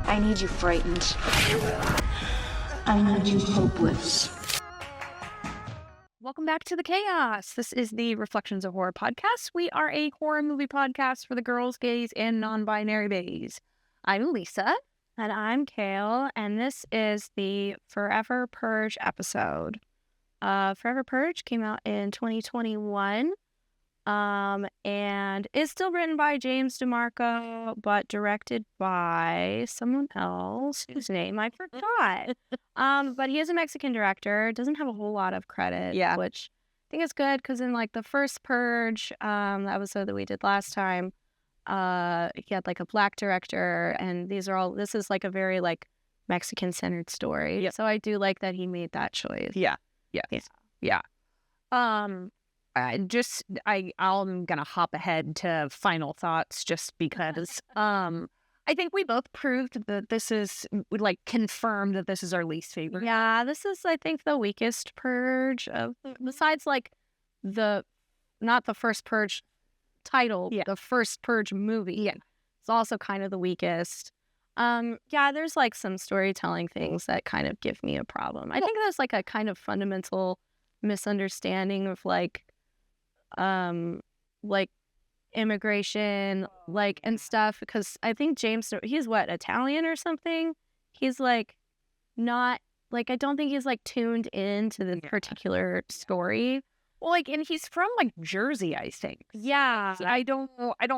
I need you frightened. I need you hopeless. Welcome back to the chaos. This is the Reflections of Horror podcast. We are a horror movie podcast for the girls, gays, and non-binary baes. I'm Lisa. And I'm Kale, and this is the Forever Purge episode. Forever Purge came out in 2021, and is still written by James DeMonaco, but directed by someone else whose name I forgot. But he is a Mexican director, doesn't have a whole lot of credit, which I think is good, because in like the first Purge, the episode that we did last time, he had like a black director, and this is like a very like Mexican centered story. So I do like that he made that choice. I'm gonna hop ahead to final thoughts just because I think we both proved that this is like confirmed that this is our least favorite. Yeah, this is I think the weakest Purge of besides like not the first Purge title, the first Purge movie. It's also kind of the weakest. There's like some storytelling things that kind of give me a problem. I think there's like a kind of fundamental misunderstanding of like immigration, like and stuff, because I think James, he's what, Italian or something? He's like not like, I don't think he's like tuned into this particular story. Well, like, and he's from like Jersey, I think. Yeah. So I don't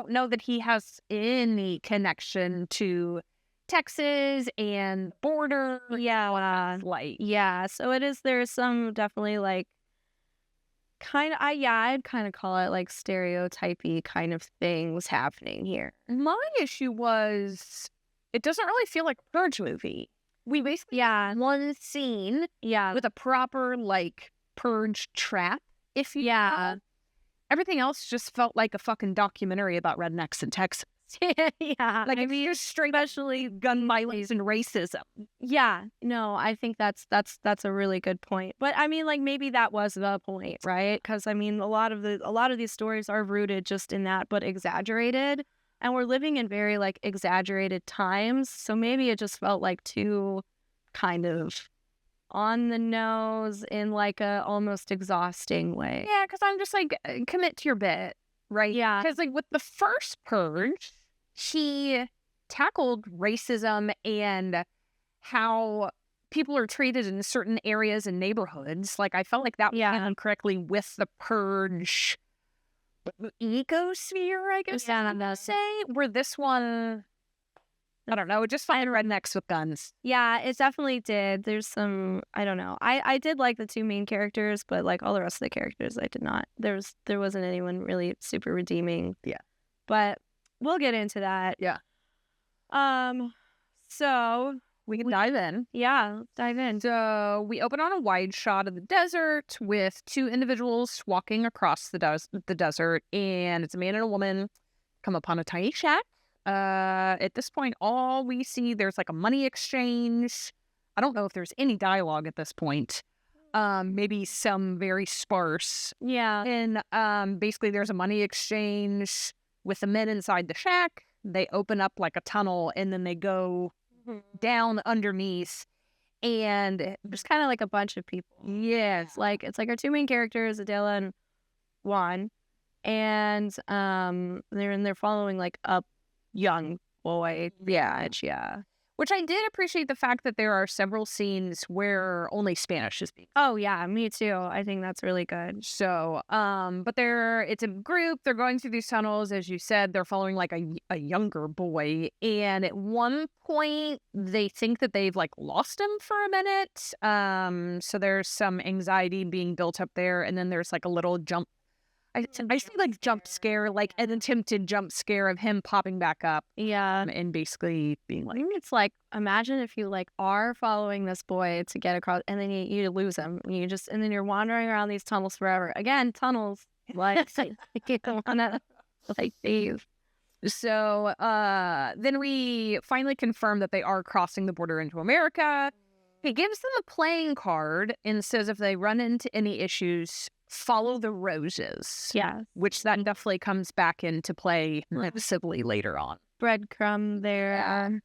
know that he has any connection to Texas and border. So it is, there's some definitely like I'd kind of call it like stereotypy kind of things happening here. My issue was it doesn't really feel like a Purge movie. We basically one scene with a proper like Purge trap. Everything else just felt like a fucking documentary about rednecks in Texas. Like, I mean, you're straight, especially gun violence and racism. No, I think that's a really good point. But I mean, like, maybe that was the point, right? Because I mean, a lot of these stories are rooted just in that, but exaggerated, and we're living in very like exaggerated times. So maybe it just felt like too kind of on the nose in like a almost exhausting way. Yeah, because I'm just like, commit to your bit, right? Yeah. Because like with the first Purge, he tackled racism and how people are treated in certain areas and neighborhoods. Like I felt like that was done correctly with the Purge ecosphere, I guess I'm gonna say. Where this one, I don't know, it just felt rednecks with guns. Yeah, it definitely did. There's some, I don't know. I did like the two main characters, but like all the rest of the characters, I did not. There wasn't anyone really super redeeming. But we'll get into that. So we can dive in. Yeah, dive in. So we open on a wide shot of the desert with two individuals walking across the desert, and it's a man and a woman come upon a tiny shack. At this point, all we see, there's like a money exchange. I don't know if there's any dialogue at this point. Maybe some very sparse. And basically there's a money exchange with the men inside the shack. They open up like a tunnel, and then they go down underneath, and there's kind of like a bunch of people. It's like our two main characters, Adela and Juan, and they're following like a young boy. Which I did appreciate the fact that there are several scenes where only Spanish is being. Oh yeah, me too. I think that's really good. So, but it's a group. They're going through these tunnels, as you said. They're following like a younger boy, and at one point they think that they've like lost him for a minute. So there's some anxiety being built up there, and then there's like a little jump. I see like jump scare, like an attempted jump scare of him popping back up. And basically being like, it's like, imagine if you like are following this boy to get across, and then you lose him, and then you're wandering around these tunnels forever. Again, tunnels, like, you don't wanna, like, leave. So, then we finally confirm that they are crossing the border into America. He gives them a playing card and says if they run into any issues, follow the roses. Which that definitely comes back into play noticeably later on. Breadcrumb there.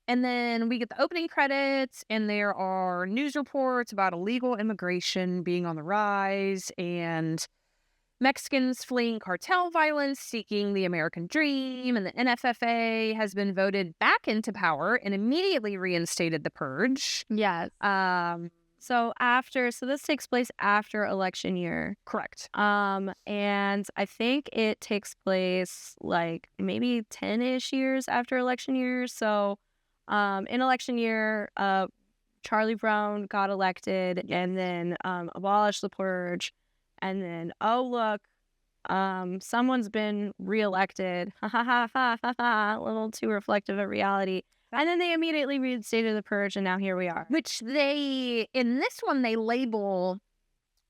And then we get the opening credits, and there are news reports about illegal immigration being on the rise and Mexicans fleeing cartel violence, seeking the American dream, and the NFFA has been voted back into power and immediately reinstated the purge. Yes. So this takes place after election year. Correct. And I think it takes place like maybe 10-ish years after election year. So, in election year, Charlie Brown got elected and then abolished the purge. And then, oh, look, someone's been reelected. Ha ha ha ha ha ha. A little too reflective of reality. And then they immediately reinstated the purge, and now here we are. Which in this one, they label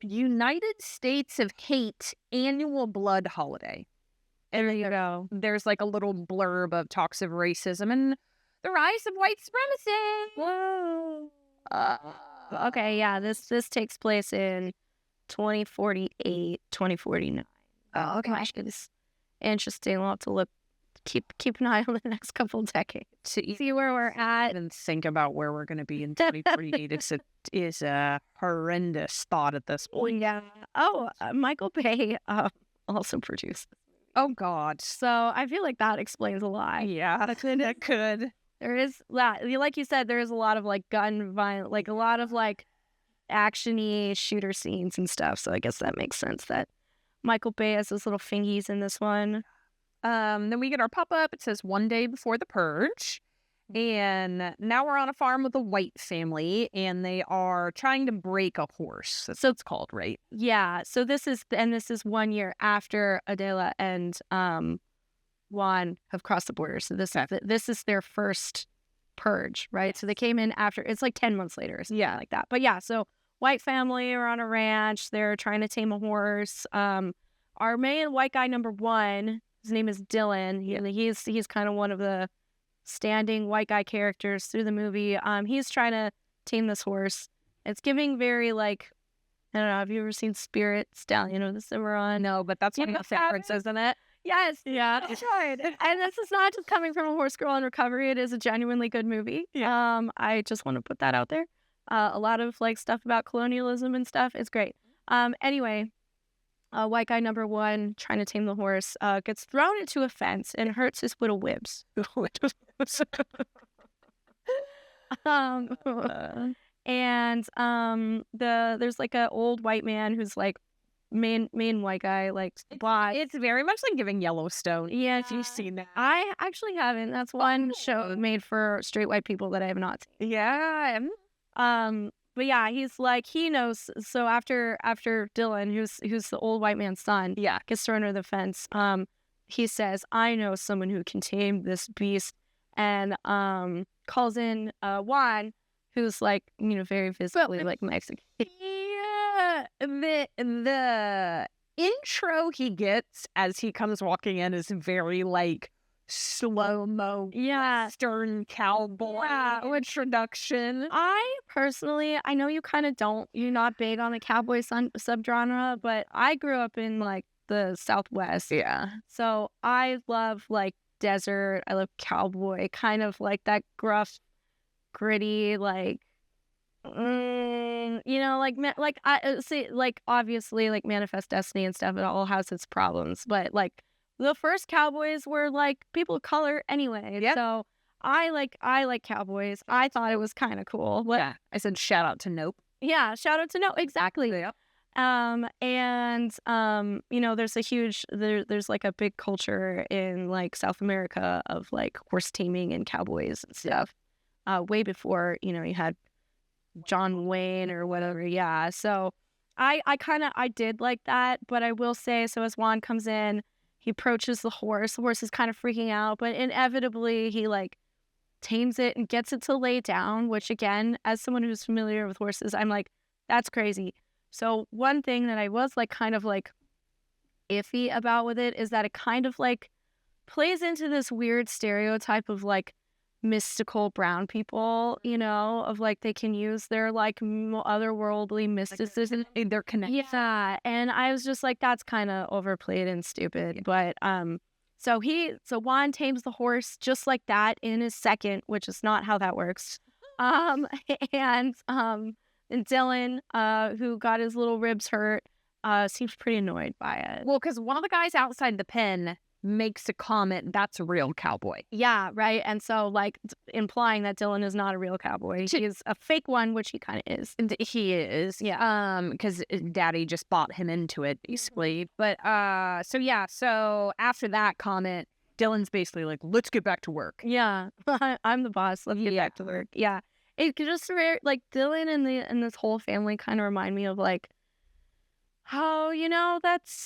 United States of Hate Annual Blood Holiday. And there you go. There's like a little blurb of talks of racism and the rise of white supremacy. Whoa. Okay, yeah, this takes place in 2048, 2049. Oh, okay. It's interesting. We'll have to keep an eye on the next couple decades to see where we're at and think about where we're going to be in 2048. It is a horrendous thought at this point. Yeah. Oh, Michael Bay also produced. Oh God. So I feel like that explains a lot. Yeah, that could. There is that, like you said, there is a lot of like gun violence, like a lot of like action-y shooter scenes and stuff. So I guess that makes sense that Michael Bay has those little fingies in this one. Then we get our pop-up. It says one day before the purge. And now we're on a farm with a white family, and they are trying to break a horse. That's what it's called, right? Yeah. So this is 1 year after Adela and Juan have crossed the border. So this is their first purge, right? So they came in after. It's like 10 months later, or something like that. But yeah, so white family are on a ranch. They're trying to tame a horse. Our main white guy number 1, his name is Dylan. He's kind of one of the standing white guy characters through the movie. He's trying to tame this horse. It's giving very like, I don't know, have you ever seen Spirit, Stallion of the Cimarron? No, but that's one of my favorites, isn't it? Yes. Yeah. That's right. And this is not just coming from a horse girl in recovery. It is a genuinely good movie. Yeah. I just want to put that out there. A lot of like stuff about colonialism and stuff. It's great. Anyway, white guy number 1 trying to tame the horse gets thrown into a fence and hurts his little whibs. There's like an old white man who's like main white guy, like it's very much like giving Yellowstone. Yeah, if you've seen that. I actually haven't. That's one show made for straight white people that I have not seen. Yeah. But yeah, he's like, he knows. So after Dylan, who's the old white man's son, gets thrown over the fence, he says, I know someone who can tame this beast, and calls in Juan, who's like, very visibly like Mexican. Yeah, the intro he gets as he comes walking in is very like slow-mo Western cowboy introduction. I personally, I know you kind of you're not big on the cowboy subgenre, but I grew up in like the Southwest. Yeah. So I love like desert. I love cowboy, kind of like that gruff, gritty, like, like I see, like obviously like Manifest Destiny and stuff. It all has its problems, but like the first cowboys were like people of color anyway. Yep. So I like cowboys. I thought it was kind of cool. Yeah. I said shout out to Nope. Yeah, shout out to Nope. Exactly. Yep. There's there's like a big culture in like South America of like horse taming and cowboys and stuff. Way before, you had John Wayne or whatever. Yeah. So I did like that, but I will say, so as Juan comes in, he approaches the horse is kind of freaking out, but inevitably he like tames it and gets it to lay down, which again, as someone who's familiar with horses, I'm like, that's crazy. So one thing that I was like kind of like iffy about with it is that it kind of like plays into this weird stereotype of like mystical brown people, of like they can use their like otherworldly mysticism. They're connected. Yeah, and I was just like, that's kind of overplayed and stupid. But So Juan tames the horse just like that in a second, which is not how that works. And Dylan, who got his little ribs hurt, seems pretty annoyed by it. Well, because one of the guys outside the pen makes a comment, that's a real cowboy. Yeah, right. And so, like, implying that Dylan is not a real cowboy. He is a fake one, which he kind of is. He is. Yeah. Because Daddy just bought him into it, basically. But, so after that comment, Dylan's basically like, let's get back to work. Yeah. I'm the boss. Let's get back to work. Yeah. It just, like, Dylan and this whole family kind of remind me of, like, oh,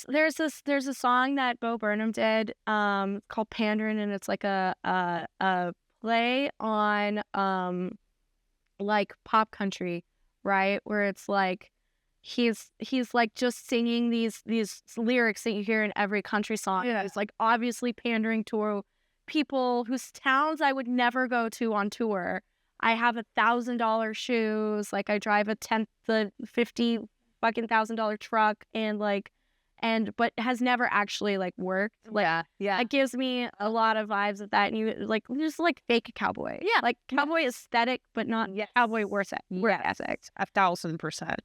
there's a song that Bo Burnham did called Pandering, and it's like a play on like pop country, right? Where it's like he's like just singing these lyrics that you hear in every country song. Yeah. It's like obviously pandering to people whose towns I would never go to on tour. I have $1,000 shoes, like I drive the $50,000 truck, but has never actually like worked. Like, yeah. It gives me a lot of vibes of that. And you like just like fake cowboy. Yeah. Like cowboy aesthetic, but not cowboy work ethic. 1,000%.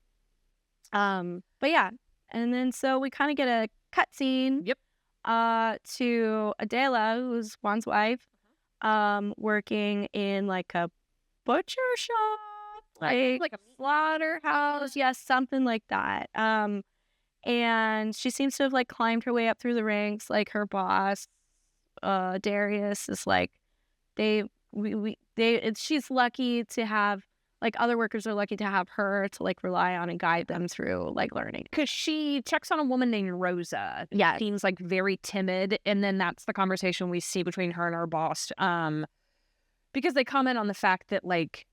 But yeah. And then so we kind of get a cutscene. Yep. To Adela, who's Juan's wife, working in like a butcher shop. Like a slaughterhouse, something like that. And she seems to have like climbed her way up through the ranks. Like her boss, Darius, is like, she's lucky to have, like, other workers are lucky to have her to like rely on and guide them through like learning. Because she checks on a woman named Rosa. Yeah, seems like very timid, and then that's the conversation we see between her and her boss. Because they comment on the fact that, like,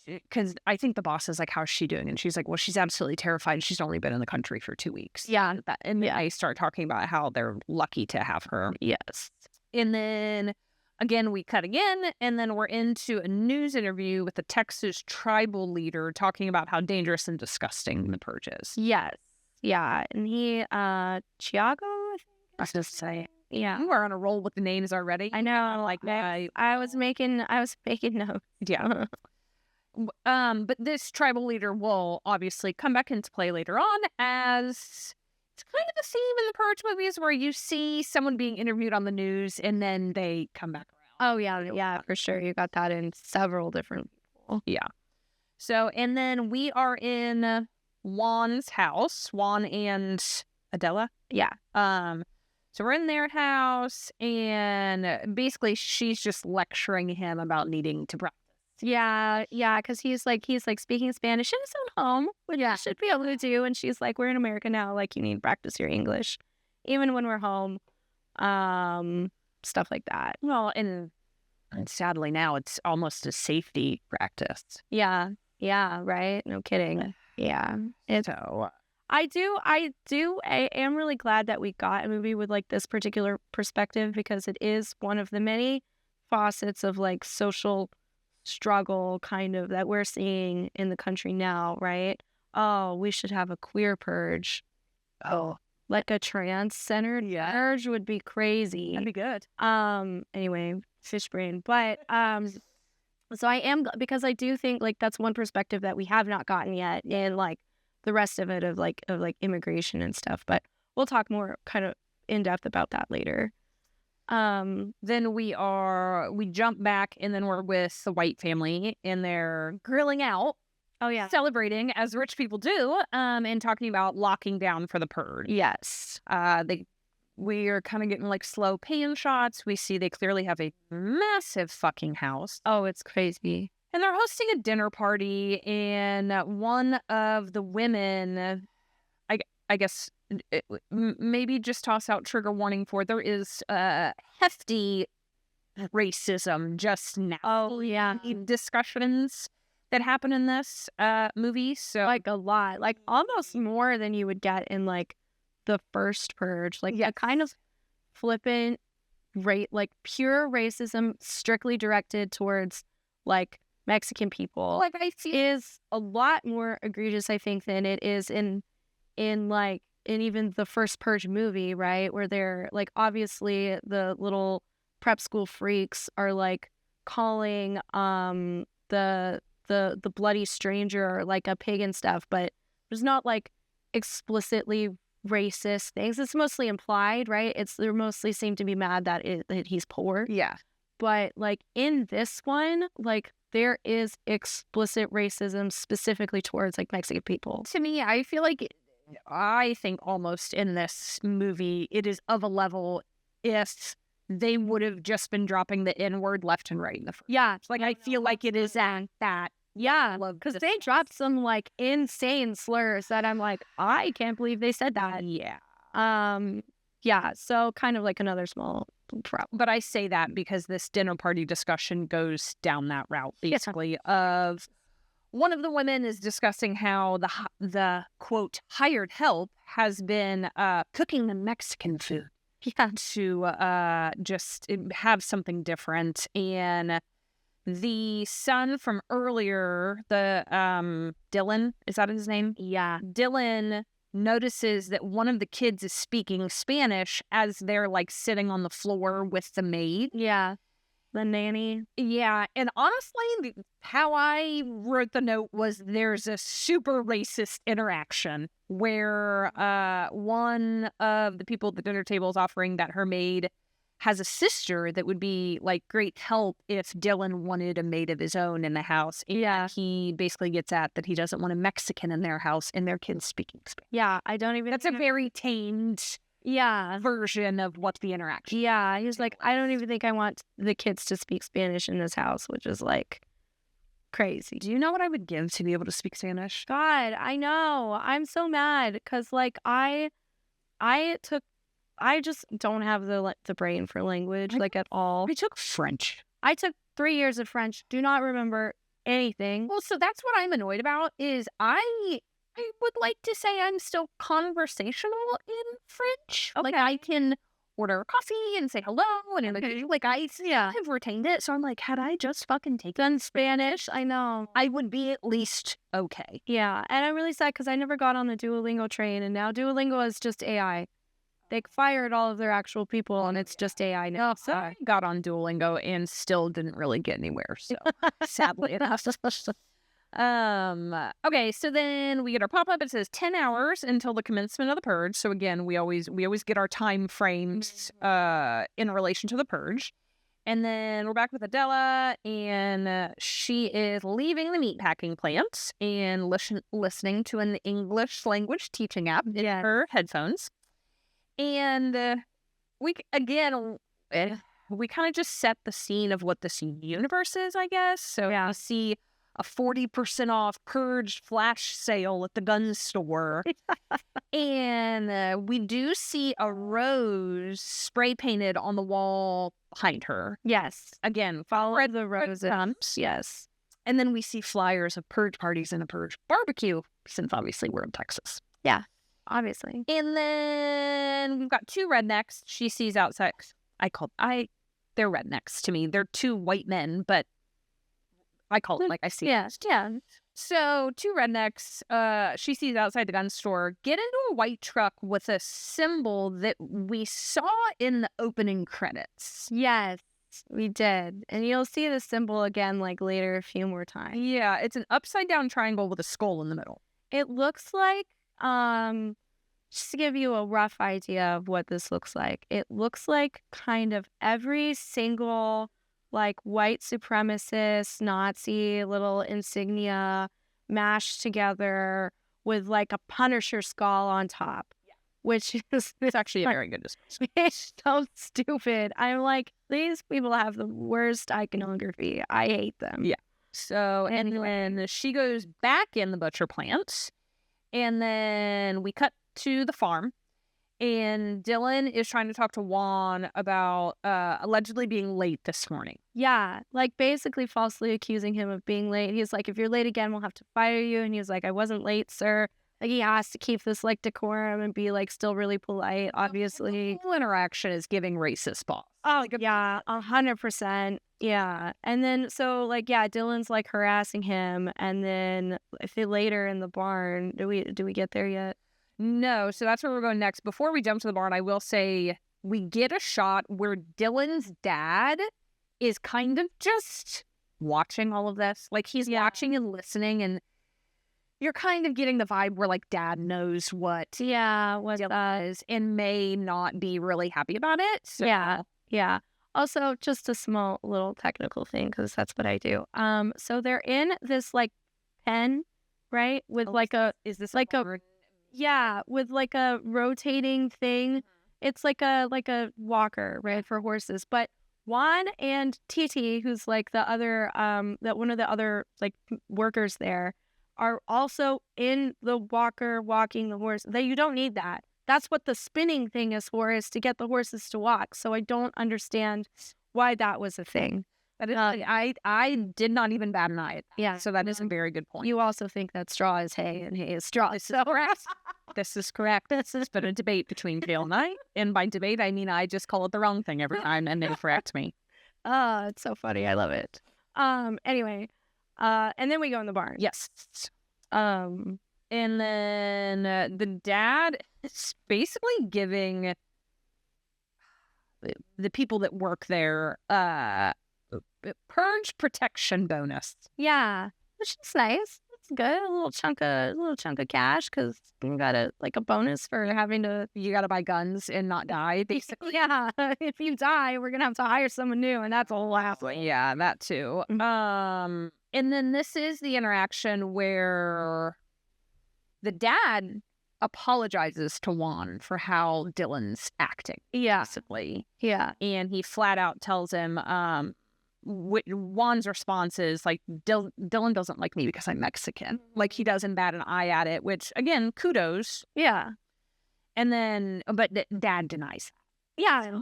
because I think the boss is like, how's she doing? And she's like, well, she's absolutely terrified. She's only been in the country for 2 weeks. Yeah. And then I start talking about how they're lucky to have her. Yes. And then, again, we cut again, and then we're into a news interview with the Texas tribal leader talking about how dangerous and disgusting the purge is. Yes. Yeah. And he, Chiago, I think. I was just saying. Yeah. You are on a roll with the names already. I know. Like, I was making notes. Yeah. But this tribal leader will obviously come back into play later on, as it's kind of the theme in the Purge movies where you see someone being interviewed on the news and then they come back around. Oh, yeah, for sure. You got that in several different people. Yeah. So, and then we are in Juan's house, Juan and Adela. Yeah. So we're in their house, and basically she's just lecturing him about needing to practice. Yeah, because he's like speaking Spanish in his own home, which you should be able to do. And she's like, we're in America now, like you need to practice your English, even when we're home, stuff like that. Well, and sadly now it's almost a safety practice. Yeah, right. No kidding. Yeah, I am really glad that we got a movie with like this particular perspective, because it is one of the many facets of like social struggle kind of that we're seeing in the country now, right? Oh, we should have a queer purge. Oh, like a trans-centered purge would be crazy. That'd be good. Anyway, fish brain. But so I am, because I do think like that's one perspective that we have not gotten yet in like the rest of it of immigration and stuff. But we'll talk more kind of in depth about that later. Then we jump back, and then we're with the white family, and they're grilling out. Oh yeah, celebrating as rich people do, and talking about locking down for the purge. Yes. We are kind of getting like slow pan shots. We see they clearly have a massive fucking house. Oh, it's crazy. And they're hosting a dinner party, and one of the women, I guess, maybe just toss out trigger warning for, there is hefty racism just now. Oh, yeah. Discussions that happen in this movie. So, like, a lot. Like, almost more than you would get in, like, the first Purge. Like, a kind of flippant, like, pure racism strictly directed towards, like, Mexican people. Like, I see is a lot more egregious, I think, than it is in like in even the first Purge movie, right, where they're like, obviously the little prep school freaks are like calling the bloody stranger like a pig and stuff, but there's not like explicitly racist things. It's mostly implied, right? They mostly seem to be mad that he's poor. Yeah. But like in this one, like there is explicit racism specifically towards like Mexican people. To me, I feel like I think almost in this movie it is of a level if they would have just been dropping the N-word left and right in the first. Yeah, Like I feel like it is that. Yeah, because they dropped some like insane slurs that I'm like, I can't believe they said that. Yeah. Yeah, so kind of like another small problem. But I say that because this dinner party discussion goes down that route, basically, of one of the women is discussing how the quote hired help has been cooking the Mexican food. Yeah. To just have something different. And the son from earlier, the Dylan, is that his name? Yeah. Dylan notices that one of the kids is speaking Spanish as they're like sitting on the floor with the maid. Yeah. The nanny. Yeah. And honestly, how I wrote the note was there's a super racist interaction where one of the people at the dinner table is offering that her maid has a sister that would be like great help if Dylan wanted a maid of his own in the house. Yeah. He basically gets at that he doesn't want a Mexican in their house and their kids speaking Spanish. Yeah, I don't even... That's a very tamed version of what the interaction. Yeah, he was like, I don't even think I want the kids to speak Spanish in this house, which is like crazy. Do you know what I would give to be able to speak Spanish? God, I know. I'm so mad because like I just don't have the brain for language, like at all. I took French. I took 3 years of French. Do not remember anything. Well, so that's what I'm annoyed about is I would like to say I'm still conversational in French. Okay. Like I can order a coffee and say hello and like I have retained it. So I'm like, had I just fucking taken Spanish, I know, I would be at least okay. Yeah, and I'm really sad because I never got on the Duolingo train, and now Duolingo is just AI. They fired all of their actual people, and it's just AI now. So I got on Duolingo and still didn't really get anywhere. So sadly enough. Okay, so then we get our pop-up. It says 10 hours until the commencement of the purge. So again, we always get our time frames in relation to the purge. And then we're back with Adela, and she is leaving the meatpacking plant and listening to an English language teaching app in her headphones. And we kind of just set the scene of what this universe is, I guess. So we see a 40% off Purge flash sale at the gun store. And we do see a rose spray painted on the wall behind her. Yes. Again, follow the roses. Yes. And then we see flyers of Purge parties and a Purge barbecue, since obviously we're in Texas. Yeah. Obviously. And then we've got two rednecks she sees outside. They're rednecks to me. They're two white men, but I call it like I see it. Yeah. So two rednecks she sees outside the gun store get into a white truck with a symbol that we saw in the opening credits. Yes, we did. And you'll see the symbol again like later a few more times. Yeah, it's an upside down triangle with a skull in the middle. It looks like just to give you a rough idea of what this looks like, it looks like kind of every single like white supremacist Nazi little insignia mashed together with like a Punisher skull on top, which is it's actually a very good description. It's so stupid. I'm like, these people have the worst iconography. I hate them. Yeah. So and she goes back in the butcher plant. And then we cut to the farm, and Dylan is trying to talk to Juan about allegedly being late this morning. Yeah, like basically falsely accusing him of being late. He's like, if you're late again, we'll have to fire you. And he's like, I wasn't late, sir. Like he has to keep this like decorum and be like still really polite, obviously. The whole interaction is giving racist balls. Oh, like, yeah, 100%. Yeah. And then so like, yeah, Dylan's like harassing him. And then if they later in the barn, do we get there yet? No, so that's where we're going next. Before we jump to the barn, I will say we get a shot where Dylan's dad is kind of just watching all of this. Like, he's watching and listening, and you're kind of getting the vibe where, like, dad knows what Dylan does and may not be really happy about it. So. Yeah. Also, just a small little technical thing, because that's what I do. So they're in this, like, pen, right? With with like a rotating thing. It's like a walker, right, for horses. But Juan and Titi, who's like the other that one of the other like workers there, are also in the walker walking the horse. You don't need that. That's what the spinning thing is for, is to get the horses to walk. So I don't understand why that was a thing. That is, I did not even bat an eye at that. Yeah. So that is a very good point. You also think that straw is hay and hay is straw. So this is correct. This has been a debate between Gail and I. And by debate, I mean I just call it the wrong thing every time and they correct me. Oh, it's so funny. I love it. Anyway, and then we go in the barn. Yes. And then the dad is basically giving the people that work there purge protection bonus. Yeah, which is nice. It's good. A little chunk of cash, because you got a bonus for having to. You got to buy guns and not die, basically. Yeah, if you die, we're gonna have to hire someone new, and that's a whole hassle. Yeah, that too. And then this is the interaction where the dad apologizes to Juan for how Dylan's acting. Yeah, basically. Yeah, and he flat out tells him. Juan's response is like, Dylan doesn't like me because I'm Mexican. Like, he doesn't bat an eye at it, which, again, kudos. Yeah. And then, but dad denies that. Yeah.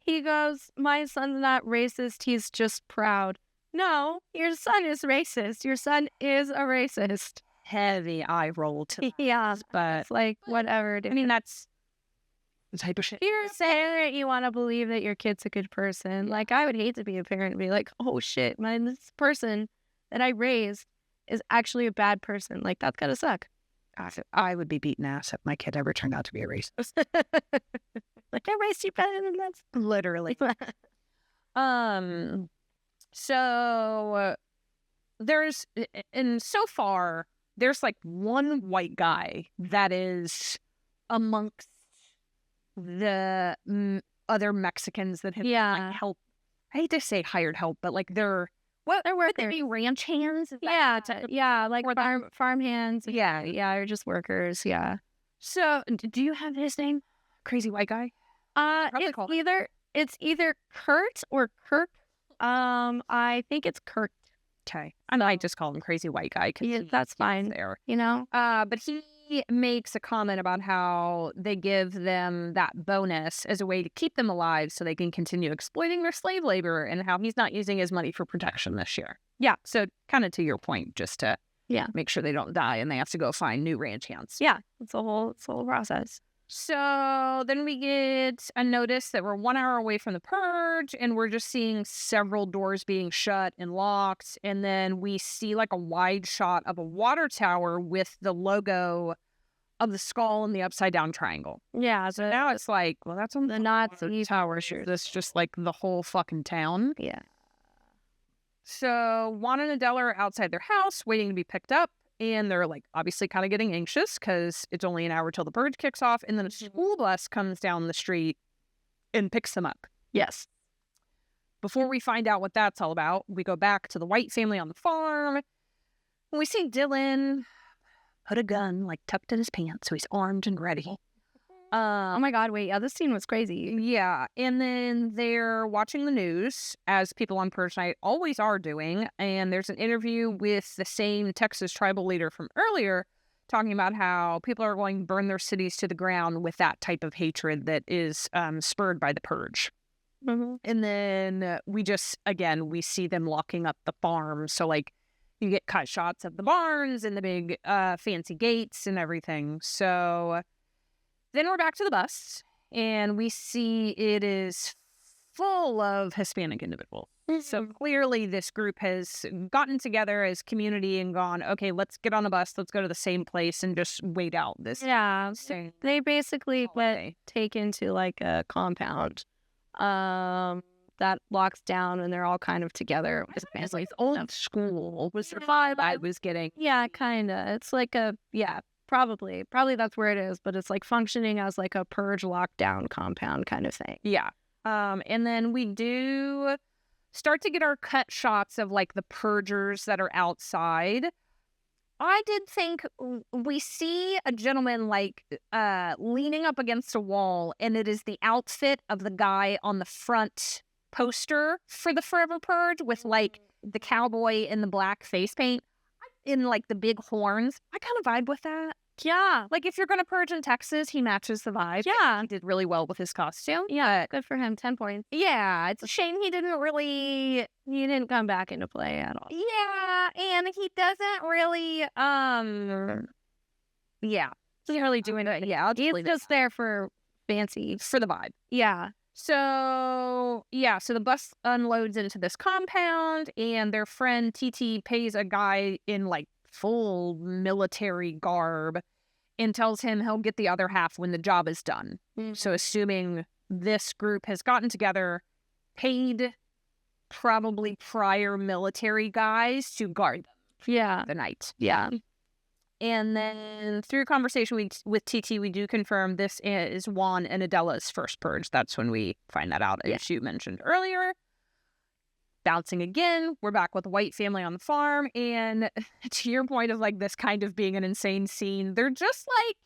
He goes, my son's not racist. He's just proud. No, your son is racist. Your son is a racist. Heavy eye roll to that. Yeah. But it's like, whatever. I mean, that's the type of shit. You're a parent, you want to believe that your kid's a good person. Yeah. Like, I would hate to be a parent and be like, oh shit, this person that I raised is actually a bad person. Like, that's gotta suck. I would be beating ass if my kid ever turned out to be a racist. Like, I raised you better than that. Literally. So there's, and so far, there's like one white guy that is amongst the other Mexicans that have like, helped. I hate to say hired help, but like they're workers. They be ranch hands. Like farm hands. Yeah, or just workers. Yeah. So, do you have his name? Crazy white guy. It's either Kurt or Kirk. I think it's Kurt. Okay, and I just call him Crazy White Guy. Yeah, that's fine. There, you know. But he makes a comment about how they give them that bonus as a way to keep them alive so they can continue exploiting their slave labor, and how he's not using his money for protection this year. Yeah. So kind of to your point, just to make sure they don't die and they have to go find new ranch hands. Yeah. It's a whole process. So then we get a notice that we're 1 hour away from the purge, and we're just seeing several doors being shut and locked. And then we see like a wide shot of a water tower with the logo of the skull and the upside down triangle. Yeah. So now it's like, well, that's on the Nazi tower. Sure. That's just like the whole fucking town. Yeah. So Juan and Adele are outside their house waiting to be picked up. And they're like obviously kind of getting anxious because it's only an hour till the purge kicks off. And then a school bus comes down the street and picks them up. Yes. Before we find out what that's all about, we go back to the white family on the farm. And we see Dylan put a gun like tucked in his pants, so he's armed and ready. Oh my God, wait. Yeah, this scene was crazy. Yeah. And then they're watching the news, as people on Purge Night always are doing. And there's an interview with the same Texas tribal leader from earlier talking about how people are going to burn their cities to the ground with that type of hatred that is spurred by the purge. Mm-hmm. And then we see them locking up the farm. So like you get cut shots of the barns and the big fancy gates and everything. So then we're back to the bus, and we see it is full of Hispanic individuals. So clearly this group has gotten together as community and gone, okay, let's get on a bus, let's go to the same place and just wait out this. Yeah, same they basically holiday. went taken to like a compound that locks down and they're all kind of together. It's like old school was the vibe I was getting. Yeah, kind of. It's like probably that's where it is, but it's like functioning as like a purge lockdown compound kind of thing. Yeah. And then we do start to get our cut shots of like the purgers that are outside. I did think we see a gentleman like leaning up against a wall, and it is the outfit of the guy on the front poster for the Forever Purge with like the cowboy in the black face paint in like the big horns. I kind of vibe with that. Yeah. Like if you're going to purge in Texas, he matches the vibe. Yeah. He did really well with his costume. Yeah, good for him. 10 points. Yeah, it's a shame he didn't come back into play at all. Yeah, and he doesn't really yeah. He's really doing it. Yeah, he's just there for fancy. For the vibe. Yeah. So the bus unloads into this compound, and their friend TT pays a guy in like full military garb and tells him he'll get the other half when the job is done. So assuming this group has gotten together, paid probably prior military guys to guard them the night. Yeah. And then through conversation with TT, we do confirm this is Juan and Adela's first purge. That's when we find that out, as you mentioned earlier. Bouncing again, we're back with a white family on the farm. And to your point of like this kind of being an insane scene, they're just like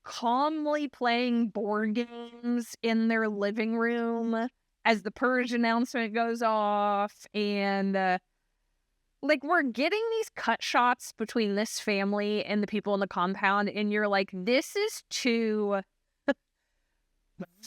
calmly playing board games in their living room as the purge announcement goes off. And like, we're getting these cut shots between this family and the people in the compound, and you're like, this is two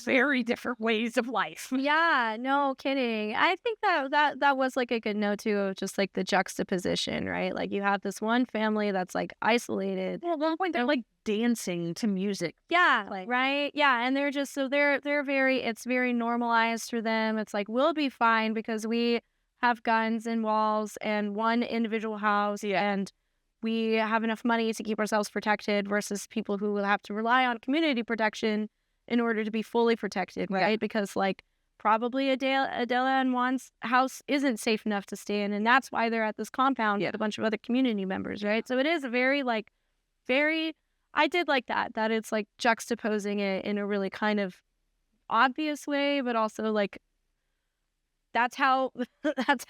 very different ways of life. Yeah, no kidding. I think that was like a good note too of just like the juxtaposition, right? Like you have this one family that's like isolated. Well, at one point they're like dancing to music. Yeah, like, right? Yeah, and they're just so they're very it's very normalized for them. It's like we'll be fine because we have guns and walls and one individual house and we have enough money to keep ourselves protected versus people who will have to rely on community protection in order to be fully protected, right? Because like probably Adela and Juan's house isn't safe enough to stay in, and that's why they're at this compound with a bunch of other community members, right? So it is a very I did like that it's like juxtaposing it in a really kind of obvious way, but also like that's how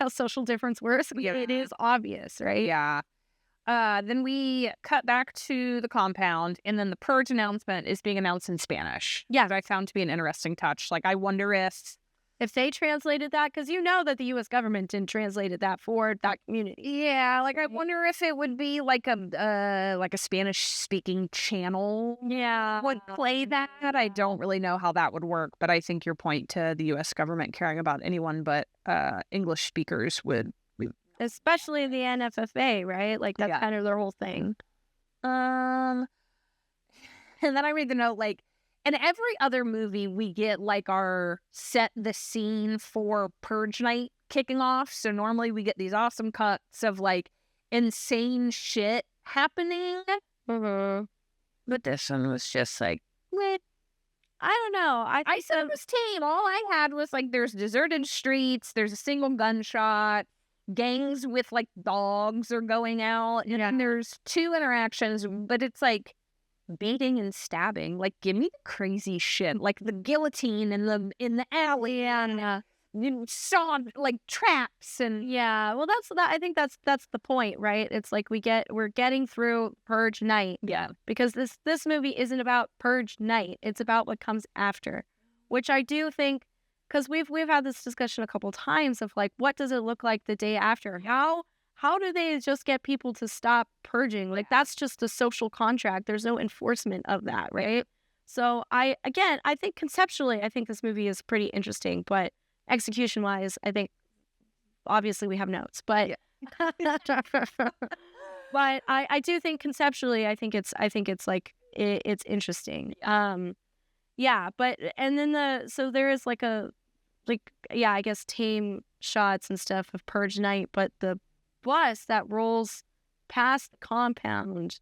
social difference works. It is obvious, right? Yeah. Then we cut back to the compound, and then the purge announcement is being announced in Spanish. Yeah. Which I found to be an interesting touch. Like, I wonder if they translated that, because you know that the U.S. government didn't translate that for that community. Yeah, like I wonder if it would be like a Spanish-speaking channel. Yeah, would play that. I don't really know how that would work, but I think your point to the U.S. government caring about anyone but English speakers would. Especially the NFFA, right? Like that's kind of their whole thing. And then I read the note like, in every other movie, we get like our set the scene for Purge Night kicking off. So normally we get these awesome cuts of like insane shit happening. Mm-hmm. But this one was just like, what? I don't know. I said it was tame. All I had was like, there's deserted streets, there's a single gunshot, gangs with like dogs are going out, and there's two interactions, but it's like beating and stabbing. Like, give me the crazy shit, like the guillotine in the alley, and you saw like traps, and well, I think that's the point, right? It's like we're getting through Purge Night, because this movie isn't about Purge Night. It's about what comes after, which I do think, because we've had this discussion a couple times of like, what does it look like the day after? How do they just get people to stop purging? Like, that's just a social contract. There's no enforcement of that, right? So I think conceptually, I think this movie is pretty interesting, but execution-wise, I think obviously we have notes, but but I do think conceptually, I think it's like it's interesting. But and then so there is like I guess tame shots and stuff of Purge Night, but the bus that rolls past the compound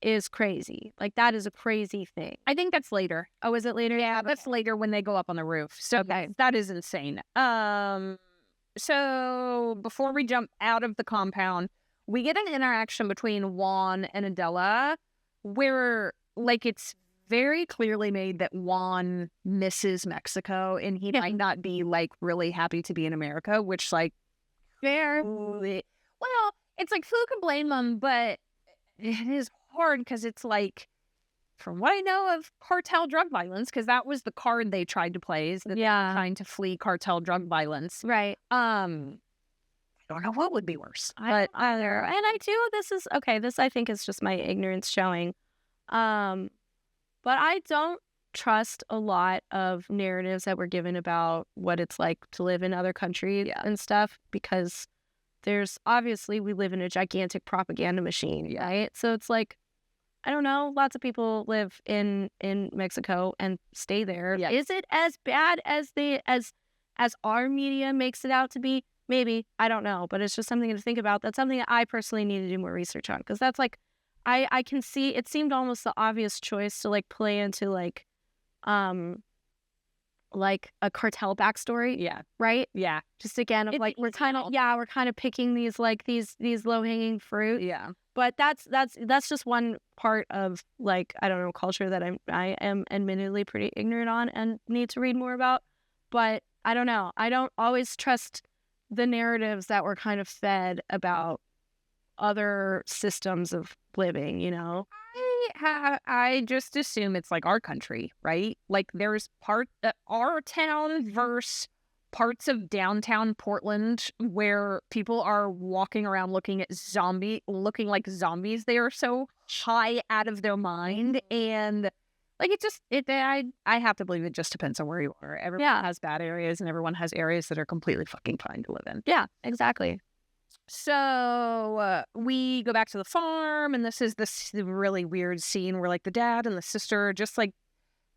is crazy. Like, that is a crazy thing. I think that's later. Oh, is it later? Yeah, that's later when they go up on the roof. So that is insane. So before we jump out of the compound, we get an interaction between Juan and Adela where, like, it's very clearly made that Juan misses Mexico and he might not be, like, really happy to be in America, which, like, fair. Well, it's like, who can blame him? But it is hard because it's like, from what I know of cartel drug violence, because that was the card they tried to play, is that they're trying to flee cartel drug violence. Right. I don't know what would be worse. But either. And I do, this I think is just my ignorance showing. But I don't trust a lot of narratives that were given about what it's like to live in other countries and stuff, because there's obviously, we live in a gigantic propaganda machine, right? So it's like, I don't know, lots of people live in Mexico and stay there. Yeah. Is it as bad as as our media makes it out to be? Maybe. I don't know. But it's just something to think about. That's something that I personally need to do more research on, because that's like, I can see, it seemed almost the obvious choice to, like, play into, like a cartel backstory. Yeah. Right? Yeah. Just again, of, like, we're kind of picking these, like, these low-hanging fruit. Yeah. But that's just one part of, like, I don't know, culture that I am admittedly pretty ignorant on and need to read more about. But I don't know. I don't always trust the narratives that were kind of fed about other systems of living, you know? I just assume it's like our country, right? Like, there's our town versus parts of downtown Portland where people are walking around looking like zombies. They are so high out of their mind, and like, I have to believe it just depends on where you are. Everyone has bad areas, and everyone has areas that are completely fucking fine to live in. Yeah, exactly. So we go back to the farm, and this is the really weird scene where, like, the dad and the sister are just, like,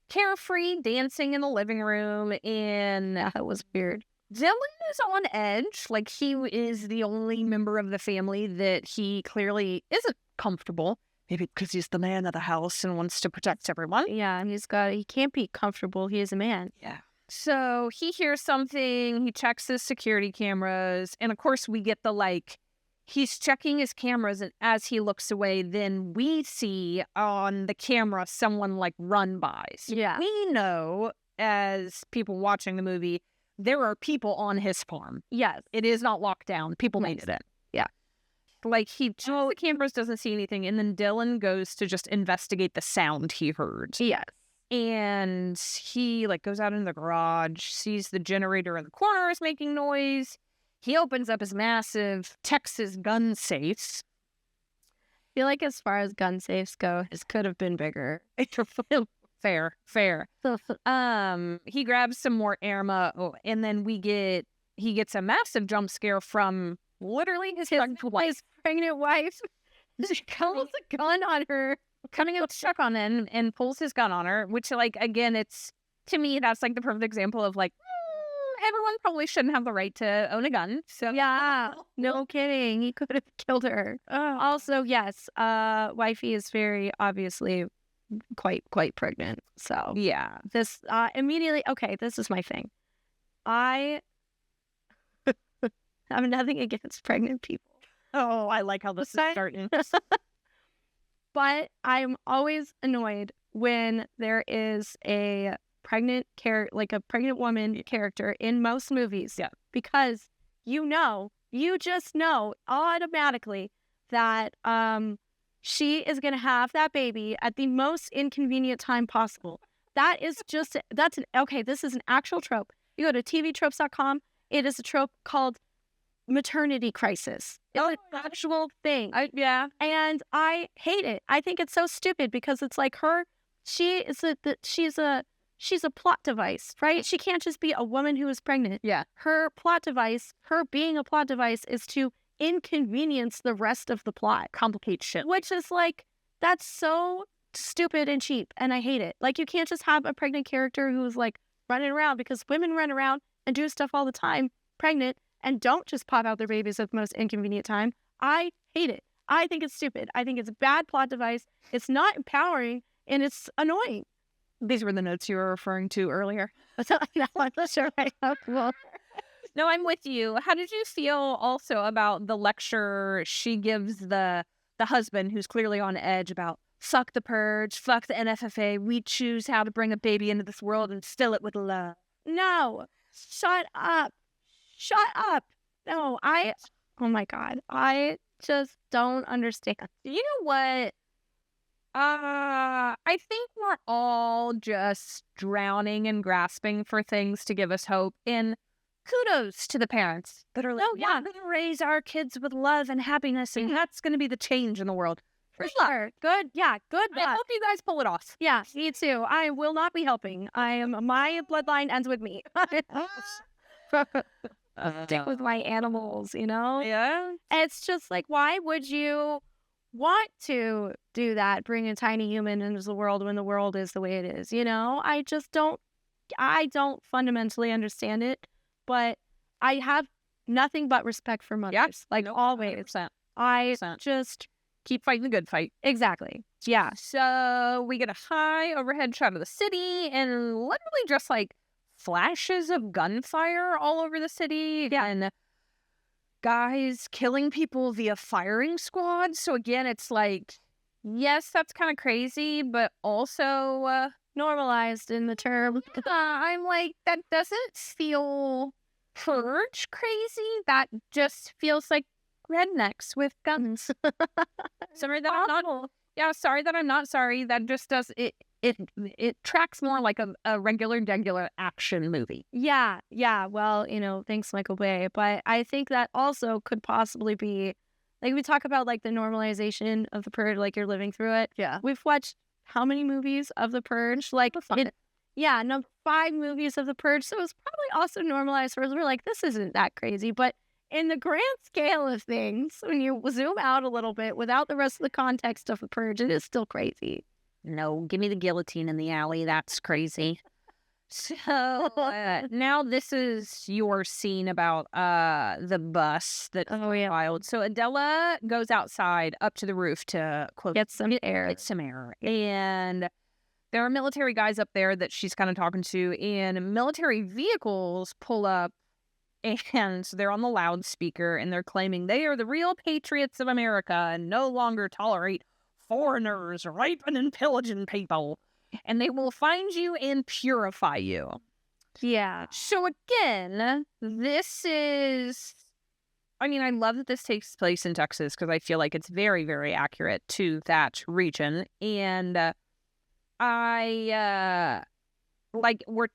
carefree dancing in the living room, and that was weird. Dylan is on edge. Like, he is the only member of the family that he clearly isn't comfortable. Maybe because he's the man of the house and wants to protect everyone. Yeah, and he can't be comfortable. He is a man. Yeah. So he hears something, he checks his security cameras, and of course we get the, like, he's checking his cameras, and as he looks away, then we see on the camera someone, like, run by. So we know, as people watching the movie, there are people on his farm. Yes. It is not locked down. People made it in. Yeah. Like, he checks the cameras, doesn't see anything, and then Dylan goes to just investigate the sound he heard. Yes. And he, like, goes out in the garage, sees the generator in the corner is making noise. He opens up his massive Texas gun safes. I feel like, as far as gun safes go, his could have been bigger. Fair. He grabs some more ammo, and then he gets a massive jump scare from literally his pregnant wife. She pulls a gun on her. Coming up stuck on him and pulls his gun on her, which, like, again, it's, to me, that's, like, the perfect example of, like, everyone probably shouldn't have the right to own a gun. So yeah, no kidding. He could have killed her. Also, yes, wifey is very obviously quite pregnant. So yeah, this immediately. Okay, this is my thing. I have nothing against pregnant people. Oh, I like how this is starting. But I'm always annoyed when there is a pregnant a pregnant woman character in most movies. Yeah. Because you just know automatically that she is going to have that baby at the most inconvenient time possible. That is just, this is an actual trope. You go to tvtropes.com, it is a trope called maternity crisis. It's an actual thing. And I hate it. I think it's so stupid because it's like she's a plot device, right? She can't just be a woman who is pregnant. Yeah. Her being a plot device is to inconvenience the rest of the plot. Complicate shit. Which is like, that's so stupid and cheap, and I hate it. Like, you can't just have a pregnant character who's, like, running around, because women run around and do stuff all the time, pregnant, and don't just pop out their babies at the most inconvenient time. I hate it. I think it's stupid. I think it's a bad plot device. It's not empowering, and it's annoying. These were the notes you were referring to earlier. No, I'm not sure I have more. No, I'm with you. How did you feel also about the lecture she gives the husband who's clearly on edge about fuck the purge, fuck the NFFA, we choose how to bring a baby into this world and fill it with love? No, shut up. Shut up. No, oh my God. I just don't understand. You know what? I think we're all just drowning and grasping for things to give us hope. And kudos to the parents that are like, Oh, yeah. we're going to raise our kids with love and happiness, and that's going to be the change in the world. For sure. Good. Yeah, good. I hope you guys pull it off. Yeah, me too. I will not be helping. My bloodline ends with me. Stick with my animals, you know? Yeah. It's just like, why would you want to do that, bring a tiny human into the world when the world is the way it is, you know? I don't fundamentally understand it, but I have nothing but respect for mothers. Like, always. 100%. I just keep fighting the good fight. Exactly. Yeah. So we get a high overhead shot of the city and literally just like flashes of gunfire all over the city. Yeah. And guys killing people via firing squad. So again, it's like, yes, that's kind of crazy, but also normalized in the term. I'm like, that doesn't feel purge crazy. That just feels like rednecks with guns. Sorry that I'm not. Yeah, sorry that I'm not sorry. That just does it. It tracks more like a regular action movie. Yeah. Well, thanks, Michael Bay. But I think that also could possibly be, like, we talk about like the normalization of the purge, like you're living through it. Yeah. We've watched how many movies of the purge? Like, 5 movies of the purge. So it's probably also normalized for us. We're like, this isn't that crazy, but in the grand scale of things, when you zoom out a little bit without the rest of the context of the purge, it is still crazy. No, give me the guillotine in the alley. That's crazy. So now this is your scene about the bus that's wild. So Adela goes outside up to the roof to, quote, get some air. Get some air. And there are military guys up there that she's kind of talking to, and military vehicles pull up. And they're on the loudspeaker, and they're claiming they are the real patriots of America and no longer tolerate foreigners raping and pillaging people. And they will find you and purify you. Yeah. So again, this is... I mean, I love that this takes place in Texas because I feel like it's very, very accurate to that region. And we're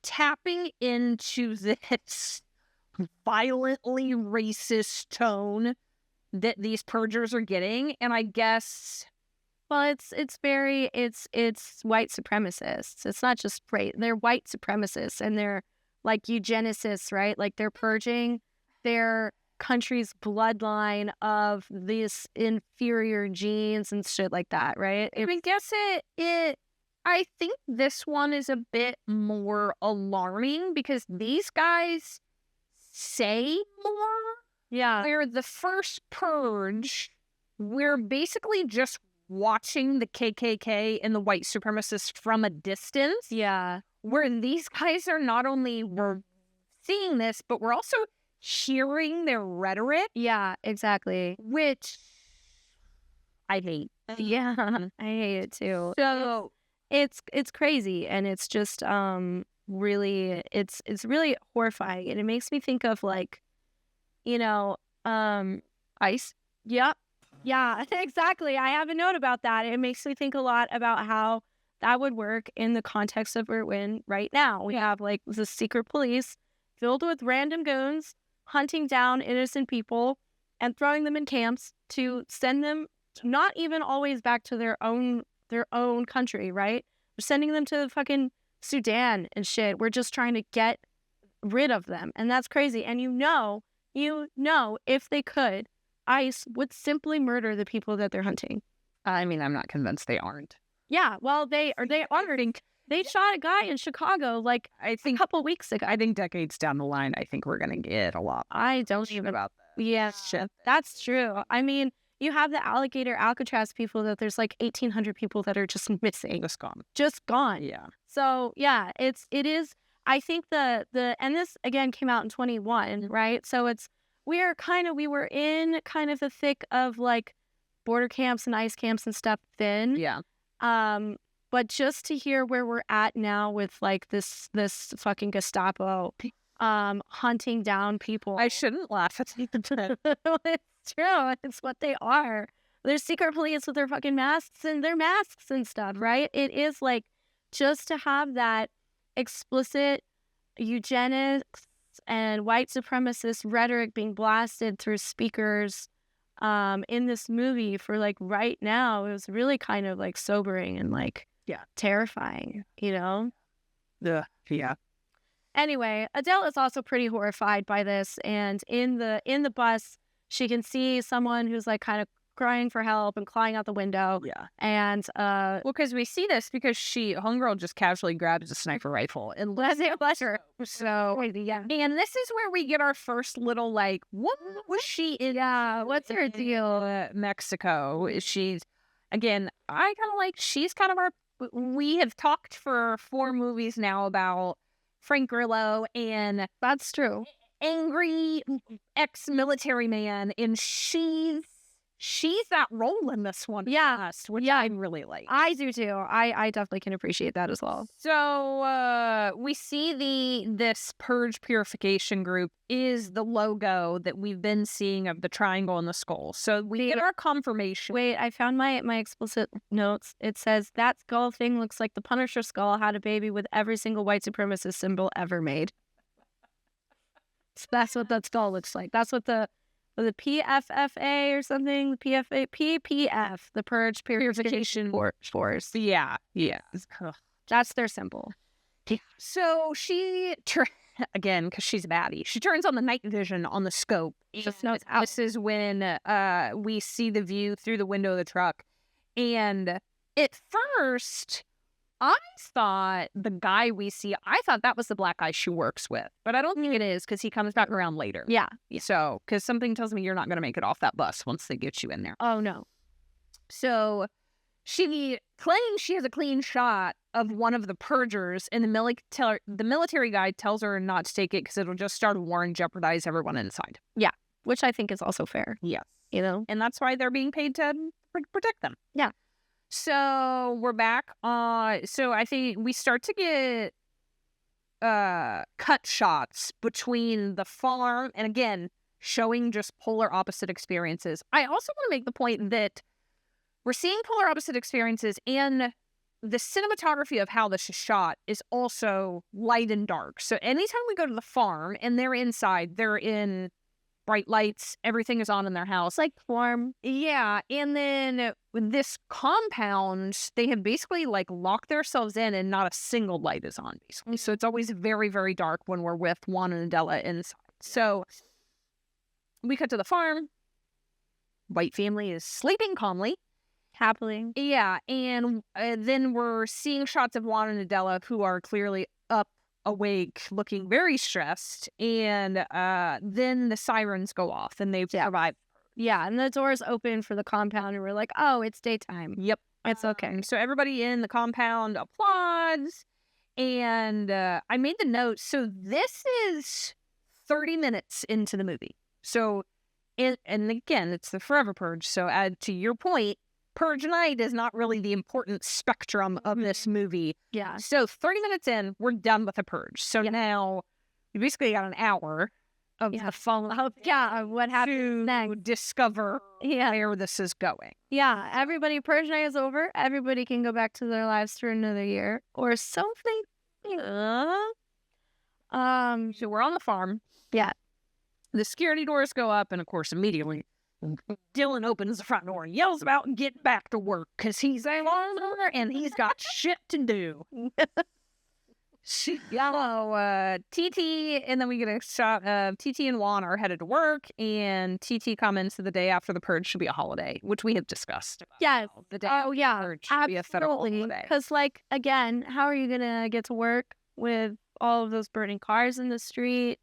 tapping into this violently racist tone that these purgers are getting, and I guess, well, it's white supremacists. It's not just they're white supremacists, and they're like eugenicists, right? Like they're purging their country's bloodline of these inferior genes and shit like that, right? I guess I think this one is a bit more alarming because these guys say more. Yeah. Where the first purge, we're basically just watching the KKK and the white supremacists from a distance. Yeah. Where these guys are not only we're seeing this, but we're also hearing their rhetoric. Yeah, exactly. Which I hate. Yeah, I hate it too. So it's crazy, and it's just really it's really horrifying, and it makes me think of like, ICE. Yep. Yeah, exactly. I have a note about that. It makes me think a lot about how that would work in the context of where we're in right now. We have like the secret police filled with random goons hunting down innocent people and throwing them in camps to send them not even always back to their own country, right? We're sending them to fucking Sudan and shit. We're just trying to get rid of them. And that's crazy. And if they could, ICE would simply murder the people that they're hunting. I mean, I'm not convinced they aren't. Yeah, well, they aren't. They shot a guy in Chicago like I think a couple weeks ago. I think decades down the line, I think we're gonna get a lot. I don't even about that. Yeah, that's true. I mean, you have the alligator Alcatraz people that there's like 1,800 people that are just missing, Just gone. Yeah. So yeah, it is. I think and this again came out in 21, right? So we were in kind of the thick of like border camps and ICE camps and stuff then. Yeah. But just to hear where we're at now with like this fucking Gestapo hunting down people. I shouldn't laugh at it. It's true. It's what they are. They're secret police with their fucking masks and stuff, right? It is like just to have that explicit eugenics and white supremacist rhetoric being blasted through speakers in this movie for like right now, it was really kind of like sobering and like terrifying, you know? Yeah. Anyway, Adele is also pretty horrified by this, and in the bus, she can see someone who's like kind of crying for help and clawing out the window. Yeah. And well, because we see this because homegirl just casually grabs a sniper rifle and bless her. So yeah. And this is where we get our first little like, what was she in? Yeah, what's her deal? Mexico. She's again. I kind of like. She's kind of our. We have talked for 4 movies now about Frank Grillo, and that's true. Angry ex-military man, and she's that role in this one. Yes, which I really like. I do too. I definitely can appreciate that as well. So we see this purge purification group is the logo that we've been seeing of the triangle and the skull. So we get our confirmation. Wait, I found my explicit notes. It says that skull thing looks like the Punisher skull had a baby with every single white supremacist symbol ever made. So that's what that skull looks like. That's what the PFFA or something, the PPF, the Purge Purification Force. Yeah. That's their symbol. Yeah. So she, again, because she's a baddie, she turns on the night vision on the scope. Just knows out. This is when we see the view through the window of the truck. And at first, I thought the guy we see, I thought that was the black guy she works with. But I don't think it is because he comes back around later. Yeah. So, because something tells me you're not going to make it off that bus once they get you in there. Oh, no. So she claims she has a clean shot of one of the purgers, and the military guy tells her not to take it because it'll just start a war and jeopardize everyone inside. Yeah, which I think is also fair. Yes. You know? And that's why they're being paid to protect them. Yeah. So we're back on. So I think we start to get cut shots between the farm and again showing just polar opposite experiences. I also want to make the point that we're seeing polar opposite experiences, and the cinematography of how this is shot is also light and dark. So anytime we go to the farm and they're inside, they're in bright lights, everything is on in their house. Like warm. Yeah. And then with this compound, they have basically like locked themselves in and not a single light is on, basically. So it's always very, very dark when we're with Juan and Adela inside. So we cut to the farm. White family is sleeping calmly. Happily. Yeah. And then we're seeing shots of Juan and Adela who are clearly up, awake, looking very stressed, and then the sirens go off and they've survived. Yeah, and the doors open for the compound and we're like, oh, it's daytime. Yep. It's okay. So everybody in the compound applauds, and I made the note. So this is 30 minutes into the movie. So, and again, it's the Forever Purge. So to your point, Purge Night is not really the important spectrum of this movie. Yeah. So 30 minutes in, we're done with the Purge. So now we basically got an hour of the fallout. What happens next? To discover where this is going. Yeah. Everybody, Purge Night is over. Everybody can go back to their lives for another year or something. So we're on the farm. Yeah. The security doors go up, and of course, immediately Dylan opens the front door and yells about getting back to work because he's a loner and he's got shit to do. So, TT, and then we get a shot of TT and Juan are headed to work, and TT comments that the day after the purge should be a holiday, which we have discussed. Yes. The day after the purge should be a federal holiday. Because, like, again, how are you going to get to work with all of those burning cars in the street?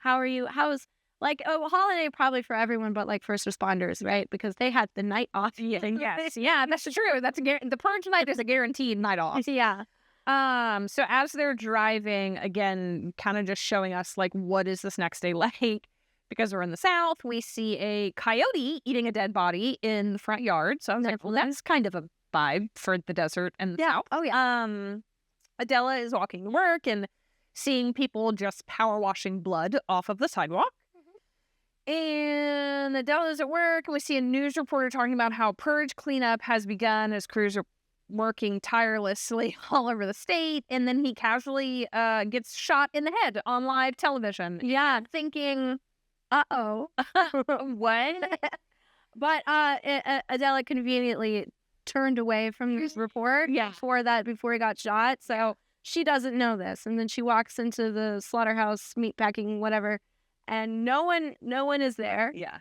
Like, a holiday probably for everyone but, like, first responders, right? Because they had the night off. Yes. Yeah, that's true. The purge night is a guaranteed night off. Yeah. So as they're driving, again, kind of just showing us, like, what is this next day like? Because we're in the South, we see a coyote eating a dead body in the front yard. So I was like, well, that's kind of a vibe for the desert and the South. Oh, yeah. Adela is walking to work and seeing people just power washing blood off of the sidewalk. And Adela is at work, and we see a news reporter talking about how purge cleanup has begun as crews are working tirelessly all over the state. And then he casually gets shot in the head on live television. Yeah, thinking, uh-oh, what? But Adela conveniently turned away from this report before he got shot. So she doesn't know this. And then she walks into the slaughterhouse, meatpacking, whatever. And no one is there. Yeah.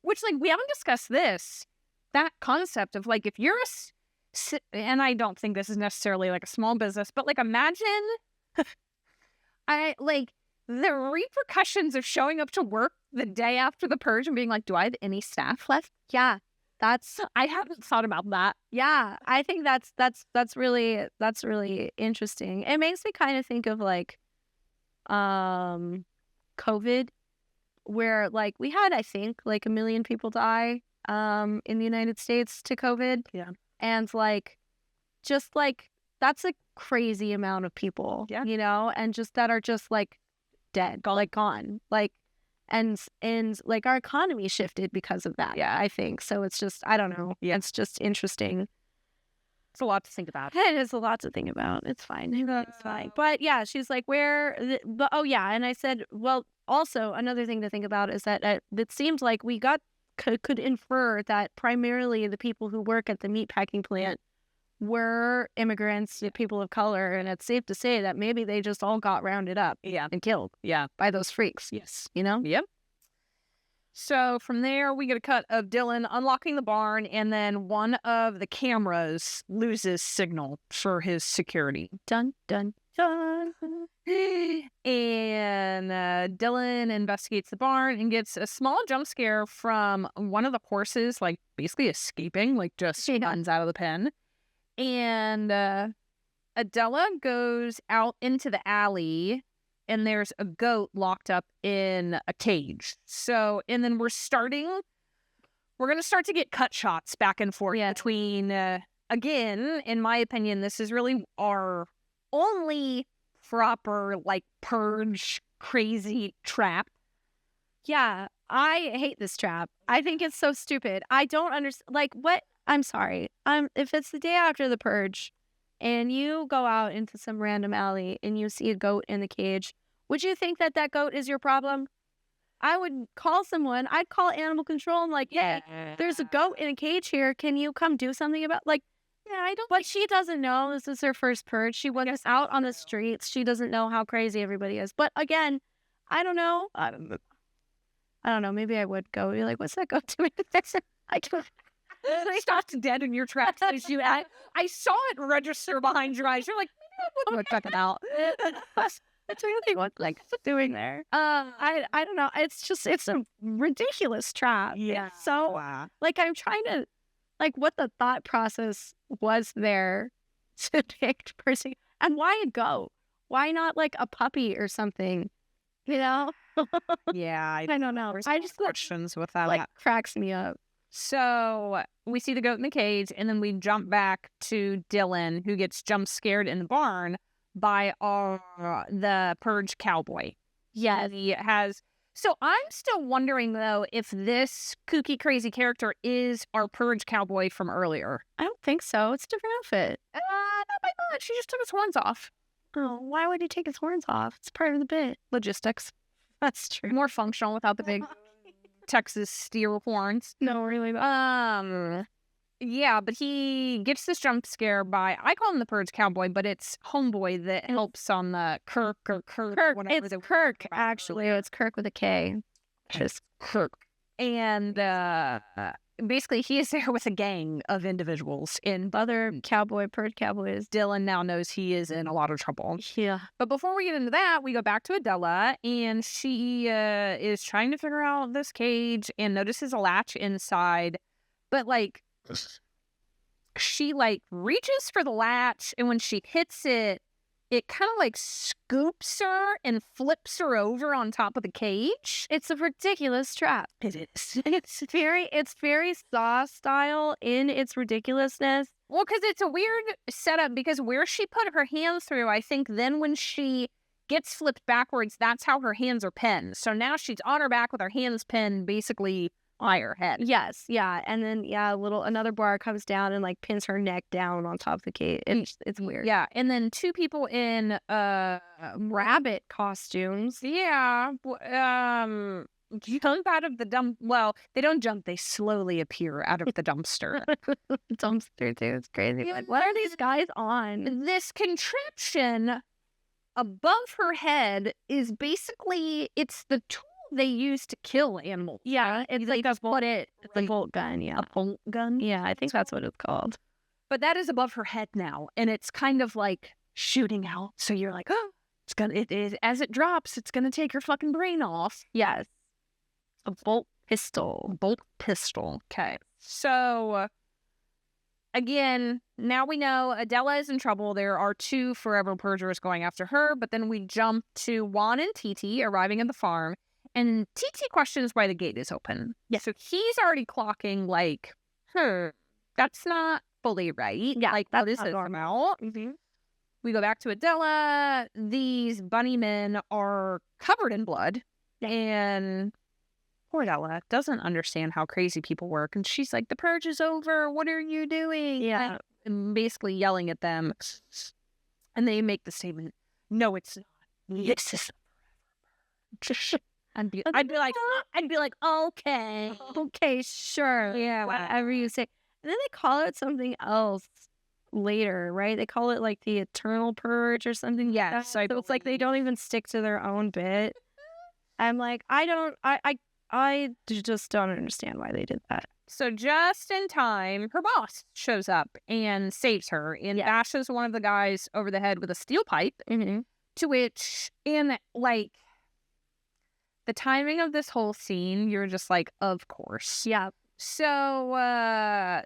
Which, like, we haven't discussed this. That concept of, like, if you're and I don't think this is necessarily, like, a small business, but, like, imagine the repercussions of showing up to work the day after the purge and being like, do I have any staff left? Yeah. I haven't thought about that. Yeah. I think that's really interesting. It makes me kind of think of, like, COVID, where, like, we had, I think, like, 1 million people die in the United States to COVID. Yeah. And, like, just, like, that's a crazy amount of people, you know, and just that are just, like, dead, gone. Like, and like, our economy shifted because of that. Yeah. I think. So it's just, I don't know. Yeah. It's just interesting. It's a lot to think about. It is a lot to think about. It's fine. It's fine. But yeah, she's like, and I said, well, also another thing to think about is that it seems like we could infer that primarily the people who work at the meatpacking plant were immigrants, people of color, and it's safe to say that maybe they just all got rounded up and killed by those freaks. Yes. You know? Yep. So from there, we get a cut of Dylan unlocking the barn, and then one of the cameras loses signal for his security. Dun, dun, dun. And Dylan investigates the barn and gets a small jump scare from one of the horses, like, basically escaping, like, just runs out of the pen. And Adela goes out into the alley, and there's a goat locked up in a cage. So, and then we're going to start to get cut shots back and forth between, again, in my opinion, this is really our only proper, like, purge crazy trap. Yeah, I hate this trap. I think it's so stupid. I don't understand, like, what? I'm sorry. If it's the day after the purge and you go out into some random alley and you see a goat in the cage, would you think that goat is your problem? I would call someone. I'd call animal control and, like, hey, there's a goat in a cage here. Can you come do something about, like, I don't. But she doesn't know this is her first purge. She was out on the streets. She doesn't know how crazy everybody is. But again, I don't know. I don't know. Maybe I would go. You're like, what's that goat doing? I don't. They stopped dead in your tracks. I saw it register behind your eyes. You're like, maybe I would check it out. That's really what, like, doing there. I don't know. It's a ridiculous trap. Yeah. It's so like, I'm trying to, like, what the thought process was there to pick person, and why a goat? Why not, like, a puppy or something? You know? Yeah, I don't know. I just questions with that, like, cracks me up. So we see the goat in the cage, and then we jump back to Dylan, who gets jump scared in the barn by the purge cowboy. Yeah, he has. So I'm still wondering, though, if this kooky, crazy character is our purge cowboy from earlier. I don't think so. It's a different outfit. Not by much. She just took his horns off. Oh, why would he take his horns off? It's part of the bit. Logistics. That's true. More functional without the big Texas steel horns. No, really. Yeah, but he gets this jump scare by, I call him the Purge Cowboy, but it's Homeboy that helps on the Kirk or Kirk. It's Kirk, actually. It's Kirk with a K. Just Kirk. And basically, he is there with a gang of individuals. And other Purge Cowboys. Dylan now knows he is in a lot of trouble. Yeah. But before we get into that, we go back to Adela, and she is trying to figure out this cage and notices a latch inside. But, like, she, like, reaches for the latch, and when she hits it, it kind of, like, scoops her and flips her over on top of the cage. It's a ridiculous trap. It is. It's very Saw style in its ridiculousness. Well, because it's a weird setup, because where she put her hands through, I think then when she gets flipped backwards, that's how her hands are pinned. So now she's on her back with her hands pinned basically by her head. Yes, yeah. And then, yeah, another bar comes down and, like, pins her neck down on top of the cage. It's weird. Yeah, and then two people in rabbit costumes. Yeah. Jump out of the dump. Well, they don't jump. They slowly appear out of the dumpster. Dumpster, too. It's crazy. Like, what are these guys on? This contraption above her head is basically, it's the tool they use to kill animals. Yeah, it's like a bolt. It's a bolt gun. Yeah, a bolt gun. Yeah, I think that's what it's called. But that is above her head now, and it's kind of like shooting out. So you're like, oh, it is as it drops, it's gonna take her fucking brain off. Yes, a bolt pistol. Bolt pistol. Okay. So again, now we know Adela is in trouble. There are two Forever Purgers going after her, but then we jump to Juan and Titi arriving at the farm. And Titi questions why the gate is open. Yeah. So he's already clocking, like, that's not fully right. Yeah, like, that's what is not this normal. about? Mm-hmm. We go back to Adela. These bunny men are covered in blood. Yeah. And poor Adela doesn't understand how crazy people work. And she's like, the purge is over. What are you doing? Yeah. And basically yelling at them. And they make the statement, no, it's not. This is forever. I'd be like, okay, sure. Yeah, whatever you say. And then they call it something else later, right? They call it like the Eternal Purge or something. Yeah. So it's like they don't even stick to their own bit. I'm like, I just don't understand why they did that. So just in time, her boss shows up and saves her and bashes one of the guys over the head with a steel pipe. Mm-hmm. To which, in like, the timing of this whole scene, you're just like, of course. Yeah. So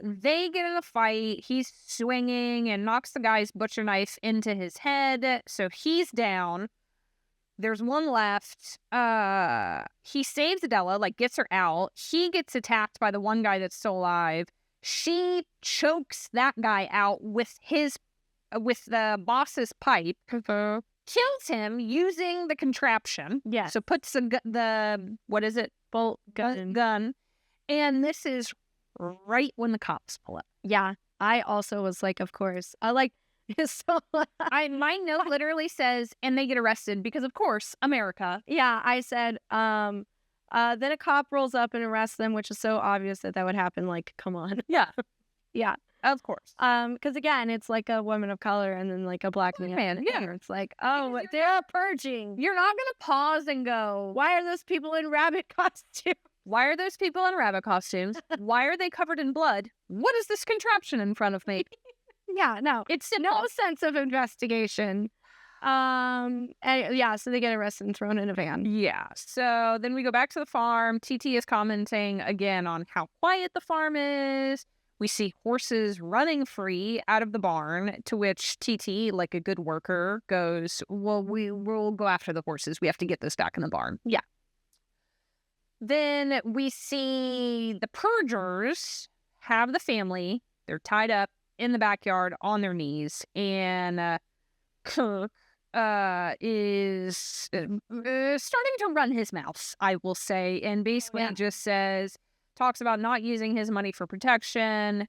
they get in a fight. He's swinging and knocks the guy's butcher knife into his head. So he's down. There's one left. He saves Adela, like gets her out. He gets attacked by the one guy that's still alive. She chokes that guy out with the boss's pipe. Kills him using the contraption. Yeah. So puts the what is it? Bolt gun. And this is right when the cops pull up. Yeah. I also was like, of course. I like so my note literally says, and they get arrested because of course, America. Yeah, I said, then a cop rolls up and arrests them, which is so obvious that would happen. Like, come on. Yeah. Yeah. Of course. Because again, it's like a woman of color and then like a black man. Yeah. It's like, oh, they're purging. You're not gonna pause and go, why are those people in rabbit costumes? Why are those people in rabbit costumes? Why are they covered in blood? What is this contraption in front of me? Yeah, no. It's no sense of investigation. And yeah, so they get arrested and thrown in a van. Yeah. So then we go back to the farm. TT is commenting again on how quiet the farm is. We see horses running free out of the barn, to which TT, like a good worker, goes, well, we'll go after the horses. We have to get this back in the barn. Yeah. Then we see the Purgers have the family. They're tied up in the backyard on their knees. And Kirk is starting to run his mouth, I will say. And basically just talks about not using his money for protection.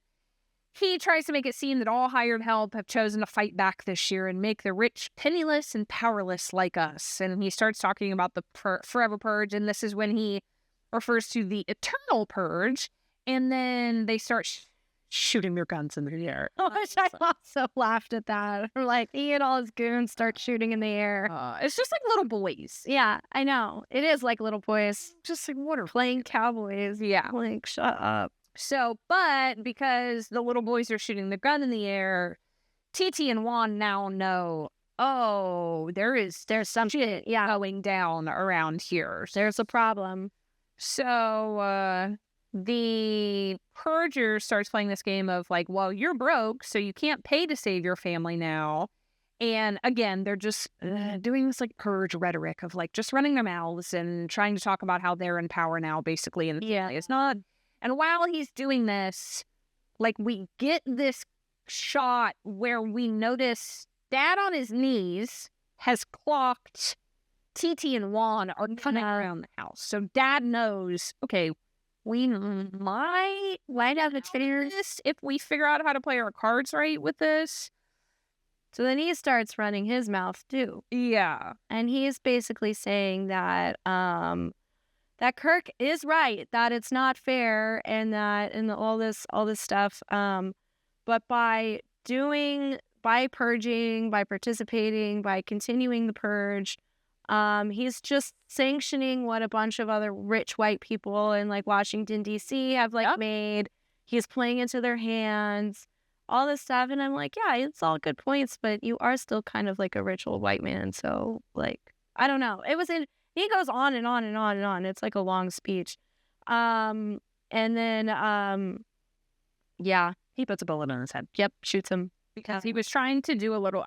He tries to make it seem that all hired help have chosen to fight back this year and make the rich penniless and powerless like us. And he starts talking about the Forever Purge, and this is when he refers to the Eternal Purge. And then they start shooting their guns in the air. Which I also laughed at that. Like, he and all his goons start shooting in the air. It's just like little boys. Yeah, I know. It is like little boys. Just like, what are Playing cowboys. Yeah. Like, shut up. So, but because the little boys are shooting the gun in the air, TT and Juan now know, oh, there's some shit going down around here. There's a problem. So, the Purger starts playing this game of like, well, you're broke, so you can't pay to save your family now. And again, they're just doing this like purge rhetoric of like just running their mouths and trying to talk about how they're in power now, basically. And it's not. And while he's doing this, like, we get this shot where we notice Dad on his knees has clocked TT and Juan are coming around the house. So Dad knows, okay, we might have a this if we figure out how to play our cards right with this. So then he starts running his mouth too. Yeah. And he's basically saying that that Kirk is right, that it's not fair, and that all this stuff. But by purging, by participating, by continuing the purge, he's just sanctioning what a bunch of other rich white people in like Washington D.C. have like made. He's playing into their hands, all this stuff, and I'm like, yeah, it's all good points, but you are still kind of like a rich old white man. So like, I don't know. He goes on and on and on and on. It's like a long speech. And then, he puts a bullet in his head. Yep, shoots him. Because he was trying to do a little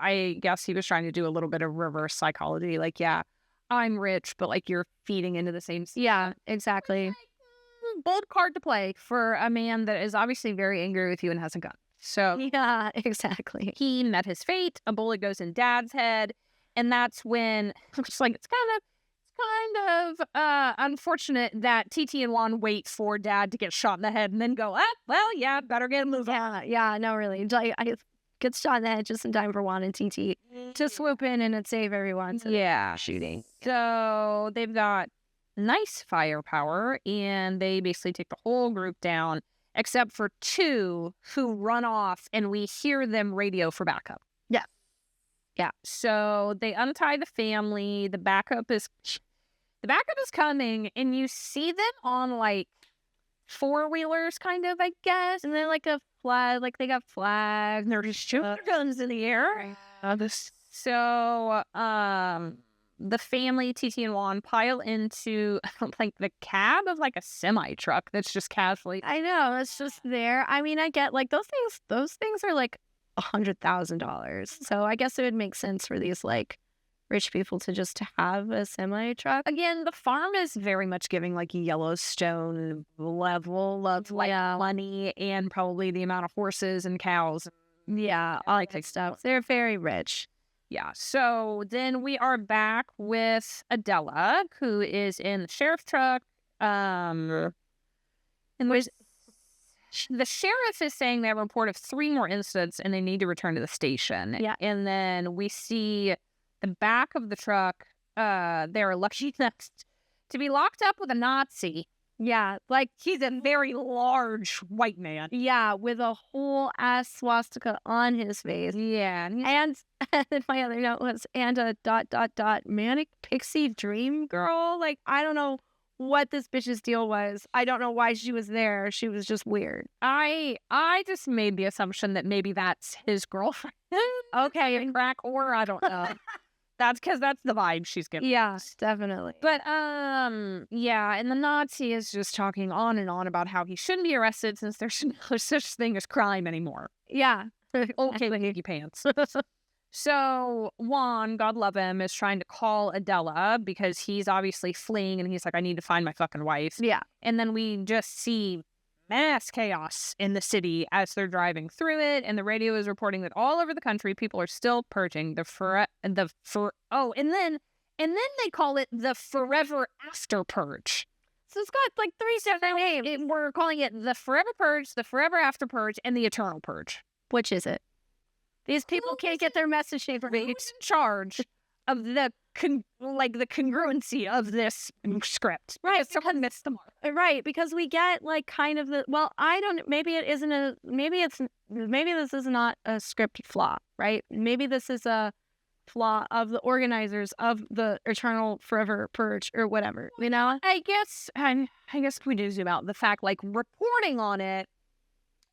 bit of reverse psychology. Like, yeah, I'm rich, but like you're feeding into the same. Yeah, exactly. Bold card to play for a man that is obviously very angry with you and has a gun. So yeah, exactly. He met his fate. A bullet goes in Dad's head. And that's when it's like, it's kind of unfortunate that TT and Juan wait for Dad to get shot in the head and then go, better get moving. Yeah, no, really. I get shot in the head just in time for Juan and TT to swoop in and save everyone. Shooting. So they've got nice firepower, and they basically take the whole group down, except for two who run off, and we hear them radio for backup. Yeah. So they untie the family. The backup is coming, and you see them on like four-wheelers, kind of, I guess. And they're like a flag, like they got flags, and they're just shooting their guns in the air. So the family, TT and Juan, pile into like the cab of like a semi-truck that's just casually. I know, it's just there. I mean, I get like those things are like $100,000. So I guess it would make sense for these like rich people to just have a semi truck. Again, the farm is very much giving like Yellowstone level of like money and probably the amount of horses and cows. Yeah, all that stuff. They're very rich. Yeah. So then we are back with Adela, who is in the sheriff truck. And the sheriff is saying they have a report of 3 more incidents and they need to return to the station. Yeah. And then we see the back of the truck. They're lucky enough to be locked up with a Nazi. Yeah. Like, he's a very large white man. Yeah. With a whole ass swastika on his face. Yeah. And my other note was, and a ... manic pixie dream girl. Like, I don't know what this bitch's deal was. I don't know why she was there. She was just weird. I just made the assumption that maybe that's his girlfriend. Okay. Crack whore, I don't know. That's because that's the vibe she's giving. Yeah, definitely. But, yeah, and the Nazi is just talking on and on about how he shouldn't be arrested since there's no such thing as crime anymore. Yeah. Okay, Piggy Pants. So Juan, God love him, is trying to call Adela because he's obviously fleeing and he's like, I need to find my fucking wife. Yeah. And then we just see mass chaos in the city as they're driving through it. And the radio is reporting that all over the country, people are still purging and then they call it the Forever After Purge. So it's got like 3 different names. We're calling it the Forever Purge, the Forever After Purge, and the Eternal Purge. Which is it? These people can't get their message straight. Who's in charge of the the congruency of this script. Right, Because someone missed the mark. Right, because we get like kind of maybe this is not a script flaw, right? Maybe this is a flaw of the organizers of the Eternal Forever Purge or whatever, you know? I guess if we do zoom out, the fact like reporting on it,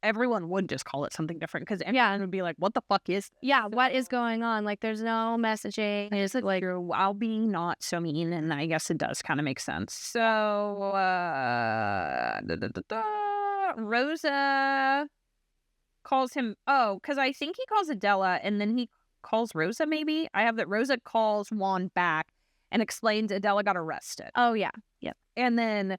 everyone would just call it something different because everyone would be like, what the fuck is this? Yeah, what is going on? Like, there's no messaging. It's like, I'll be not so mean, and I guess it does kind of make sense. So, Rosa calls him, because I think he calls Adela, and then he calls Rosa, maybe? I have that Rosa calls Juan back and explains Adela got arrested. Oh, yeah. Yep. And then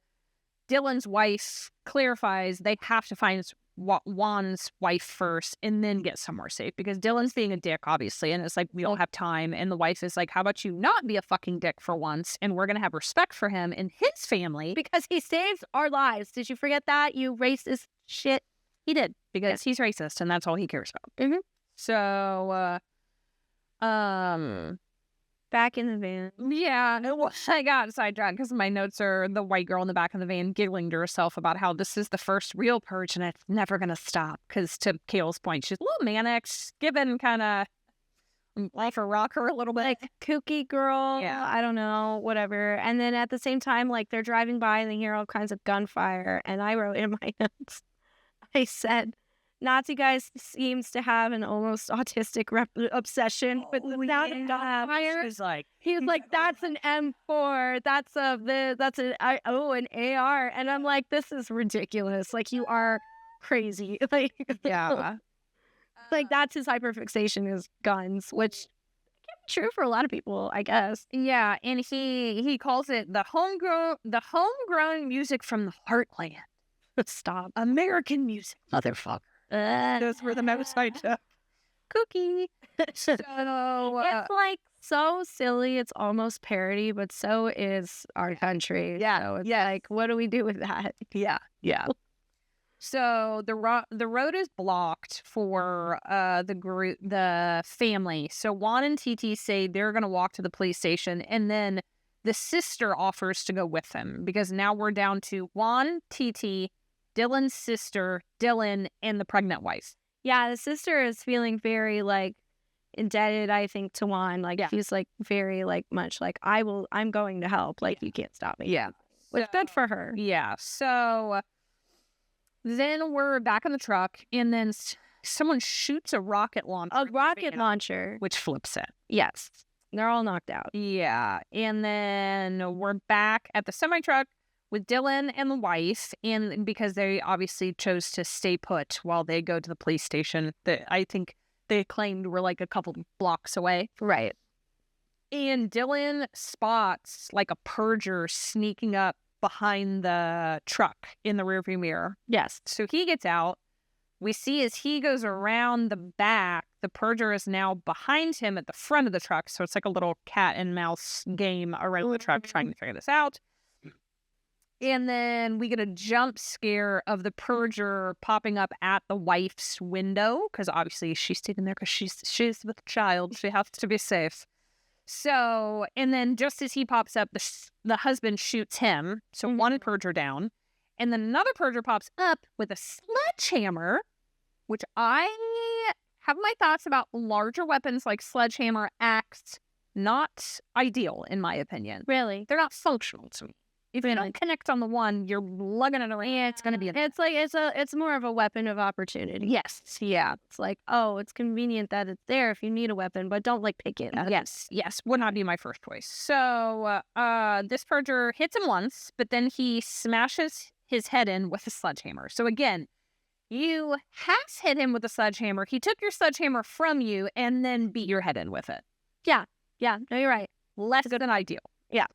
Dylan's wife clarifies they have to find Juan's wife first and then get somewhere safe because Dylan's being a dick, obviously, and it's like, we don't have time. And the wife is like, how about you not be a fucking dick for once, and we're gonna have respect for him and his family because he saved our lives. Did you forget that, you racist shit? He did, because he's racist and that's all he cares about. Mm-hmm. So back in the van. Yeah, I got sidetracked because my notes are the white girl in the back of the van giggling to herself about how this is the first real purge and it's never going to stop. Because to Kale's point, she's a little manic, given kind of life a rocker a little bit. Like kooky girl. Yeah. I don't know, whatever. And then at the same time, like they're driving by and they hear all kinds of gunfire. And I wrote in my notes, I said, Nazi guy seems to have an almost autistic obsession with the sound of gunfire. He was like, that's an M4. That's an AR. And I'm like, this is ridiculous. Like, you are crazy. Like, Yeah. Like, that's his hyperfixation is guns, which can be true for a lot of people, I guess. Yeah, and he calls it the homegrown music from the heartland. Stop. American music, motherfucker. Those were the notes I took. Cookie. So it's like so silly. It's almost parody, but so is our country. Yeah. So it's like, what do we do with that? Yeah. Yeah. So the road is blocked for the family. So Juan and TT say they're going to walk to the police station, and then the sister offers to go with them because now we're down to Juan, TT, Dylan's sister, Dylan, and the pregnant wife. Yeah, the sister is feeling very like indebted, I think, to Juan. Like she's like very like much like I'm going to help. Like you can't stop me. Yeah, which good for her. Yeah. So then we're back in the truck, and then someone shoots a rocket launcher. A rocket launcher, which flips it. Yes, they're all knocked out. Yeah, and then we're back at the semi truck with Dylan and the wife, and because they obviously chose to stay put while they go to the police station that I think they claimed were like a couple blocks away. Right. And Dylan spots like a purger sneaking up behind the truck in the rearview mirror. Yes. So he gets out. We see as he goes around the back, the purger is now behind him at the front of the truck. So it's like a little cat and mouse game around the truck trying to figure this out. And then we get a jump scare of the purger popping up at the wife's window because obviously she's sitting there because she's with a child. She has to be safe. So, and then just as he pops up, the husband shoots him. So one purger down. And then another purger pops up with a sledgehammer, which I have my thoughts about larger weapons like sledgehammer, axe. Not ideal, in my opinion. Really? They're not functional to me. If you don't connect on the one, you're lugging it around. Yeah, it's gonna be. It's more of a weapon of opportunity. Yes. Yeah. It's like, oh, it's convenient that it's there if you need a weapon, but don't like pick it. Yes. Yes. Would not be my first choice. So, this purger hits him once, but then he smashes his head in with a sledgehammer. So again, you half hit him with a sledgehammer. He took your sledgehammer from you and then beat your head in with it. Yeah. Yeah. No, you're right. Less than ideal. Yeah.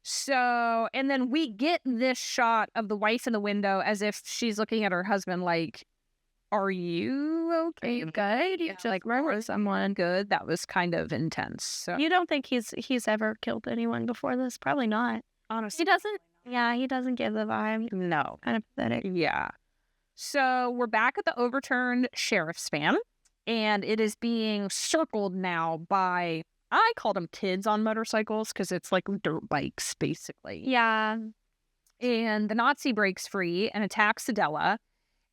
So, and then we get this shot of the wife in the window as if she's looking at her husband like, are you okay? Are you good? You just like murdered someone. Good. That was kind of intense. So. You don't think he's ever killed anyone before this? Probably not. Honestly. He doesn't. Yeah, he doesn't give the vibe. No. Kind of pathetic. Yeah. So we're back at the overturned sheriff's van, and it is being circled now by I call them kids on motorcycles because it's like dirt bikes, basically. Yeah. And the Nazi breaks free and attacks Adela.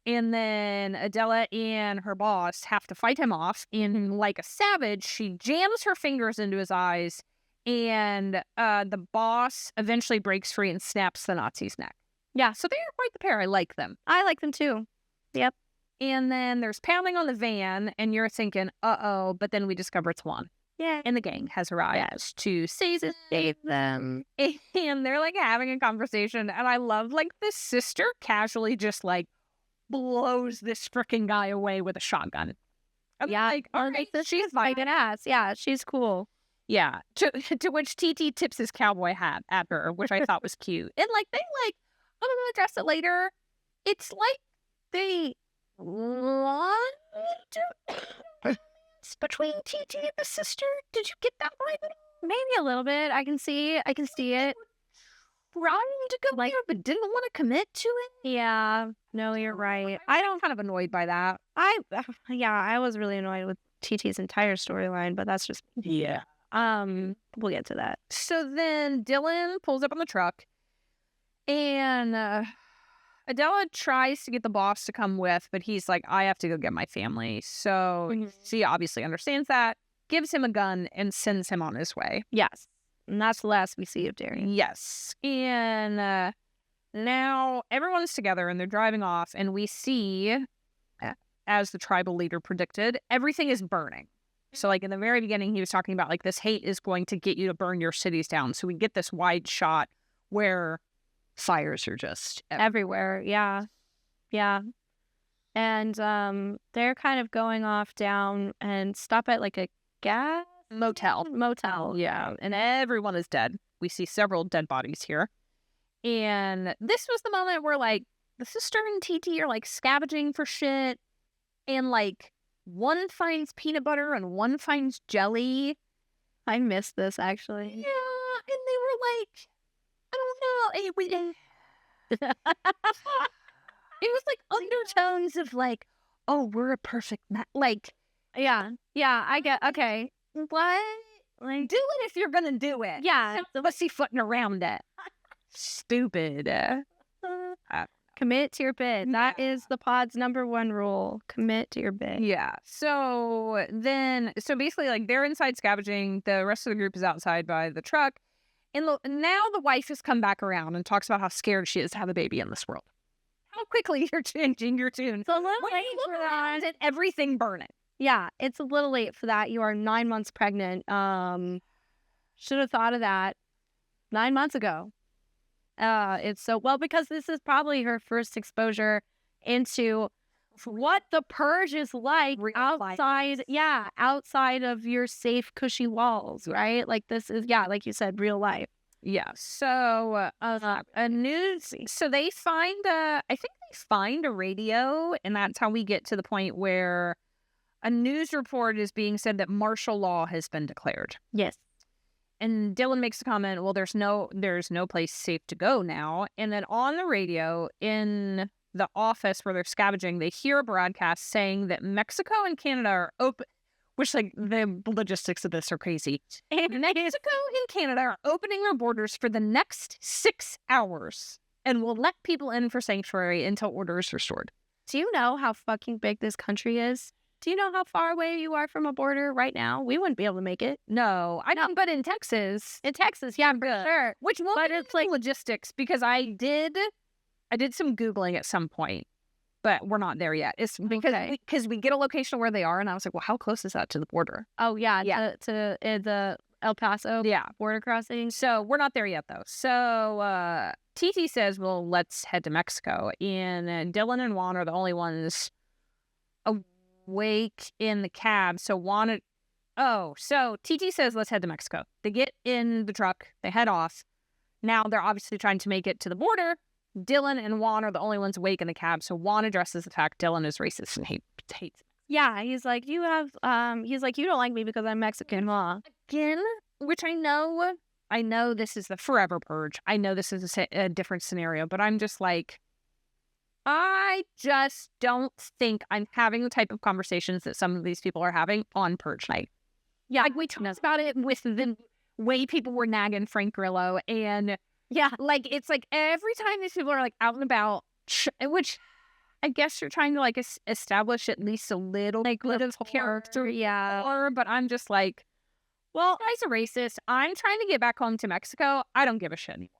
And then Adela and her boss have to fight him off. And like a savage, she jams her fingers into his eyes. And the boss eventually breaks free and snaps the Nazi's neck. Yeah. So they're quite the pair. I like them. I like them too. Yep. And then there's pounding on the van. And you're thinking, uh-oh. But then we discover it's Juan. Yeah. And the gang has arrived to save them. And they're like having a conversation. And I love like the sister casually just like blows this freaking guy away with a shotgun. I'm like, all right, she's like an ass. Yeah, she's cool. Yeah. To which TT tips his cowboy hat at her, which I thought was cute. And like they like, I'm gonna address it later. It's like they want to between TT and the sister. Did you get that vibe? Maybe a little bit. I can see it. Trying to go like, there, but didn't want to commit to it. Yeah. No, you're right. I'm kind of annoyed by that. I was really annoyed with TT's entire storyline, but that's just yeah. We'll get to that. So then Dylan pulls up on the truck, and Adela tries to get the boss to come with, but he's like, I have to go get my family. So she obviously understands that, gives him a gun, and sends him on his way. Yes. And that's the last we see of Darian. Yes. And now everyone's together, and they're driving off, and we see, as the tribal leader predicted, everything is burning. So, like, in the very beginning, he was talking about, like, this hate is going to get you to burn your cities down. So we get this wide shot where fires are just everywhere. Yeah. Yeah. And they're kind of going off down and stop at, like, a gas motel. Yeah. And everyone is dead. We see several dead bodies here. And this was the moment where, like, the sister and TT are, like, scavenging for shit. And, like, one finds peanut butter and one finds jelly. I missed this, actually. Yeah, and they were like, I don't know. It was like undertones of like, oh, we're a perfect match. Like, yeah, I get, okay. What? Like, do it if you're gonna do it. Yeah. The pussyfooting around it. Stupid. Commit to your bid. That is the pod's number 1 rule. Commit to your bid. Yeah. So basically, like, they're inside scavenging. The rest of the group is outside by the truck. And now the wife has come back around and talks about how scared she is to have a baby in this world. How quickly you're changing your tune. It's a little late for that. And everything burning. Yeah, it's a little late for that. You are 9 months pregnant. Should have thought of that 9 months ago. It's so well because this is probably her first exposure into what the purge is like outside. Yeah, outside of your safe, cushy walls, right? Like this is like you said, real life. Yeah. So so they find I think they find a radio, and that's how we get to the point where a news report is being said that martial law has been declared. Yes. And Dylan makes a comment, well, there's no place safe to go now. And then on the radio in the office where they're scavenging, they hear a broadcast saying that Mexico and Canada are open, which, like, the logistics of this are crazy. And Mexico and Canada are opening their borders for the next 6 hours and will let people in for sanctuary until order is restored. Do you know how fucking big this country is? Do you know how far away you are from a border right now? We wouldn't be able to make it. No, I don't. But in Texas, yeah, for sure. Which will be it's like logistics, because I did some Googling at some point, but we're not there yet. It's because we get a location where they are, and I was like, well, how close is that to the border? Oh yeah, to the El Paso border crossing. So we're not there yet though. So TT says, well, let's head to Mexico, and Dylan and Juan are the only ones awake in the cab. So TT says, let's head to Mexico. They get in the truck, they head off. Now they're obviously trying to make it to the border. Dylan and Juan are the only ones awake in the cab. So Juan addresses the fact Dylan is racist and hates it. Yeah, he's like, you don't like me because I'm Mexican, huh? Again, which I know this is the Forever Purge. I know this is a different scenario, but I'm just like, I just don't think I'm having the type of conversations that some of these people are having on Purge night. Yeah. Like, we talked about it with the way people were nagging Frank Grillo. And, yeah, like, it's like every time these people are, like, out and about, which I guess you're trying to, like, establish at least a little, like, bit of character. Yeah. But I'm just like, well, guy's a racist. I'm trying to get back home to Mexico. I don't give a shit anymore.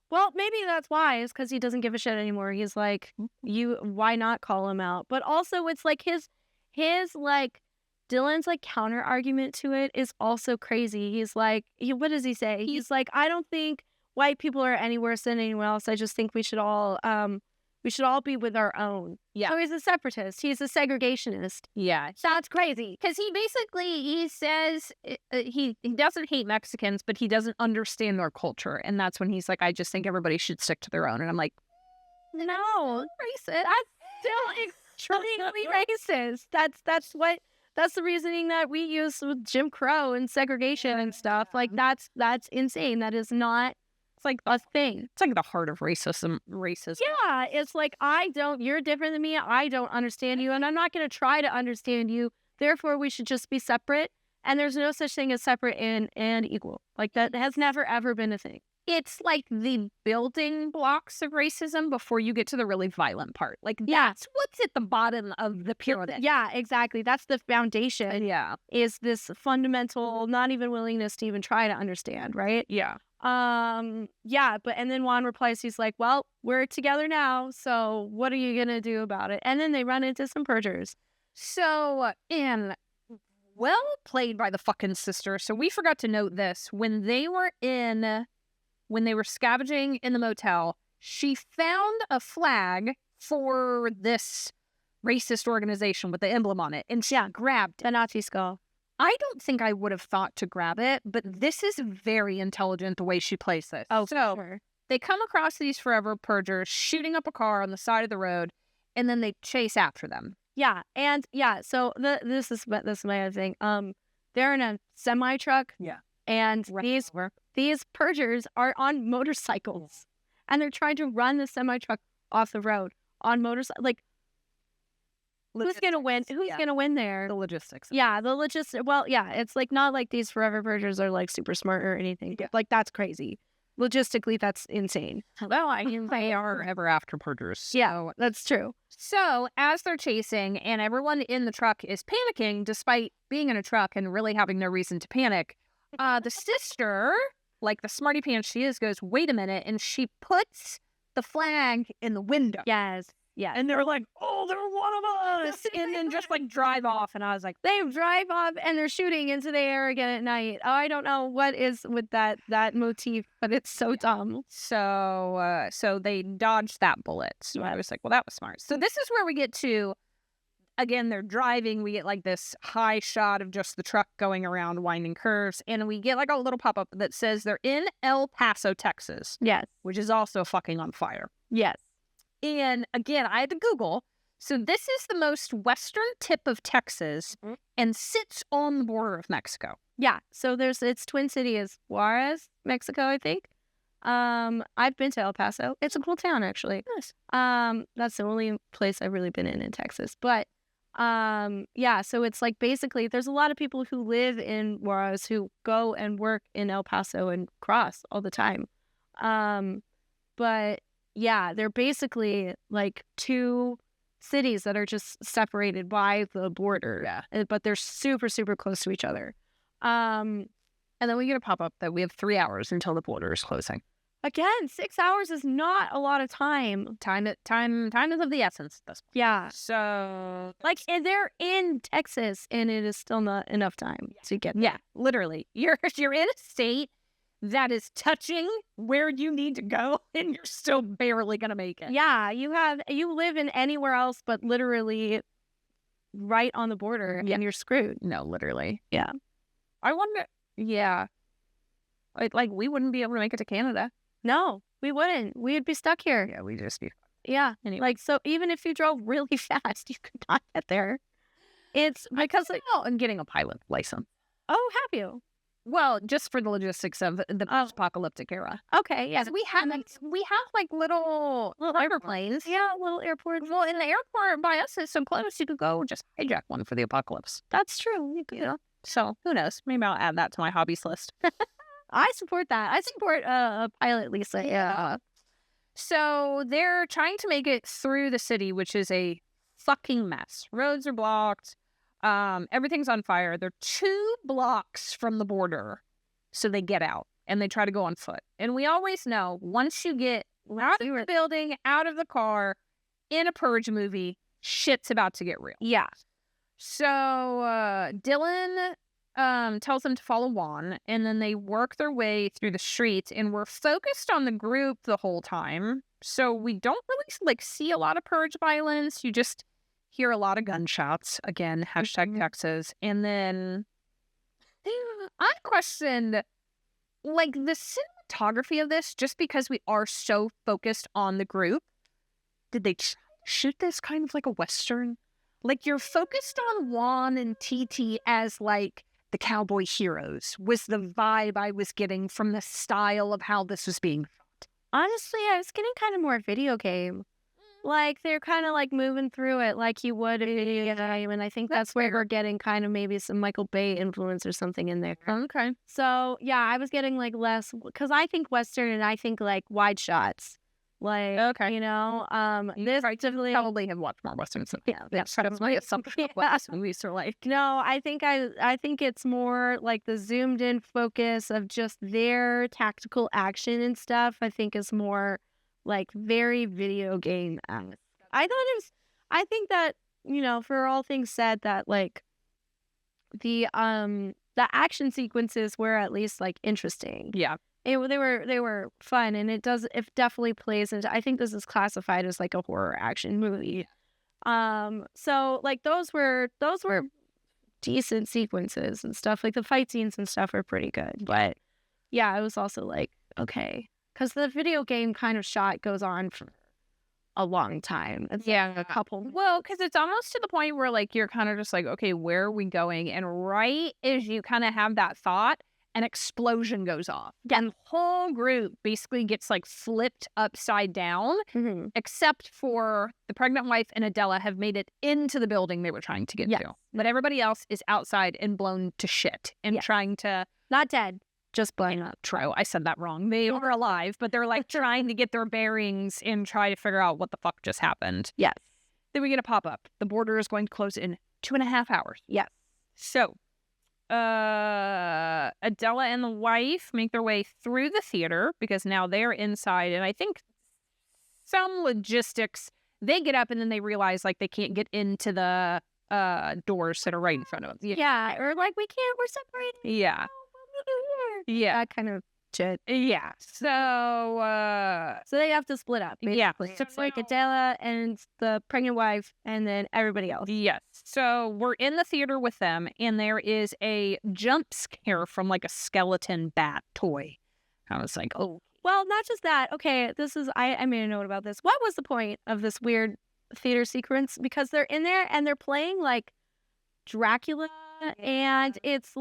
Well, maybe that's why, is because he doesn't give a shit anymore. He's like, why not call him out? But also, it's like his like, Dylan's, like, counter argument to it is also crazy. He's like, what does he say? He's like, I don't think white people are any worse than anyone else. I just think we should all be with our own. Yeah. So he's a separatist. He's a segregationist. Yeah. That's crazy. Because he says he doesn't hate Mexicans, but he doesn't understand their culture. And that's when he's like, I just think everybody should stick to their own. And I'm like, no, racist. That's still extremely racist. That's the reasoning that we use with Jim Crow and segregation and stuff. Like, that's insane. That is not, it's like a thing. It's like the heart of racism. Yeah, it's like, you're different than me. I don't understand you, and I'm not going to try to understand you. Therefore, we should just be separate. And there's no such thing as separate and equal. Like, that has never, ever been a thing. It's like the building blocks of racism before you get to the really violent part. Like, that's what's at the bottom of the pyramid. Yeah, exactly. That's the foundation. Yeah. Is this fundamental, not even willingness to even try to understand, right? Yeah. Yeah, and then Juan replies, he's like, well, we're together now, so what are you gonna do about it? And then they run into some purgers. So, and well played by the fucking sister. So we forgot to note this. When they were scavenging in the motel, she found a flag for this racist organization with the emblem on it, and she grabbed the Nazi skull. I don't think I would have thought to grab it, but this is very intelligent the way she plays this. Oh, so sure. They come across these Forever Purgers shooting up a car on the side of the road, and then they chase after them. Yeah, and so this is my other thing. They're in a semi truck. Yeah, and these purgers are on motorcycles, and they're trying to run the semi truck off the road on motorcycle. Like, who's gonna win? Who's gonna win there? The logistics. Yeah, the logistics. Well, yeah, it's like not like these Forever Purgers are like super smart or anything. Yeah. Like, that's crazy. Logistically, that's insane. Well, I mean, they are ever after purgers. Yeah, that's true. So as they're chasing and everyone in the truck is panicking, despite being in a truck and really having no reason to panic, the sister, like the smarty pants she is, goes, wait a minute, and she puts the flag in the window. Yes. Yeah. And they're like, oh, they're one of us. And then just like drive off. And I was like, they drive off and they're shooting into the air again at night. Oh, I don't know what is with that motif, but it's so dumb. So they dodged that bullet. So I was like, well, that was smart. So this is where we get to, again, they're driving. We get like this high shot of just the truck going around winding curves. And we get like a little pop-up that says they're in El Paso, Texas. Yes. Which is also fucking on fire. Yes. And again, I had to Google. So this is the most western tip of Texas and sits on the border of Mexico. Yeah. So its twin city is Juarez, Mexico, I think. I've been to El Paso. It's a cool town, actually. Nice. That's the only place I've really been in Texas. But yeah, so it's like basically there's a lot of people who live in Juarez who go and work in El Paso and cross all the time. But yeah, they're basically like two cities that are just separated by the border. Yeah. But they're super, super close to each other. And then we get a pop-up that we have 3 hours until the border is closing. Again, 6 hours is not a lot of time. Time is of the essence. Yeah. So like, and they're in Texas, and it is still not enough time to get there. Yeah, literally. You're in a state that is touching where you need to go, and you're still barely gonna make it. Yeah, you live in anywhere else but literally right on the border, and you're screwed. No, literally. Yeah. I wonder. Yeah. Like we wouldn't be able to make it to Canada. No, we wouldn't. We'd be stuck here. Yeah, we'd just be. Yeah. Anyway. Like, so even if you drove really fast, you could not get there. It's because I'm getting a pilot license. Oh, have you? Well, just for the logistics of the post-apocalyptic era. Okay, yeah. We have like little airplanes. Yeah, little airports. Well, in the airport by us is so close, you could go just hijack one for the apocalypse. That's true. You could. Yeah. So who knows? Maybe I'll add that to my hobbies list. I support that. I support Pilot Lisa. Yeah. So they're trying to make it through the city, which is a fucking mess. Roads are blocked. Everything's on fire. They're 2 blocks from the border. So they get out and they try to go on foot. And we always know once you get out of the building, out of the car, in a Purge movie, shit's about to get real. Yeah. So Dylan tells them to follow Juan, and then they work their way through the streets, and we're focused on the group the whole time. So we don't really see a lot of Purge violence. You just hear a lot of gunshots. Again, hashtag Texas. And then I questioned the cinematography of this, just because we are so focused on the group. Did they shoot this kind of like a Western? You're focused on Juan and TT as the cowboy heroes, was the vibe I was getting from the style of how this was being shot. Honestly, I was getting kind of more video game. They're kind of moving through it like you would a video game, and I think that's where we're getting kind of maybe some Michael Bay influence or something in there. Okay. So, yeah, I was getting less, because I think Western and I think wide shots. Okay. This definitely probably have watched more Westerns. Yeah, that's my assumption of what these movies are like. No, I think it's more the zoomed in focus of just their tactical action and stuff. I think is more very video game. I think that for all things said, that the action sequences were at least interesting. Yeah. They were fun, and it definitely plays into. I think this is classified as a horror action movie. So those were decent sequences and stuff. The fight scenes and stuff are pretty good. But yeah, it was also okay, because the video game kind of shot goes on for a long time. It's a couple. Well, because it's almost to the point where you're kind of just okay, where are we going? And right as you kind of have that thought, an explosion goes off. And the whole group basically gets flipped upside down, except for the pregnant wife and Adela have made it into the building they were trying to get to. But everybody else is outside and blown to shit and trying to... Not dead, just blown up. True, I said that wrong. They were alive, but they're trying to get their bearings and try to figure out what the fuck just happened. Yes. Then we get a pop-up. The border is going to close in 2.5 hours. Yes. So... Adela and the wife make their way through the theater because now they're inside, and I think some logistics, they get up and then they realize they can't get into the doors that are right in front of them. Yeah, or we can't, we're separated. Yeah. Yeah. That kind of shit. Yeah. So they have to split up, basically. Yeah. So it's Adela and the pregnant wife and then everybody else. Yes. So we're in the theater with them, and there is a jump scare from a skeleton bat toy. I was oh. Well, not just that. Okay, this is, I made a note about this. What was the point of this weird theater sequence? Because they're in there and they're playing Dracula, and it's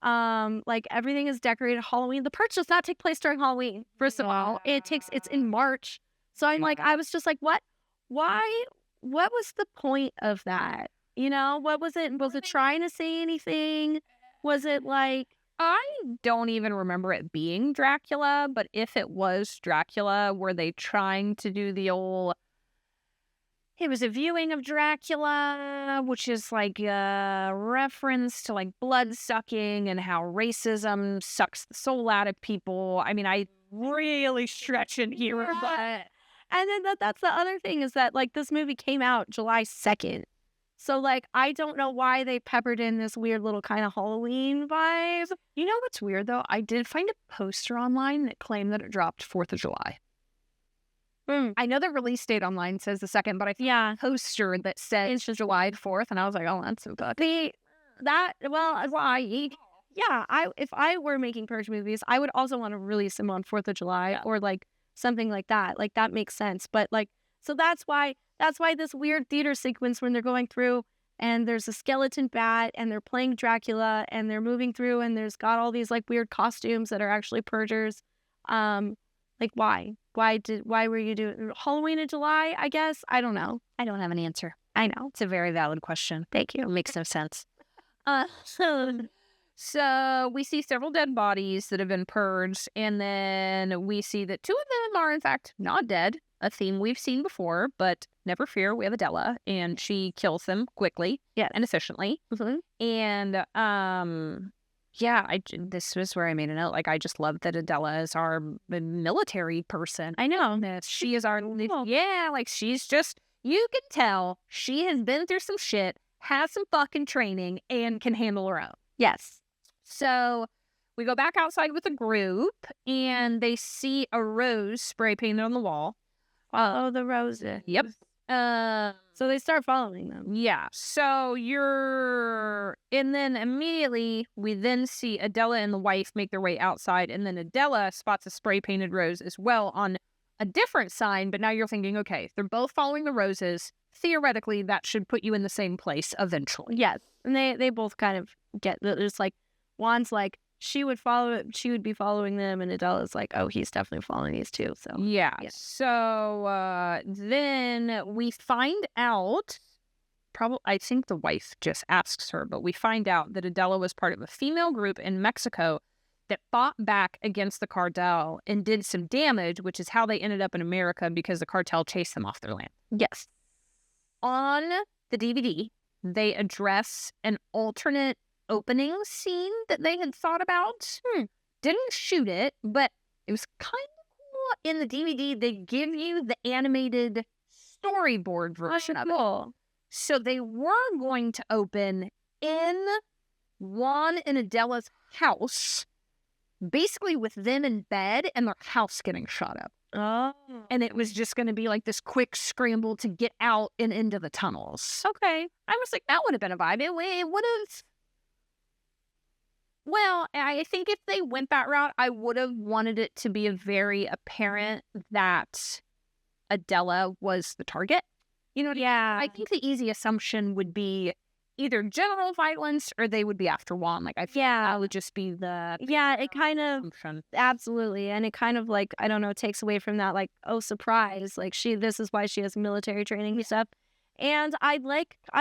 everything is decorated Halloween. The Purge does not take place during Halloween. First of all, it's in March. So I'm I was just what? Why? What was the point of that? What was it? Was it trying to say anything? Was it I don't even remember it being Dracula, but if it was Dracula, were they trying to do the old... It was a viewing of Dracula, which is a reference to blood sucking and how racism sucks the soul out of people. I mean, I really stretch in here, but... And then that's the other thing is that this movie came out July 2nd. So I don't know why they peppered in this weird little kind of Halloween vibe. You know what's weird though? I did find a poster online that claimed that it dropped 4th of July. I know the release date online says the 2nd, but I found a poster that says it's just July 4th, and I was oh, that's so good. If I were making Purge movies, I would also want to release them on 4th of July or something like that. That makes sense. But so that's why this weird theater sequence when they're going through and there's a skeleton bat and they're playing Dracula and they're moving through and there's got all these weird costumes that are actually Purgers. Why? Why were you doing Halloween in July, I guess? I don't know. I don't have an answer. I know. It's a very valid question. Thank you. It makes no sense. So we see several dead bodies that have been purged, and then we see that 2 of them are in fact not dead. A theme we've seen before, but never fear, we have Adela, and she kills them quickly and efficiently. And this was where I made a note. Like, I just love that Adela is our military person. I know. That she is our like, she's just, you can tell she has been through some shit, has some fucking training, and can handle her own. Yes. So we go back outside with a group, and they see a rose spray painted on the wall. Oh, the roses. Yep. So they start following them. Yeah. So and then immediately we then see Adela and the wife make their way outside, and then Adela spots a spray painted rose as well on a different sign. But now you're thinking, okay, if they're both following the roses, theoretically that should put you in the same place eventually. Yes. And they both kind of get, it's like, Juan's like, she would be following them, and Adela's like, oh, he's definitely following these two. So yeah. So then we find out, I think the wife just asks her, but we find out that Adela was part of a female group in Mexico that fought back against the cartel and did some damage, which is how they ended up in America, because the cartel chased them off their land. Yes. On the DVD, they address an alternate opening scene that they had thought about. Didn't shoot it, but it was kind of cool. In the DVD, they give you the animated storyboard version of it. So they were going to open in Juan and Adela's house, basically with them in bed and their house getting shot up. Oh. And it was just going to be like this quick scramble to get out and into the tunnels. Okay. I was like, that would have been a vibe. It would have. Well, I think if they went that route, I would have wanted it to be very apparent that Adela was the target. You know what I mean? I think the easy assumption would be either general violence or they would be after Juan. Like, I feel that would just be the it kind of assumption. Absolutely. And it kind of, like, I don't know, takes away from that, like, oh, surprise, like, this is why she has military training and stuff. And I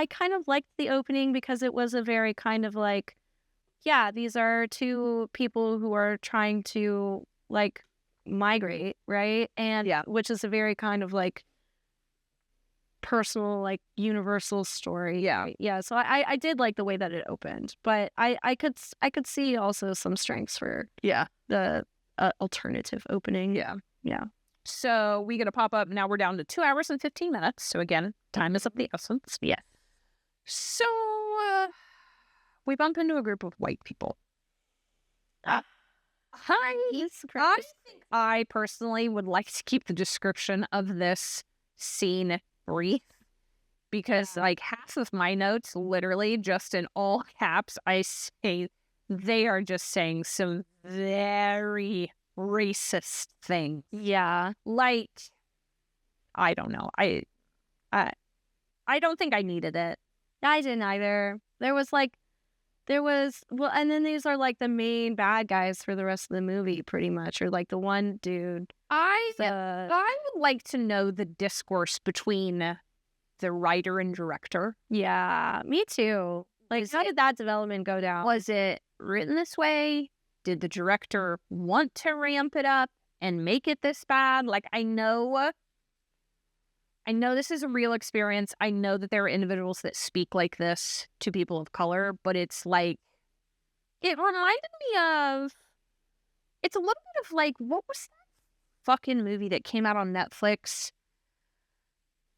kind of liked the opening because it was a very kind of like, these are 2 people who are trying to, like, migrate, right? And which is a very kind of like personal, like, universal story. So I did like the way that it opened, but I could see also some strengths for the alternative opening. So we get a pop up. Now we're down to 2 hours and 15 minutes. So again, time is of the essence. So we bump into a group of white people. I personally would like to keep the description of this scene brief, because like half of my notes, literally just in all caps, I say they are just saying some very racist things. Like, I don't know. I don't think I needed it. I didn't either. Well, and then these are like the main bad guys for the rest of the movie, pretty much, or like the one dude. I would like to know the discourse between the writer and director. Yeah, me too. Like, how did that development go down? Was it written this way? Did the director want to ramp it up and make it this bad? Like, I know this is a real experience. I know that there are individuals that speak like this to people of color, but it's like, it reminded me of, it's a little bit of like, what was that fucking movie that came out on Netflix?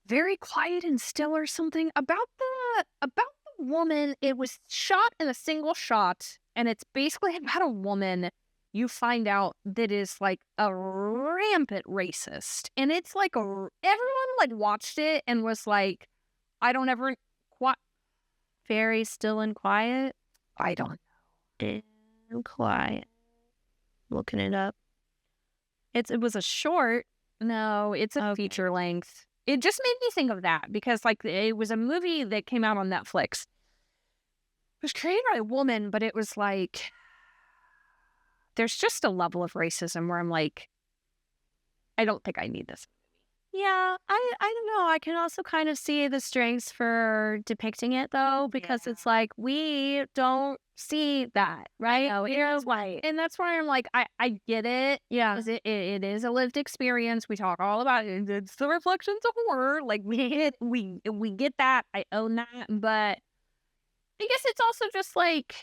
Very Quiet and Still or something, about the woman. It was shot in a single shot, and it's basically about a woman you find out that is like a rampant racist. And it's like everyone like watched it and was like, I don't ever Very Still and Quiet. I don't know. And Quiet. Looking it up. It was a short. No, it's a feature length. It just made me think of that because like it was a movie that came out on Netflix. It was created by a woman, but it was like, there's just a level of racism where I'm like, I don't think I need this Yeah, I don't know. I can also kind of see the strengths for depicting it though, because it's like we don't see that, right? No, It is white. And that's why I'm like, I get it. Yeah. Because it is a lived experience. We talk all about it. It's the reflections of horror. Like we get that. I own that. But I guess it's also just like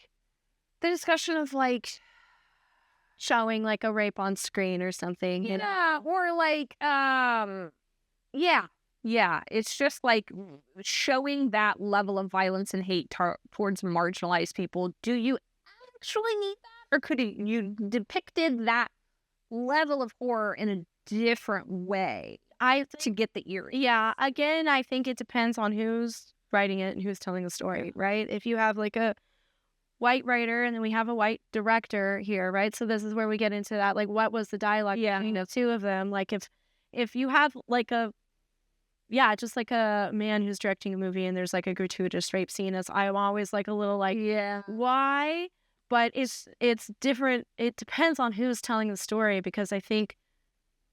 the discussion of like, Showing like a rape on screen or something. You know? yeah, or like, yeah. It's just like showing that level of violence and hate towards marginalized people. Do you actually need that, or could you depicted that level of horror in a different way to get the eerie? Yeah, again, I think it depends on who's writing it and who's telling the story, right? If you have like a white writer and then we have a white director here, right? So this is where we get into that, like, what was the dialogue between the two of them? Like, if you have like just like a man who's directing a movie and there's like a gratuitous rape scene, as I'm always like a little like, why? But it's different. It depends on who's telling the story, because I think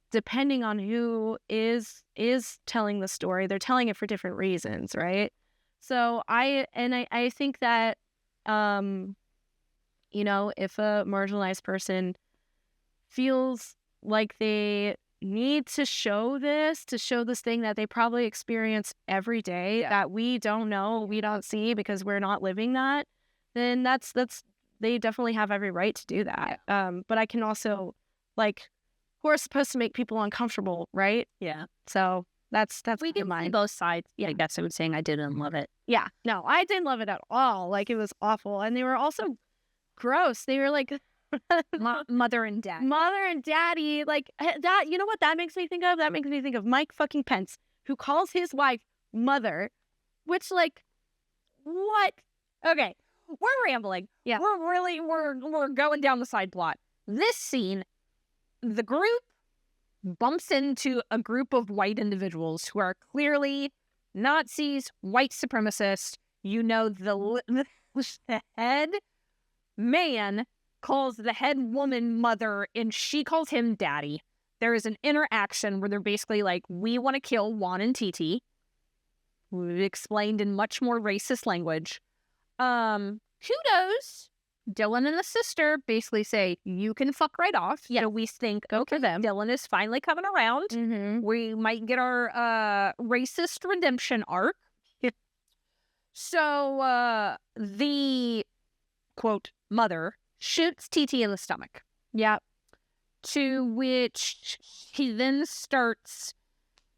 depending on who is telling the story, they're telling it for different reasons, right? So I think that if a marginalized person feels like they need to show this thing that they probably experience every day that we don't know, we don't see because we're not living that, then that's they definitely have every right to do that. But I can also, like, we're supposed to make people uncomfortable, right? Yeah. So that's We can see both sides. Yeah, that's what I'm saying. I didn't love it. Yeah, no, I didn't love it at all. Like, it was awful, and they were also gross. They were like Mother and dad. Mother and daddy, like that. You know what that makes me think of? That makes me think of Mike fucking Pence, who calls his wife mother, which, like, what? Okay, we're rambling. Yeah, we're going down the side plot. This scene, the group bumps into a group of white individuals who are clearly Nazis, white supremacists. You know, the head man calls the head woman mother, and she calls him daddy. There is an interaction where they're basically like, we want to kill Juan and Titi. We've explained in much more racist language. Kudos. Dylan and the sister basically say, you can fuck right off. Yeah. So we think, Okay, for them. Dylan is finally coming around. Mm-hmm. We might get our racist redemption arc. So the, quote, mother shoots TT in the stomach. Yeah. To which he then starts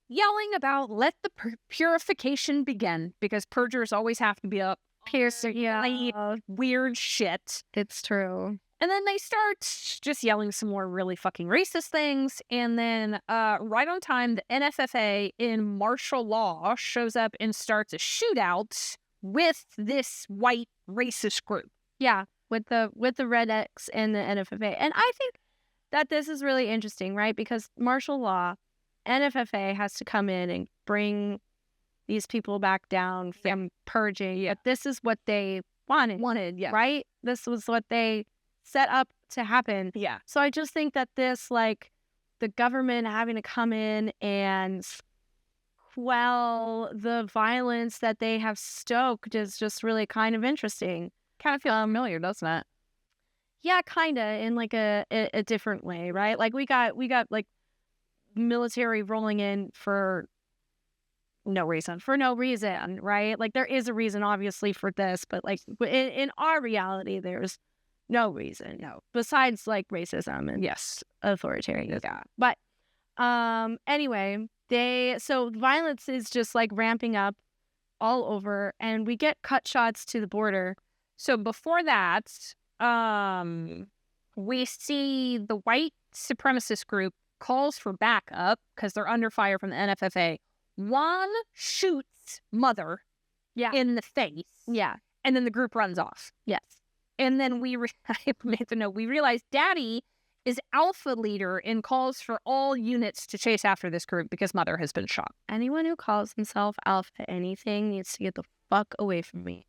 yelling about, let the purification begin, because purgers always have to be up. Weird shit. It's true. And then they start just yelling some more really fucking racist things. And then right on time, the NFFA in martial law shows up and starts a shootout with this white racist group. Yeah, with the Red X and the NFFA. And I think that this is really interesting, right? Because martial law, NFFA has to come in and bring these people back down from purging. Yeah. This is what they wanted, yeah. Right? This was what they set up to happen. Yeah. So I just think that this, like, the government having to come in and quell the violence that they have stoked is just really kind of interesting. Kind of feel familiar, doesn't it? Yeah, kind of, in like a different way, right? Like we got like military rolling in for no reason, right? Like, there is a reason, obviously, for this, but like in our reality, there's no reason, besides like racism and authoritarianism. Yeah. But anyway, so violence is just like ramping up all over, and we get cut shots to the border. So before that, we see the white supremacist group calls for backup because they're under fire from the NFFA. Juan shoots mother in the face. Yeah. And then the group runs off. Yes. And then we realize daddy is alpha leader and calls for all units to chase after this group because mother has been shot. Anyone who calls himself alpha anything needs to get the fuck away from me.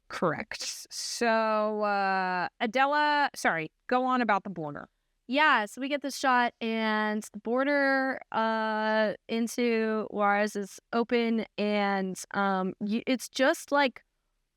Correct. So, Adela, go on about the border. Yeah, so we get this shot, and the border into Juarez is open, and it's just like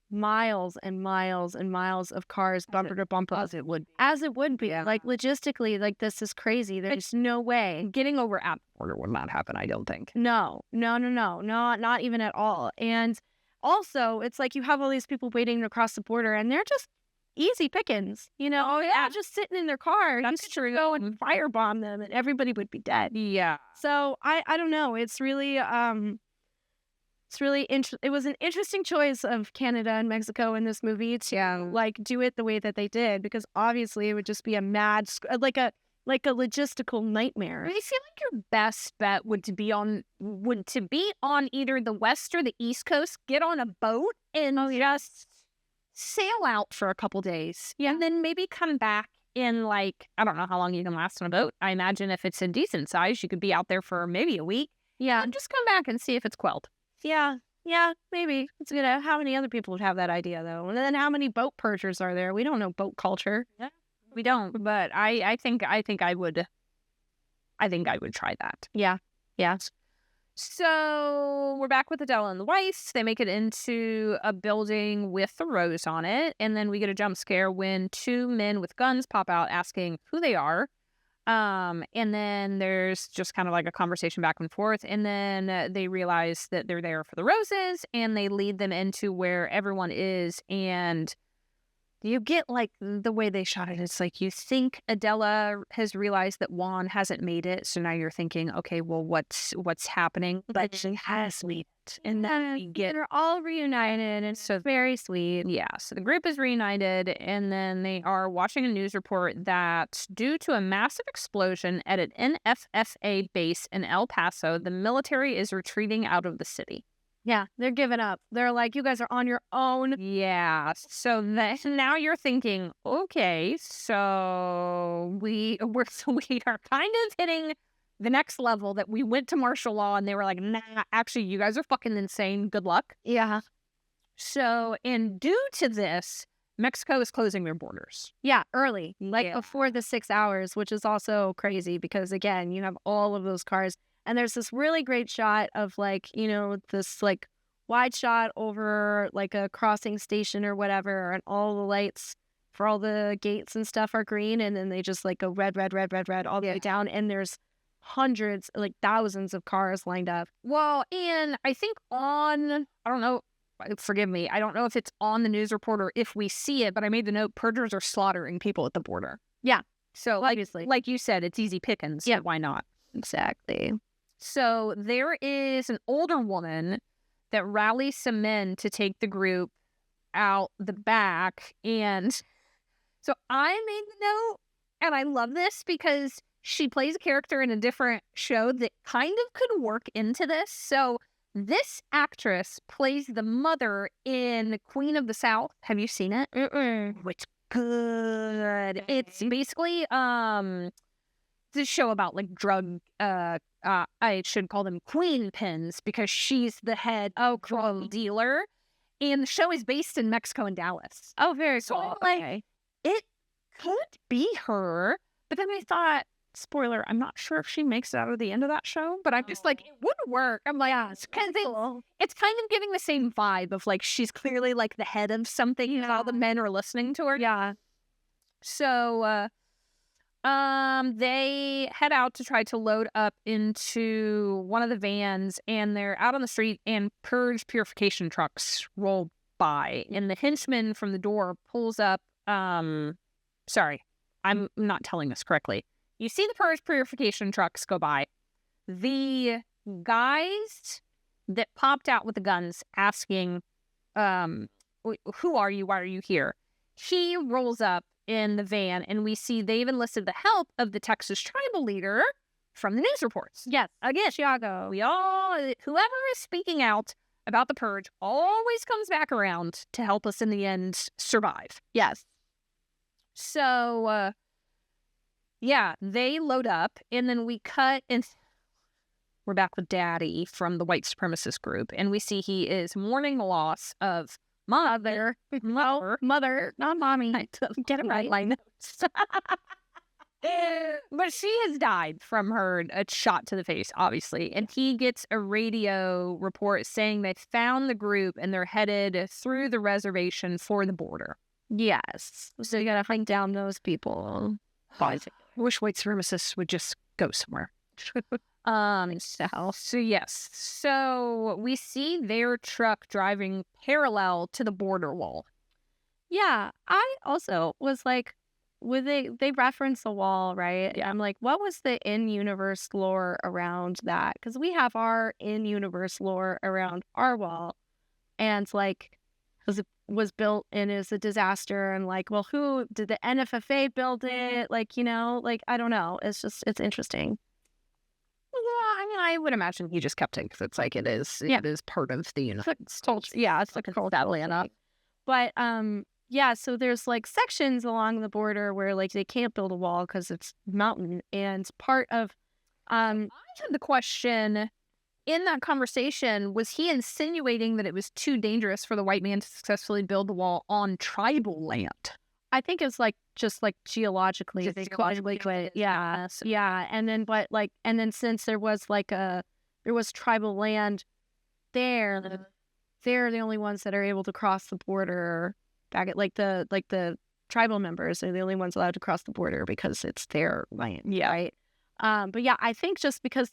miles and miles and miles of cars bumper to bumper. As it would be. As it would be. Yeah. Like, logistically, like, this is crazy. There's no way. Getting over at the border would not happen, I don't think. No, not even at all. And also, it's like you have all these people waiting to cross the border, and they're just easy pickings, you know? Oh, yeah. Just sitting in their car. That's you could true. go and firebomb them, and everybody would be dead. Yeah. So I don't know. It's really it was an interesting choice of Canada and Mexico in this movie to like do it the way that they did, because obviously it would just be a mad like a logistical nightmare. I feel like your best bet would to be on either the west or the east coast, get on a boat and just sail out for a couple days. Yeah. And then maybe come back in, like, I don't know how long you can last on a boat. I imagine if it's a decent size, you could be out there for maybe a week. Yeah. And just come back and see if it's quelled. Yeah, maybe. It's gonna. How many other people would have that idea though? And then how many boat purgers are there? We don't know boat culture. Yeah, we don't. But I think I would try that. Yeah. So we're back with Adele and the Weiss. They make it into a building with the rose on it, and then we get a jump scare when two men with guns pop out asking who they are. And then there's just kind of like a conversation back and forth, and then they realize that they're there for the roses, and they lead them into where everyone is, and you get like the way they shot it. It's like you think Adela has realized that Juan hasn't made it, so now you're thinking, okay, well, what's happening? But she has made it, and then we get they're all reunited, and so very sweet. Yeah, so the group is reunited, and then they are watching a news report that due to a massive explosion at an NFFA base in El Paso, the military is retreating out of the city. Yeah, they're giving up. They're like, you guys are on your own. Yeah, so now you're thinking, okay, so we are kind of hitting the next level, that we went to martial law, and they were like, nah, actually, you guys are fucking insane. Good luck. Yeah. So, and due to this, Mexico is closing their borders. Yeah, early, like before the 6 hours, which is also crazy because, again, you have all of those cars. And there's this really great shot of, like, you know, this like wide shot over like a crossing station or whatever, and all the lights for all the gates and stuff are green, and then they just like go red all the way down, and there's hundreds, like thousands of cars lined up. Well, and I think I don't know, forgive me, I don't know if it's on the news report or if we see it, but I made the note, purgers are slaughtering people at the border. Yeah. So obviously, like you said, it's easy pickings. Yeah. So why not? Exactly. So there is an older woman that rallies some men to take the group out the back. And so I made the note, and I love this because she plays a character in a different show that kind of could work into this. So this actress plays the mother in Queen of the South. Have you seen it? It's good. It's basically this show about like drug I should call them queen pins, because she's the head drug dealer, and the show is based in Mexico and Dallas. Oh, very so cool. Like, it could be her, but then I thought, spoiler, I'm not sure if she makes it out of the end of that show, but I'm just like, it wouldn't work. I'm like, it's kind of giving the same vibe of like she's clearly like the head of something, and all the men are listening to her. Yeah. So they head out to try to load up into one of the vans, and they're out on the street, and purification trucks roll by, and the henchman from the door pulls up. Sorry, I'm not telling this correctly. You see the purification trucks go by. The guys that popped out with the guns asking, who are you? Why are you here? He rolls up in the van, and we see they've enlisted the help of the Texas tribal leader from the news reports. Yes, again, Chicago. Whoever is speaking out about the purge always comes back around to help us in the end survive. Yes. So, they load up, and then we cut, and we're back with Daddy from the white supremacist group, and we see he is mourning the loss of mother, not mommy. Get it right. My notes. But she has died from a shot to the face, obviously. And he gets a radio report saying they found the group and they're headed through the reservation for the border. Yes. So you gotta hunt down those people. I wish white supremacists would just go somewhere. So yes. So we see their truck driving parallel to the border wall. Yeah. I also was like, they reference the wall, right? Yeah. I'm like, what was the in-universe lore around that? Because we have our in-universe lore around our wall, and like, was built and is a disaster, and like, well, who did the NFFA build it? Like, you know, like, I don't know. It's interesting. Yeah, I mean, I would imagine he just kept it because it's like it is part of the United States. It's like Atlanta. But yeah, so there's like sections along the border where like they can't build a wall because it's mountain, and part of I had the question in that conversation, was he insinuating that it was too dangerous for the white man to successfully build the wall on tribal land? I think it's like just like geologically, yeah. And then since there was tribal land there, they're the only ones that are able to cross the border. Back at the tribal members are the only ones allowed to cross the border because it's their land. Yeah. Right. But yeah, I think just because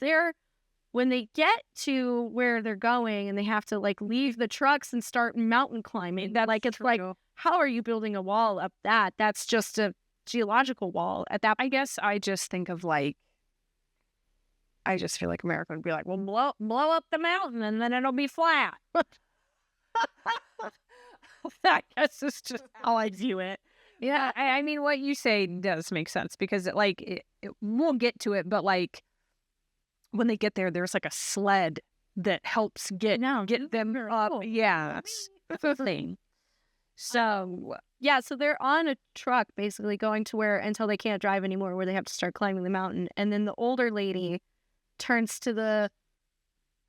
when they get to where they're going and they have to like leave the trucks and start mountain climbing, it's true. Like, how are you building a wall up that? That's just a geological wall at that. I guess I just think of like, I just feel like America would be like, well, blow up the mountain and then it'll be flat. I guess it's just how I view it. Yeah, I mean, what you say does make sense because we'll get to it, but like when they get there, there's like a sled that helps get them up. Cool. Yeah, that's the thing. So yeah, so they're on a truck basically going to until they can't drive anymore, where they have to start climbing the mountain, and then the older lady turns to the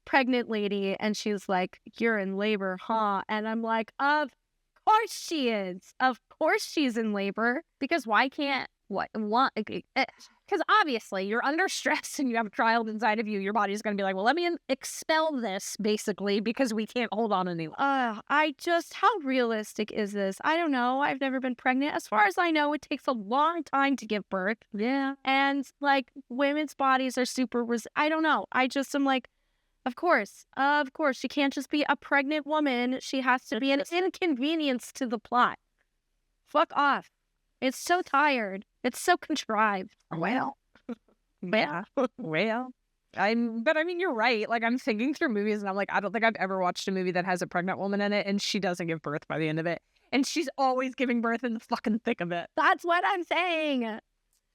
pregnant lady and she's like, "You're in labor, huh?" And I'm like, "Of course she is. Of course she's in labor, because why can't because obviously you're under stress and you have a child inside of you. Your body's going to be like, well, let me expel this basically because we can't hold on any longer. How realistic is this? I don't know. I've never been pregnant. As far as I know, it takes a long time to give birth. Yeah. And like women's bodies are super, I don't know. I just am like, of course, she can't just be a pregnant woman. She has to be an inconvenience to the plot. Fuck off. It's so tired. It's so contrived. Well. I mean, you're right. Like, I'm thinking through movies and I'm like, I don't think I've ever watched a movie that has a pregnant woman in it and she doesn't give birth by the end of it. And she's always giving birth in the fucking thick of it. That's what I'm saying.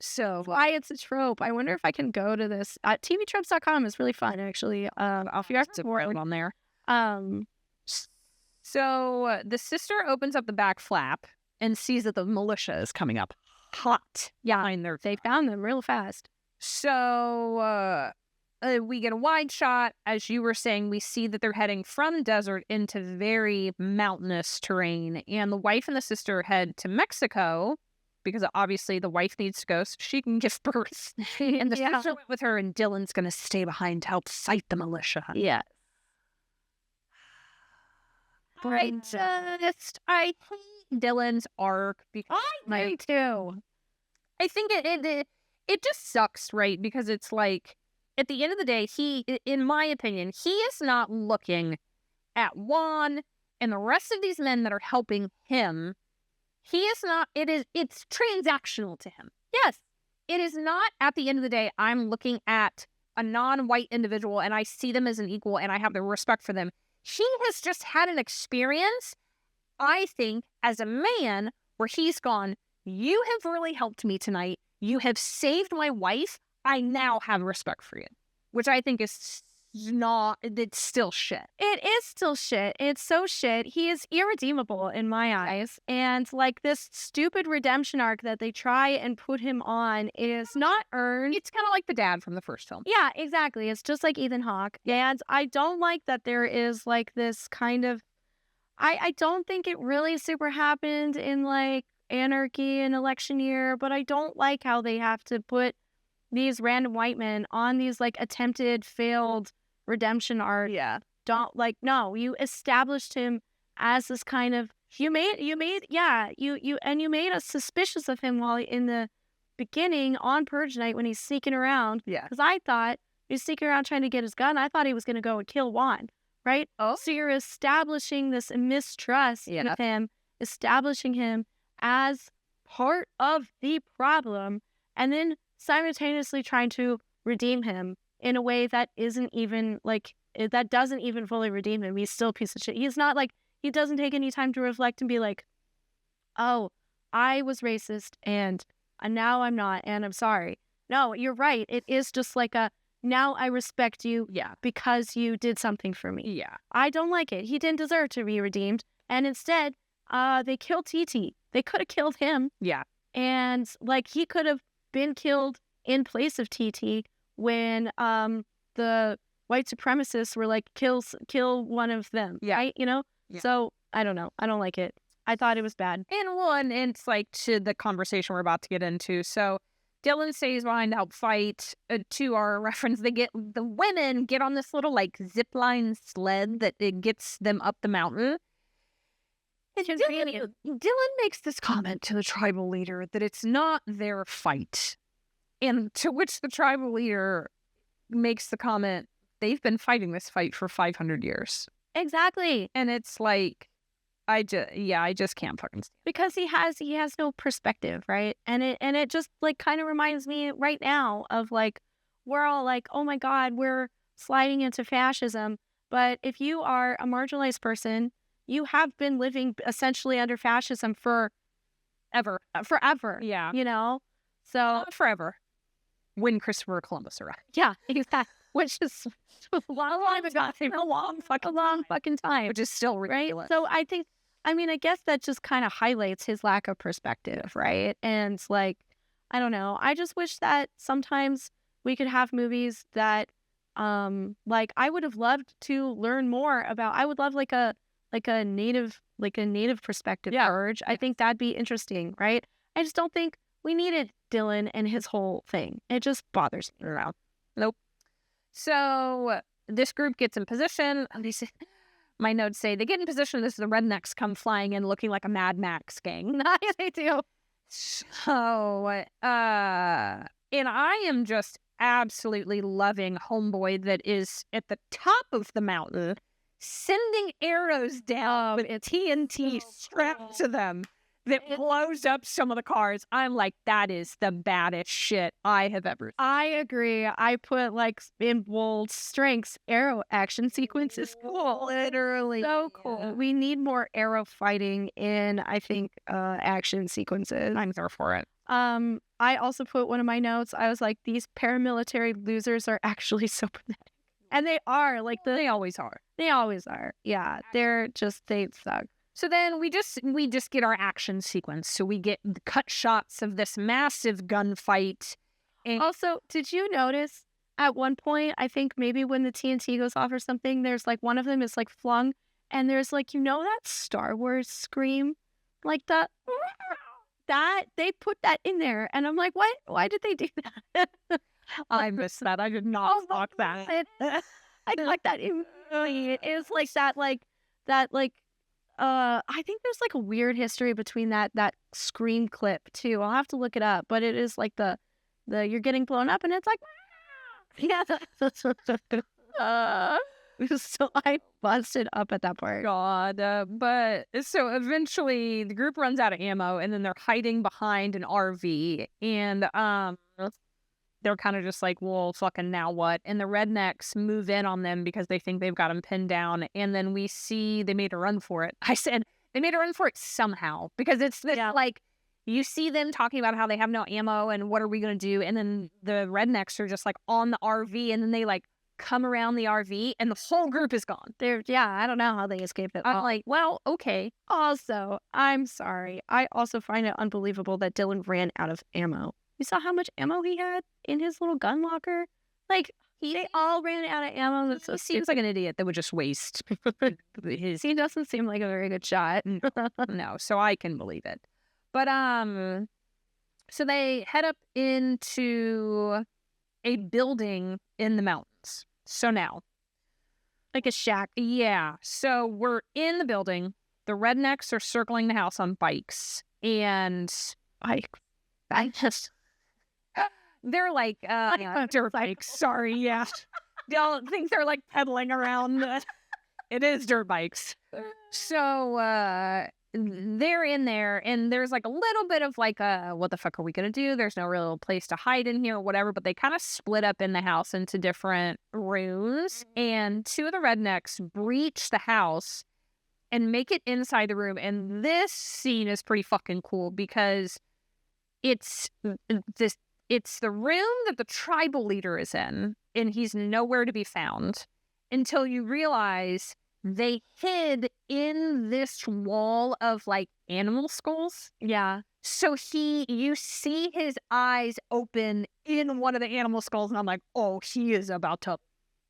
So why it's a trope. I wonder if I can go to this. TVtropes.com is really fun, actually. I'll figure out it on there. So the sister opens up the back flap and sees that the militia is coming up hot. Yeah, they found them real fast. So we get a wide shot. As you were saying, we see that they're heading from desert into very mountainous terrain. And the wife and the sister head to Mexico because obviously the wife needs to go so she can give birth. And the sister went with her, and Dylan's going to stay behind to help fight the militia. Yeah. I hate Dylan's arc because I do too. I think it just sucks, right? Because it's like, at the end of the day, he, in my opinion, he is not looking at Juan and the rest of these men that are helping him. He is not, it's transactional to him. Yes. It is not, at the end of the day, I'm looking at a non-white individual and I see them as an equal and I have the respect for them. He has just had an experience, I think, as a man where he's gone, you have really helped me tonight. You have saved my wife. I now have respect for you. Which I think is it's still shit. It is still shit. It's so shit. He is irredeemable in my eyes. And like this stupid redemption arc that they try and put him on is not earned. It's kind of like the dad from the first film. Yeah, exactly. It's just like Ethan Hawke. And I don't like that there is like this kind of, I don't think it really super happened in like anarchy in election year, but I don't like how they have to put these random white men on these like attempted failed redemption arc. Yeah. No, you established him as this kind of you made us suspicious of him while in the beginning on Purge night when he's sneaking around. Yeah. Because I thought he was sneaking around trying to get his gun. I thought he was going to go and kill Juan, right? Oh. So you're establishing this mistrust with him, establishing him as part of the problem, and then simultaneously trying to redeem him in a way that isn't even like that doesn't even fully redeem him. He's still a piece of shit. He's not like he doesn't take any time to reflect and be like, oh, I was racist and now I'm not and I'm sorry. No, you're right. It is just like a now I respect you because you did something for me. Yeah. I don't like it. He didn't deserve to be redeemed. And instead, they killed TT. They could have killed him. Yeah. And like he could have been killed in place of TT when the white supremacists were like kill one of them. Yeah. Right? You know? Yeah. So I don't know. I don't like it. I thought it was bad. And it's like to the conversation we're about to get into. So Dylan stays behind to help fight. To our reference, the women get on this little like zip line sled that it gets them up the mountain. And Dylan makes this comment to the tribal leader that it's not their fight. And to which the tribal leader makes the comment, they've been fighting this fight for 500 years. Exactly. And it's like, I just can't fucking stand it. Because he has no perspective, right? And it just like kind of reminds me right now of like we're all like, oh my God, we're sliding into fascism. But if you are a marginalized person, you have been living essentially under fascism forever. Yeah. You know? So forever. When Christopher Columbus arrived. Yeah, exactly. Which is a long fucking time. Which is still ridiculous. Right? So I guess that just kind of highlights his lack of perspective, right? And like, I don't know. I just wish that sometimes we could have movies that, like I would have loved to learn more about. I would love like a native perspective Purge. I think that'd be interesting, right? I just don't think we needed Dylan and his whole thing. It just bothers me around. Nope. So this group gets in position. My notes say they get in position as the rednecks come flying in looking like a Mad Max gang. They do. So, and I am just absolutely loving Homeboy that is at the top of the mountain sending arrows down with TNT strapped to them that blows up some of the cars. I'm like, that is the baddest shit I have ever seen. I agree. I put like in bold strengths, arrow action sequence is cool. Literally. So cool. Yeah. We need more arrow fighting in, I think, action sequences. I'm there for it. I also put one of my notes. I was like, these paramilitary losers are actually so pathetic. And they are. Like they always are. They always are. Yeah. They suck. So then we just get our action sequence. So we get cut shots of this massive gunfight. And also, did you notice at one point, I think maybe when the TNT goes off or something, there's like one of them is like flung and there's like, that Star Wars scream? Like that they put that in there. And I'm like, what? Why did they do that? I missed that. I did not talk that. I like that. It is like that I think there's like a weird history between that scream clip too. I'll have to look it up, but it is like the you're getting blown up and it's like so I busted up at that part. God, but so eventually the group runs out of ammo and then they're hiding behind an RV and they're kind of just like, well, fucking now what? And the rednecks move in on them because they think they've got them pinned down. And then we see they made a run for it. I said they made a run for it somehow because it's this like, you see them talking about how they have no ammo and what are we going to do? And then the rednecks are just like on the RV and then they like come around the RV and the whole group is gone. I don't know how they escaped it. I'm like, well, okay. Also, I'm sorry. I also find it unbelievable that Dylan ran out of ammo. You saw how much ammo he had in his little gun locker? Like, they all ran out of ammo. That's he seems like an idiot that would just waste He doesn't seem like a very good shot. No, so I can believe it. But so they head up into a building in the mountains. So now, like a shack. Yeah. So we're in the building. The rednecks are circling the house on bikes, and I just they're like dirt bikes. Sorry, yeah. Don't think they're like pedaling around. It is dirt bikes. So they're in there, and there's like a little bit of like what the fuck are we gonna do? There's no real place to hide in here or whatever, but they kind of split up in the house into different rooms, and two of the rednecks breach the house and make it inside the room. And this scene is pretty fucking cool because it's the room that the tribal leader is in, and he's nowhere to be found until you realize they hid in this wall of like animal skulls. Yeah. So you see his eyes open in one of the animal skulls, and I'm like, oh, he is about to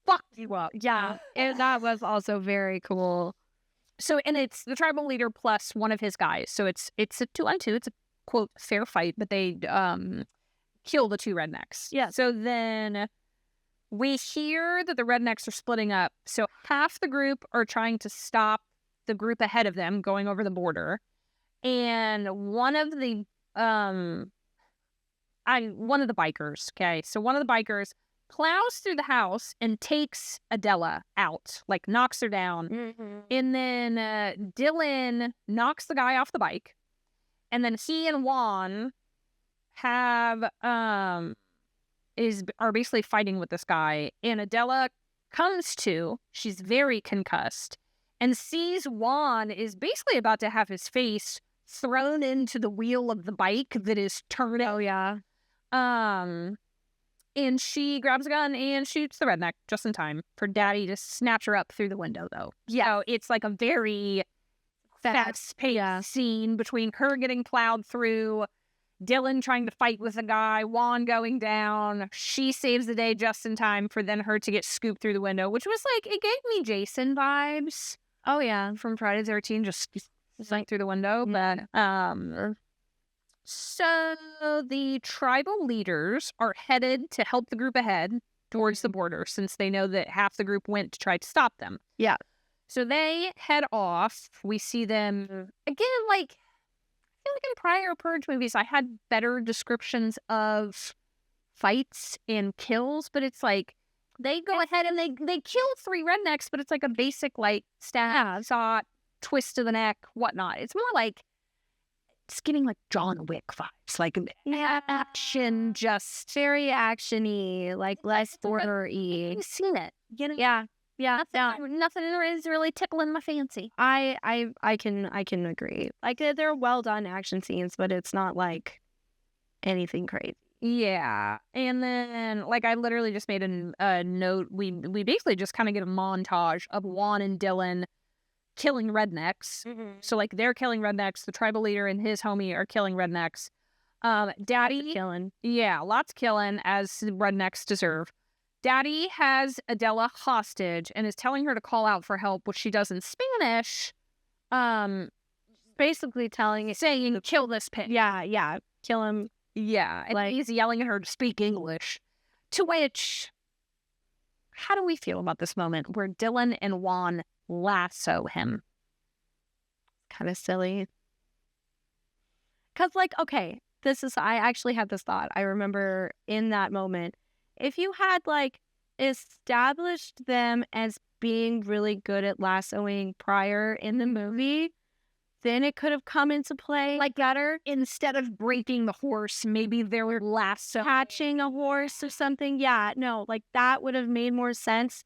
fuck you up. Yeah. And that was also very cool. So, and it's the tribal leader plus one of his guys. So it's a 2-on-2. It's a quote fair fight, but they kill the two rednecks. Yeah. So then we hear that the rednecks are splitting up. So half the group are trying to stop the group ahead of them going over the border, and one of the bikers. Okay, so one of the bikers plows through the house and takes Adela out, like knocks her down. Mm-hmm. And then Dylan knocks the guy off the bike. And then he and Juan have are basically fighting with this guy. And Adela comes to, she's very concussed, and sees Juan is basically about to have his face thrown into the wheel of the bike that is turning. Oh yeah. And she grabs a gun and shoots the redneck just in time for Daddy to snatch her up through the window, though. Yeah. So it's like a very fast-paced scene between her getting plowed through, Dylan trying to fight with a guy, Juan going down. She saves the day just in time for then her to get scooped through the window, which was like, it gave me Jason vibes. Oh, yeah. From Friday the 13th, just went through the window. But, so the tribal leaders are headed to help the group ahead towards the border, since they know that half the group went to try to stop them. Yeah. So they head off. We see them again, like, I feel like in prior Purge movies, I had better descriptions of fights and kills, but it's like they go ahead and they kill 3 rednecks, but it's like a basic like stab, shot, twist to the neck, whatnot. It's more like it's getting like John Wick vibes, like action, just very actiony, like less border-y. I've seen it, you know? Yeah. Nothing is really tickling my fancy. I can agree. Like they're well done action scenes, but it's not like anything crazy. Yeah, and then like I literally just made a note. We basically just kind of get a montage of Juan and Dylan killing rednecks. Mm-hmm. So like they're killing rednecks. The tribal leader and his homie are killing rednecks. Daddy killing. Yeah, lots killing, as rednecks deserve. Daddy has Adela hostage and is telling her to call out for help, which she does in Spanish. Basically saying kill this pig. Yeah, kill him. Yeah, and like, he's yelling at her to speak English. To which, how do we feel about this moment where Dylan and Juan lasso him? Kind of silly. Because, like, okay, I actually had this thought. I remember in that moment, if you had, like, established them as being really good at lassoing prior in the movie, then it could have come into play like better. Instead of breaking the horse, maybe they were lasso catching a horse or something. Yeah, no, like that would have made more sense.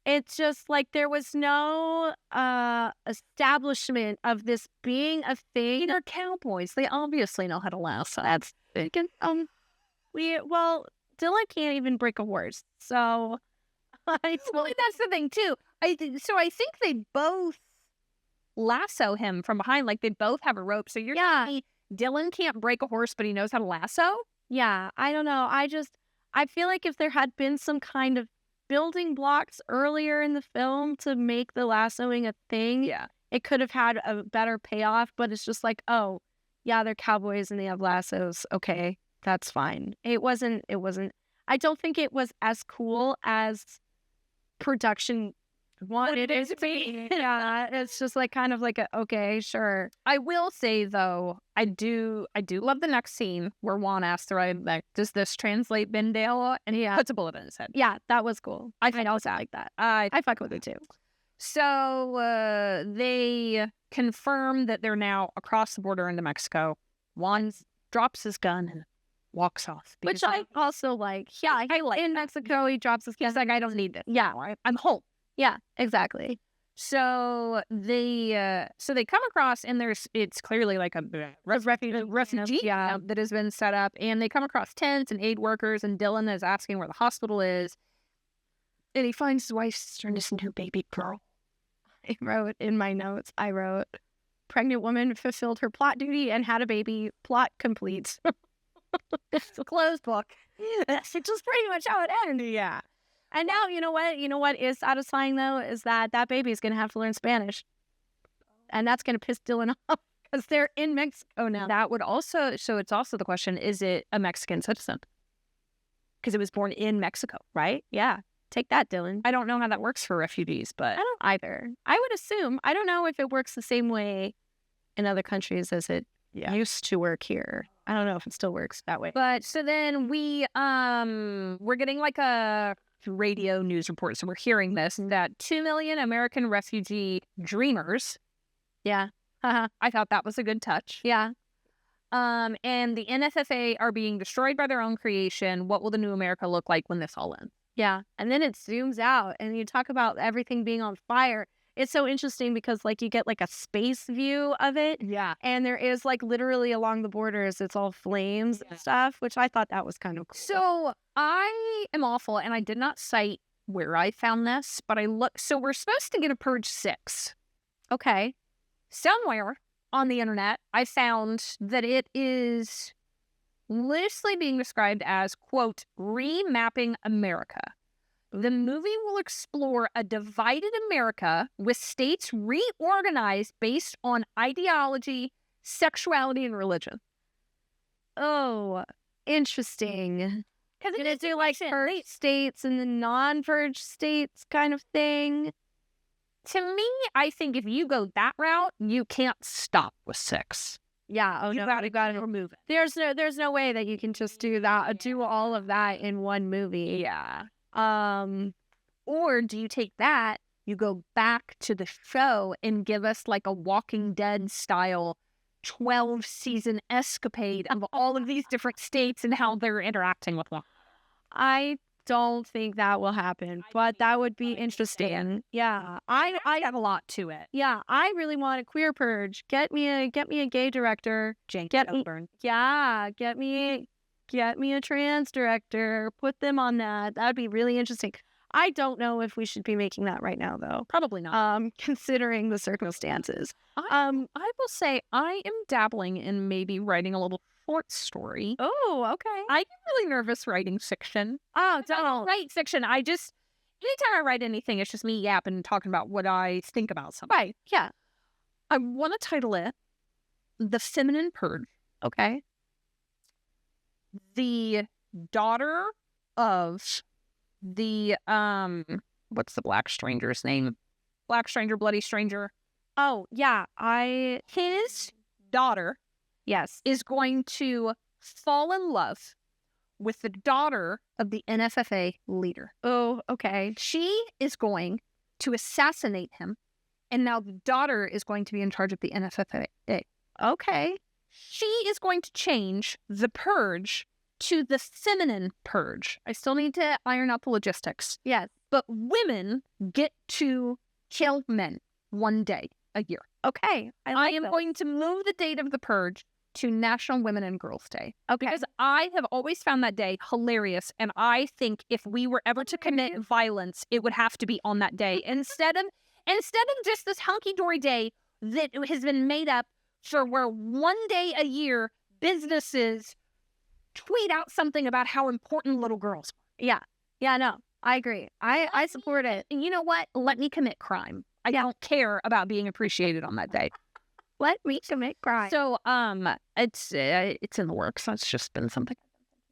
It's just like there was no establishment of this being a thing. They're cowboys. They obviously know how to lasso. That's Dylan can't even break a horse, so well, that's the thing too. I think they both lasso him from behind, like they both have a rope. So you're telling me Dylan can't break a horse, but he knows how to lasso? Yeah, I don't know. I feel like if there had been some kind of building blocks earlier in the film to make the lassoing a thing, it could have had a better payoff, but it's just like, oh, yeah, they're cowboys and they have lassos. Okay, that's fine. It wasn't, I don't think it was as cool as production wanted it to be. Yeah, it's just like kind of like okay, sure. I will say though, I do love the next scene where Juan asks the right, like, does this translate Bendale? And he puts a bullet in his head. Yeah, that was cool. I also like that. I fuck with it too. So they confirm that they're now across the border into Mexico. Juan drops his gun and walks off. Which I also like. Yeah, I like in Mexico, he drops his gun. He's like, I don't need this. Yeah, I'm home. Yeah, exactly. So they come across, and it's clearly like a refugee camp that has been set up, and they come across tents and aid workers, and Dylan is asking where the hospital is, and he finds his wife's sister and his new baby girl. I wrote in my notes, pregnant woman fulfilled her plot duty and had a baby. Plot complete. It's a closed book. It's just pretty much how it ended. Yeah. And now, you know what is satisfying, though, is that baby is going to have to learn Spanish. And that's going to piss Dylan off because they're in Mexico now. That would also, so it's also the question, is it a Mexican citizen? Because it was born in Mexico, right? Yeah. Take that, Dylan. I don't know how that works for refugees, but I don't either. I would assume. I don't know if it works the same way in other countries as it used to work here. I don't know if it still works that way. But so then we're getting like a radio news report. So we're hearing this, that 2 million American refugee dreamers. Yeah. I thought that was a good touch. Yeah. And the NFFA are being destroyed by their own creation. What will the new America look like when this all ends? Yeah. And then it zooms out and you talk about everything being on fire. It's so interesting because like you get like a space view of it. Yeah. And there is like literally along the borders, it's all flames and stuff, which I thought that was kind of cool. So I am awful, and I did not cite where I found this, but so we're supposed to get a Purge 6. Okay. Somewhere on the internet, I found that it is loosely being described as, quote, remapping America. The movie will explore a divided America with states reorganized based on ideology, sexuality, and religion. Oh, interesting. Because it's do like purge states and the non-purge states kind of thing. To me, I think if you go that route, you can't stop with 6. Yeah, oh, you got to remove it. There's no way that you can just do that, do all of that in one movie. Yeah. Or do you take that, you go back to the show and give us like a Walking Dead style 12-season escapade of all of these different states and how they're interacting with them? I don't think that will happen, but that would be interesting. Yeah, I have a lot to it. Yeah, I really want a queer purge. Get me a gay director. Get me a trans director. Put them on that. That would be really interesting. I don't know if we should be making that right now, though. Probably not. Considering the circumstances. I will say I am dabbling in maybe writing a little short story. Oh, okay. I get really nervous writing fiction. Oh, don't write fiction. Anytime I write anything, it's just me yapping and talking about what I think about something. Right. Yeah. I want to title it The Feminine Purge. Okay. The daughter of the what's the black stranger's name? Black stranger, bloody stranger. Oh, yeah. His daughter, yes, is going to fall in love with the daughter of the NFFA leader. Oh, okay. She is going to assassinate him, and now the daughter is going to be in charge of the NFFA. Okay. She is going to change the purge to the feminine purge. I still need to iron out the logistics. Yes. But women get to kill men one day a year. Okay. I am going to move the date of the purge to National Women and Girls Day. Okay. Because I have always found that day hilarious. And I think if we were ever to commit violence, it would have to be on that day. Instead of just this hunky-dory day that has been made up for where one day a year businesses tweet out something about how important little girls are. Yeah. Yeah, no, I agree. I support it. And you know what? Let me commit crime. I don't care about being appreciated on that day. Let me commit crime. So, it's in the works. It's just been something.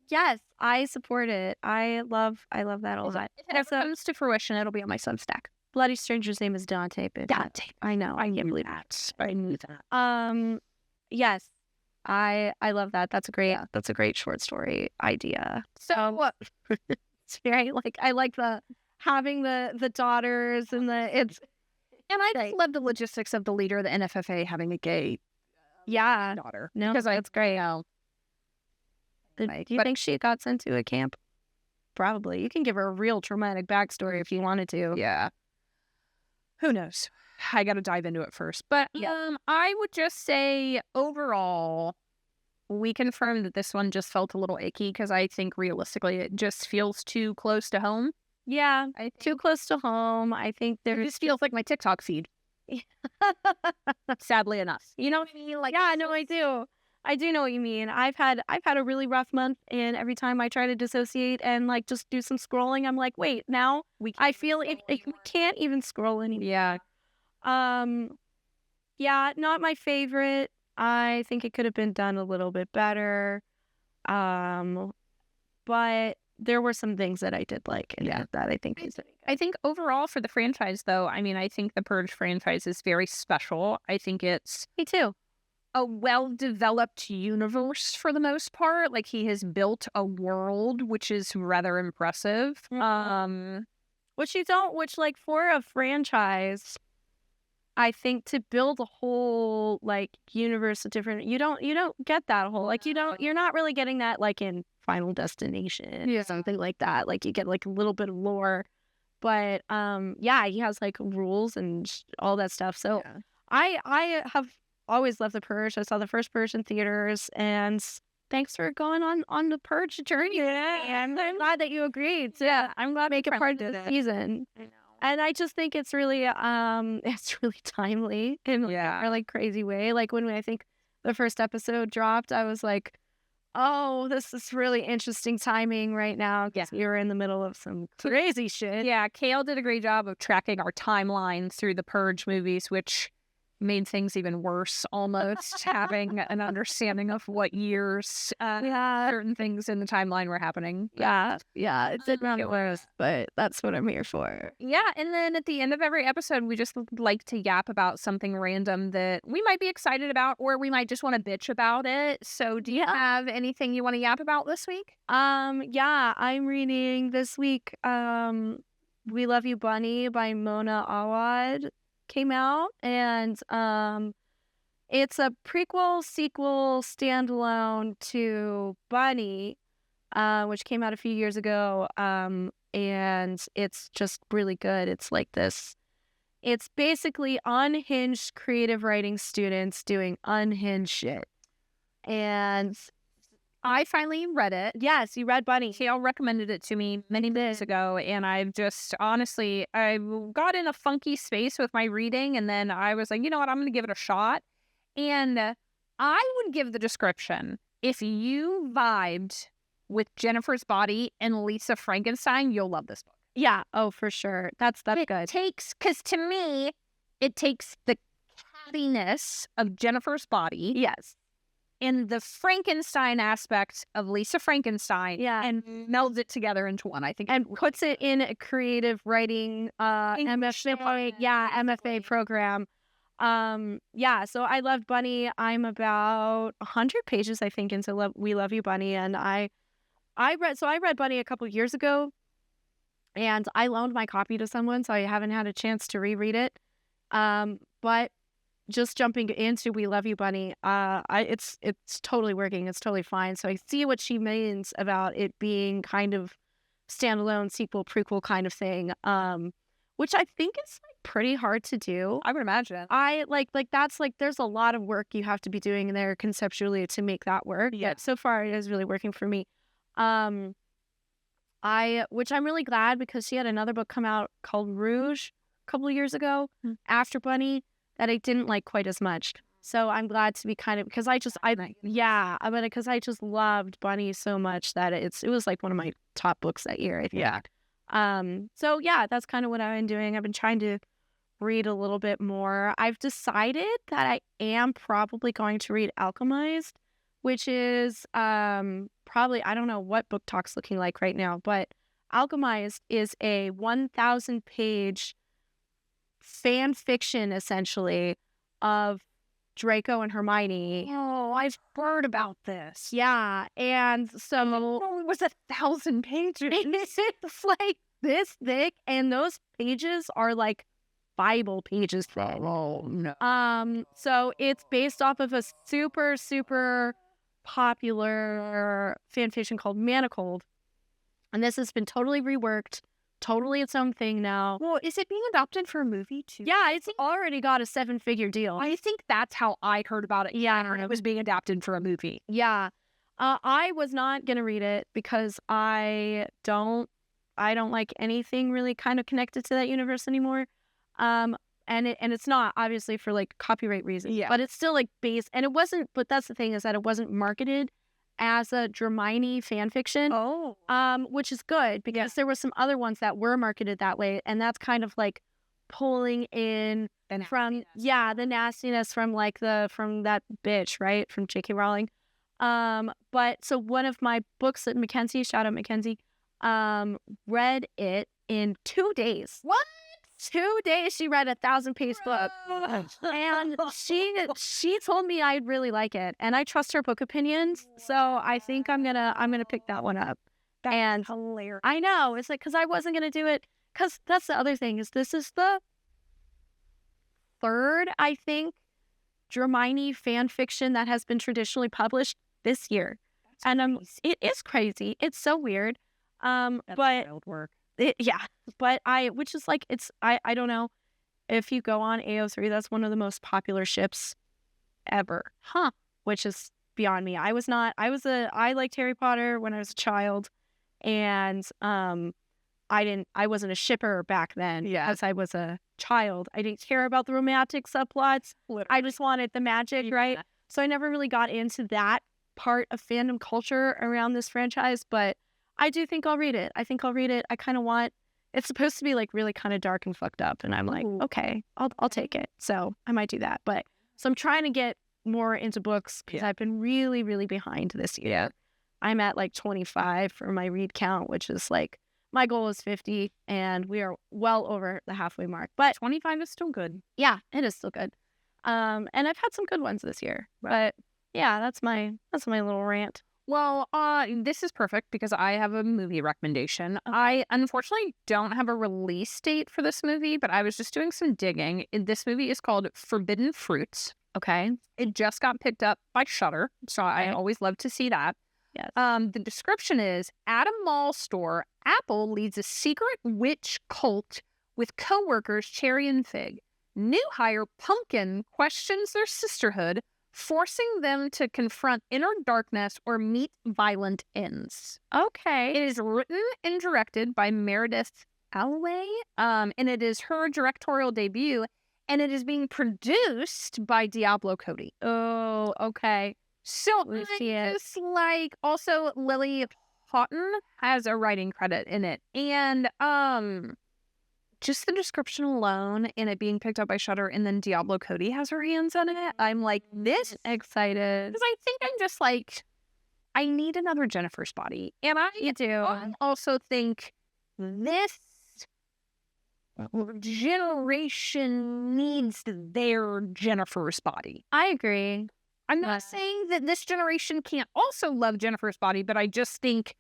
Yes, I support it. I love that a lot. If it ever comes to fruition, it'll be on my Substack. Bloody Stranger's name is Dante. Dante. I know. I can't believe that. I knew that. Yes, I love that. That's a great short story idea. So it's very I like the having the daughters and and I just love the logistics of the leader of the NFFA having a gay daughter. No, because that's great. Do you think she got sent to a camp? Probably. You can give her a real traumatic backstory if you wanted to. Yeah. Who knows? I got to dive into it first. But I would just say overall, we confirmed that this one just felt a little icky because I think realistically it just feels too close to home. Yeah, too close to home. I think it just feels like my TikTok feed. Sadly enough. You know what I mean? Yeah, no, I do. I do know what you mean. I've had a really rough month, and every time I try to dissociate and just do some scrolling, I'm like, wait, now I feel we can't even scroll anymore. Yeah. Yeah, not my favorite. I think it could have been done a little bit better. But there were some things that I did like in it that I think is. I think overall for the franchise, though, I mean, I think the Purge franchise is very special. I think it's me too. A well-developed universe for the most part. He has built a world, which is rather impressive. Which for a franchise, I think to build a whole universe of different, you don't get that whole you're not really getting that in Final Destination or something like that. You get a little bit of lore, but he has rules and all that stuff. So I have always loved the Purge. I saw the first Purge in theaters, and thanks for going on the Purge journey. Yeah, and I'm glad that you agreed. I'm glad to make it part of the season. I know. And I just think it's really timely in a crazy way. When I think the first episode dropped, I was like, oh, this is really interesting timing right now because you're in the middle of some crazy shit. Yeah, Kale did a great job of tracking our timeline through the Purge movies, which made things even worse almost, having an understanding of what years certain things in the timeline were happening. Yeah, it did get worse, but that's what I'm here for. Yeah, and then at the end of every episode, we just like to yap about something random that we might be excited about, or we might just want to bitch about it. So do you have anything you want to yap about this week? I'm reading this week, We Love You, Bunny by Mona Awad. Came out, and it's a prequel, sequel, standalone to Bunny, which came out a few years ago, and it's just really good. It's it's basically unhinged creative writing students doing unhinged shit, and I finally read it. Yes, you read Bunny. Kale recommended it to me many days ago, and I've just, honestly, I got in a funky space with my reading, and then I was like, you know what, I'm going to give it a shot. And I would give the description, if you vibed with Jennifer's Body and Lisa Frankenstein, you'll love this book. Yeah, oh, for sure. That's good. Because to me, it takes the cattiness of Jennifer's Body. Yes. And the Frankenstein aspect of Lisa Frankenstein, and melds it together into one. I think, and puts it in a creative writing MFA program. So I loved Bunny. I'm about 100 pages, I think, into We Love You, Bunny, and I read Bunny a couple years ago, and I loaned my copy to someone, so I haven't had a chance to reread it. But just jumping into We Love You, Bunny, it's totally working. It's totally fine. So I see what she means about it being kind of standalone, sequel, prequel kind of thing, which I think is pretty hard to do. I would imagine. I that's there's a lot of work you have to be doing in there conceptually to make that work. Yeah. But so far it is really working for me. Which I'm really glad, because she had another book come out called Rouge a couple of years ago after Bunny that I didn't like quite as much. So I'm glad to be because I just loved Bunny so much that it was one of my top books that year, I think. Yeah. So yeah, that's kind of what I've been doing. I've been trying to read a little bit more. I've decided that I am probably going to read Alchemized, which is probably, I don't know what Book Talk's looking like right now, but Alchemized is a 1,000-page fan fiction, essentially, of Draco and Hermione. Oh, I've heard about this. Yeah, and so it was 1,000 pages. it's like this thick, and those pages are like Bible pages thick. Oh no. So it's based off of a super, super popular fan fiction called Manacled, and this has been totally reworked, totally its own thing now. Well, is it being adopted for a movie too? Yeah, it's already got a 7-figure deal. I think that's how I heard about it. Yeah, It was being adapted for a movie. Yeah. I was not gonna read it because I don't like anything really kind of connected to that universe anymore. And it's not obviously for like copyright reasons. Yeah. But it's still like based, and it wasn't, but that's the thing, is that it wasn't marketed as a Dramini fan fiction. Oh. Which is good because there were some other ones that were marketed that way, and that's kind of like pulling in from the nastiness from like from that bitch, right? From J.K. Rowling. But so one of my books that Mackenzie, shout out Mackenzie, read it in 2 days. What? 2 days she read a 1,000-page book. And she told me I'd really like it. And I trust her book opinions. So I think I'm gonna pick that one up. That's hilarious. I know. It's like, because I wasn't gonna do it. Because that's the other thing, is this is the third, I think, Dramini fan fiction that has been traditionally published this year. That's And crazy. it is crazy. It's so weird. That's But wild work. but which is like, I don't know if you go on AO3, that's one of the most popular ships ever. Which is beyond me. I liked Harry Potter when I was a child, and I wasn't a shipper back then. Yeah. As I was a child. I didn't care about the romantic subplots. I just wanted the magic, right? So I never really got into that part of fandom culture around this franchise, but I do think I'll read it. I think I'll read it. I kind of want, it's supposed to be like really kind of dark and fucked up, and I'm like, Ooh. okay, I'll take it. So I might do that. But so I'm trying to get more into books because I've been really, really behind this year. Yeah. I'm at like 25 for my read count, which is like, my goal is 50, and we are well over the halfway mark. But 25 is still good. yeah, it is still good. And I've had some good ones this year. But yeah, that's my little rant. Well, this is perfect because I have a movie recommendation. I unfortunately don't have a release date for this movie, but I was just doing some digging. This movie is called Forbidden Fruits. Okay. It just got picked up by Shudder, so I always love to see that. Yes. The description is, at a mall store, Apple leads a secret witch cult with co-workers Cherry and Fig. New hire Pumpkin questions their sisterhood, forcing them to confront inner darkness or meet violent ends. Okay. It is written and directed by Meredith Allaway, and it is her directorial debut, and it is being produced by Diablo Cody. Oh, okay. So We see it. just like, also Lily Houghton has a writing credit in it, and just the description alone and it being picked up by Shudder, and then Diablo Cody has her hands on it, I'm like, this, Excited. because I think I'm just like, I need another Jennifer's Body, and You do. I also think this generation needs their Jennifer's Body. I agree. I'm not saying that this generation can't also love Jennifer's Body, but I just think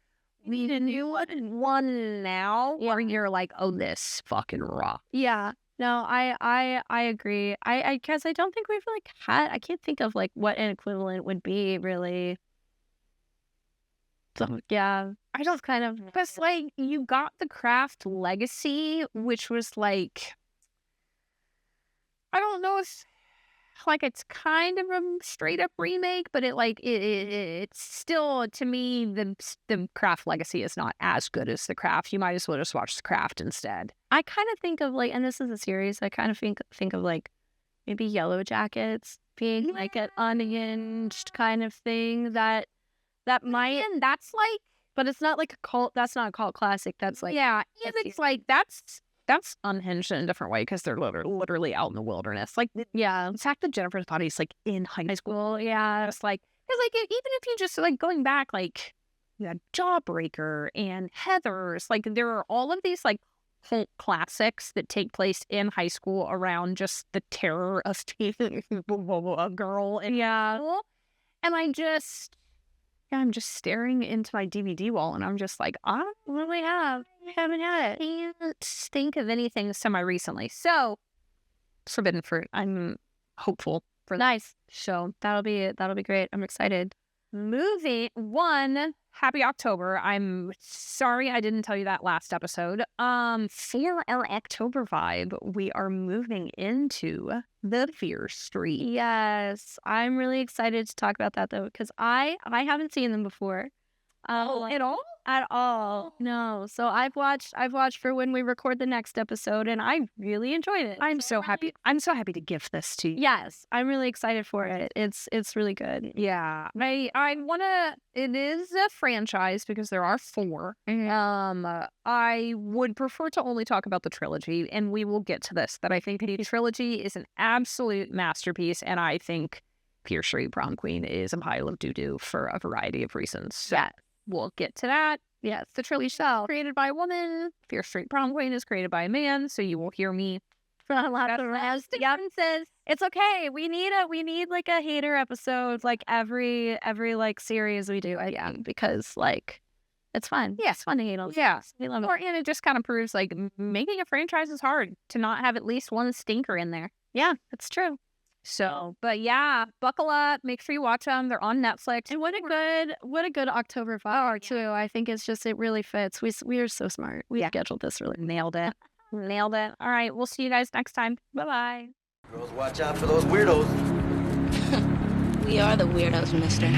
we need a new one now where you're like, oh, this fucking raw. Yeah. No, I agree. I guess I don't think we've like had, I can't think of like what an equivalent would be really. So yeah, I don't kind of, because like you got the Craft Legacy, which was like, I don't know if like it's kind of a straight up remake, but it's still, to me, the Craft Legacy is not as good as the Craft. You might as well just watch the Craft instead. I kind of think of like, and this is a series, I kind of think of like maybe Yellow Jackets being like an unhinged kind of thing that might, And that's like, but it's not like a cult. That's not a cult classic. That's like, yeah, and it's like, that's that's unhinged in a different way because they're literally out in the wilderness. Like, Yeah. the fact that Jennifer's body is like in high school, Yeah. it's like, because like even if you just like going back, like you had Jawbreaker and Heathers, like there are all of these like cult classics that take place in high school around just the terror of being a girl in high school. And I'm just staring into my DVD wall, and I'm just like, I don't really haven't had it. Can't think of anything semi-recently. So, Forbidden Fruit, I'm hopeful for that. Nice. So that'll be great. I'm excited. Movie one, happy October. I'm sorry I didn't tell you that last episode. For our October vibe, we are moving into the Fear Street. Yes, I'm really excited to talk about that though, because I haven't seen them before. At all? At all. No. So I've watched for when we record the next episode, and I really enjoyed it. I'm so happy. I'm so happy to gift this to you. Yes, I'm really excited for it. It's really good. Yeah. I wanna, it is a franchise because there are 4. I would prefer to only talk about the trilogy, and we will get to this, that I think the trilogy is an absolute masterpiece, and I think Fear Street Prom Queen is a pile of doo-doo for a variety of reasons. So Yeah. we'll get to that. Yes, the trilogy is created by a woman. Fear Street Prom Queen is created by a man, so you will hear me For a lot of differences. It's okay. We need like a hater episode like every like series we do, I think, because like it's fun. Yeah. It's fun to hate on. Yeah. We love it. And it just kind of proves like making a franchise is hard to not have at least one stinker in there. Yeah, it's true. So, but yeah, buckle up. Make sure you watch them. They're on Netflix. And what a good October vibe too. I think it's just, it really fits. We are so smart. We scheduled this really. Nailed it. Nailed it. All right. We'll see you guys next time. Bye-bye. Girls, watch out for those weirdos. We are the weirdos, mister.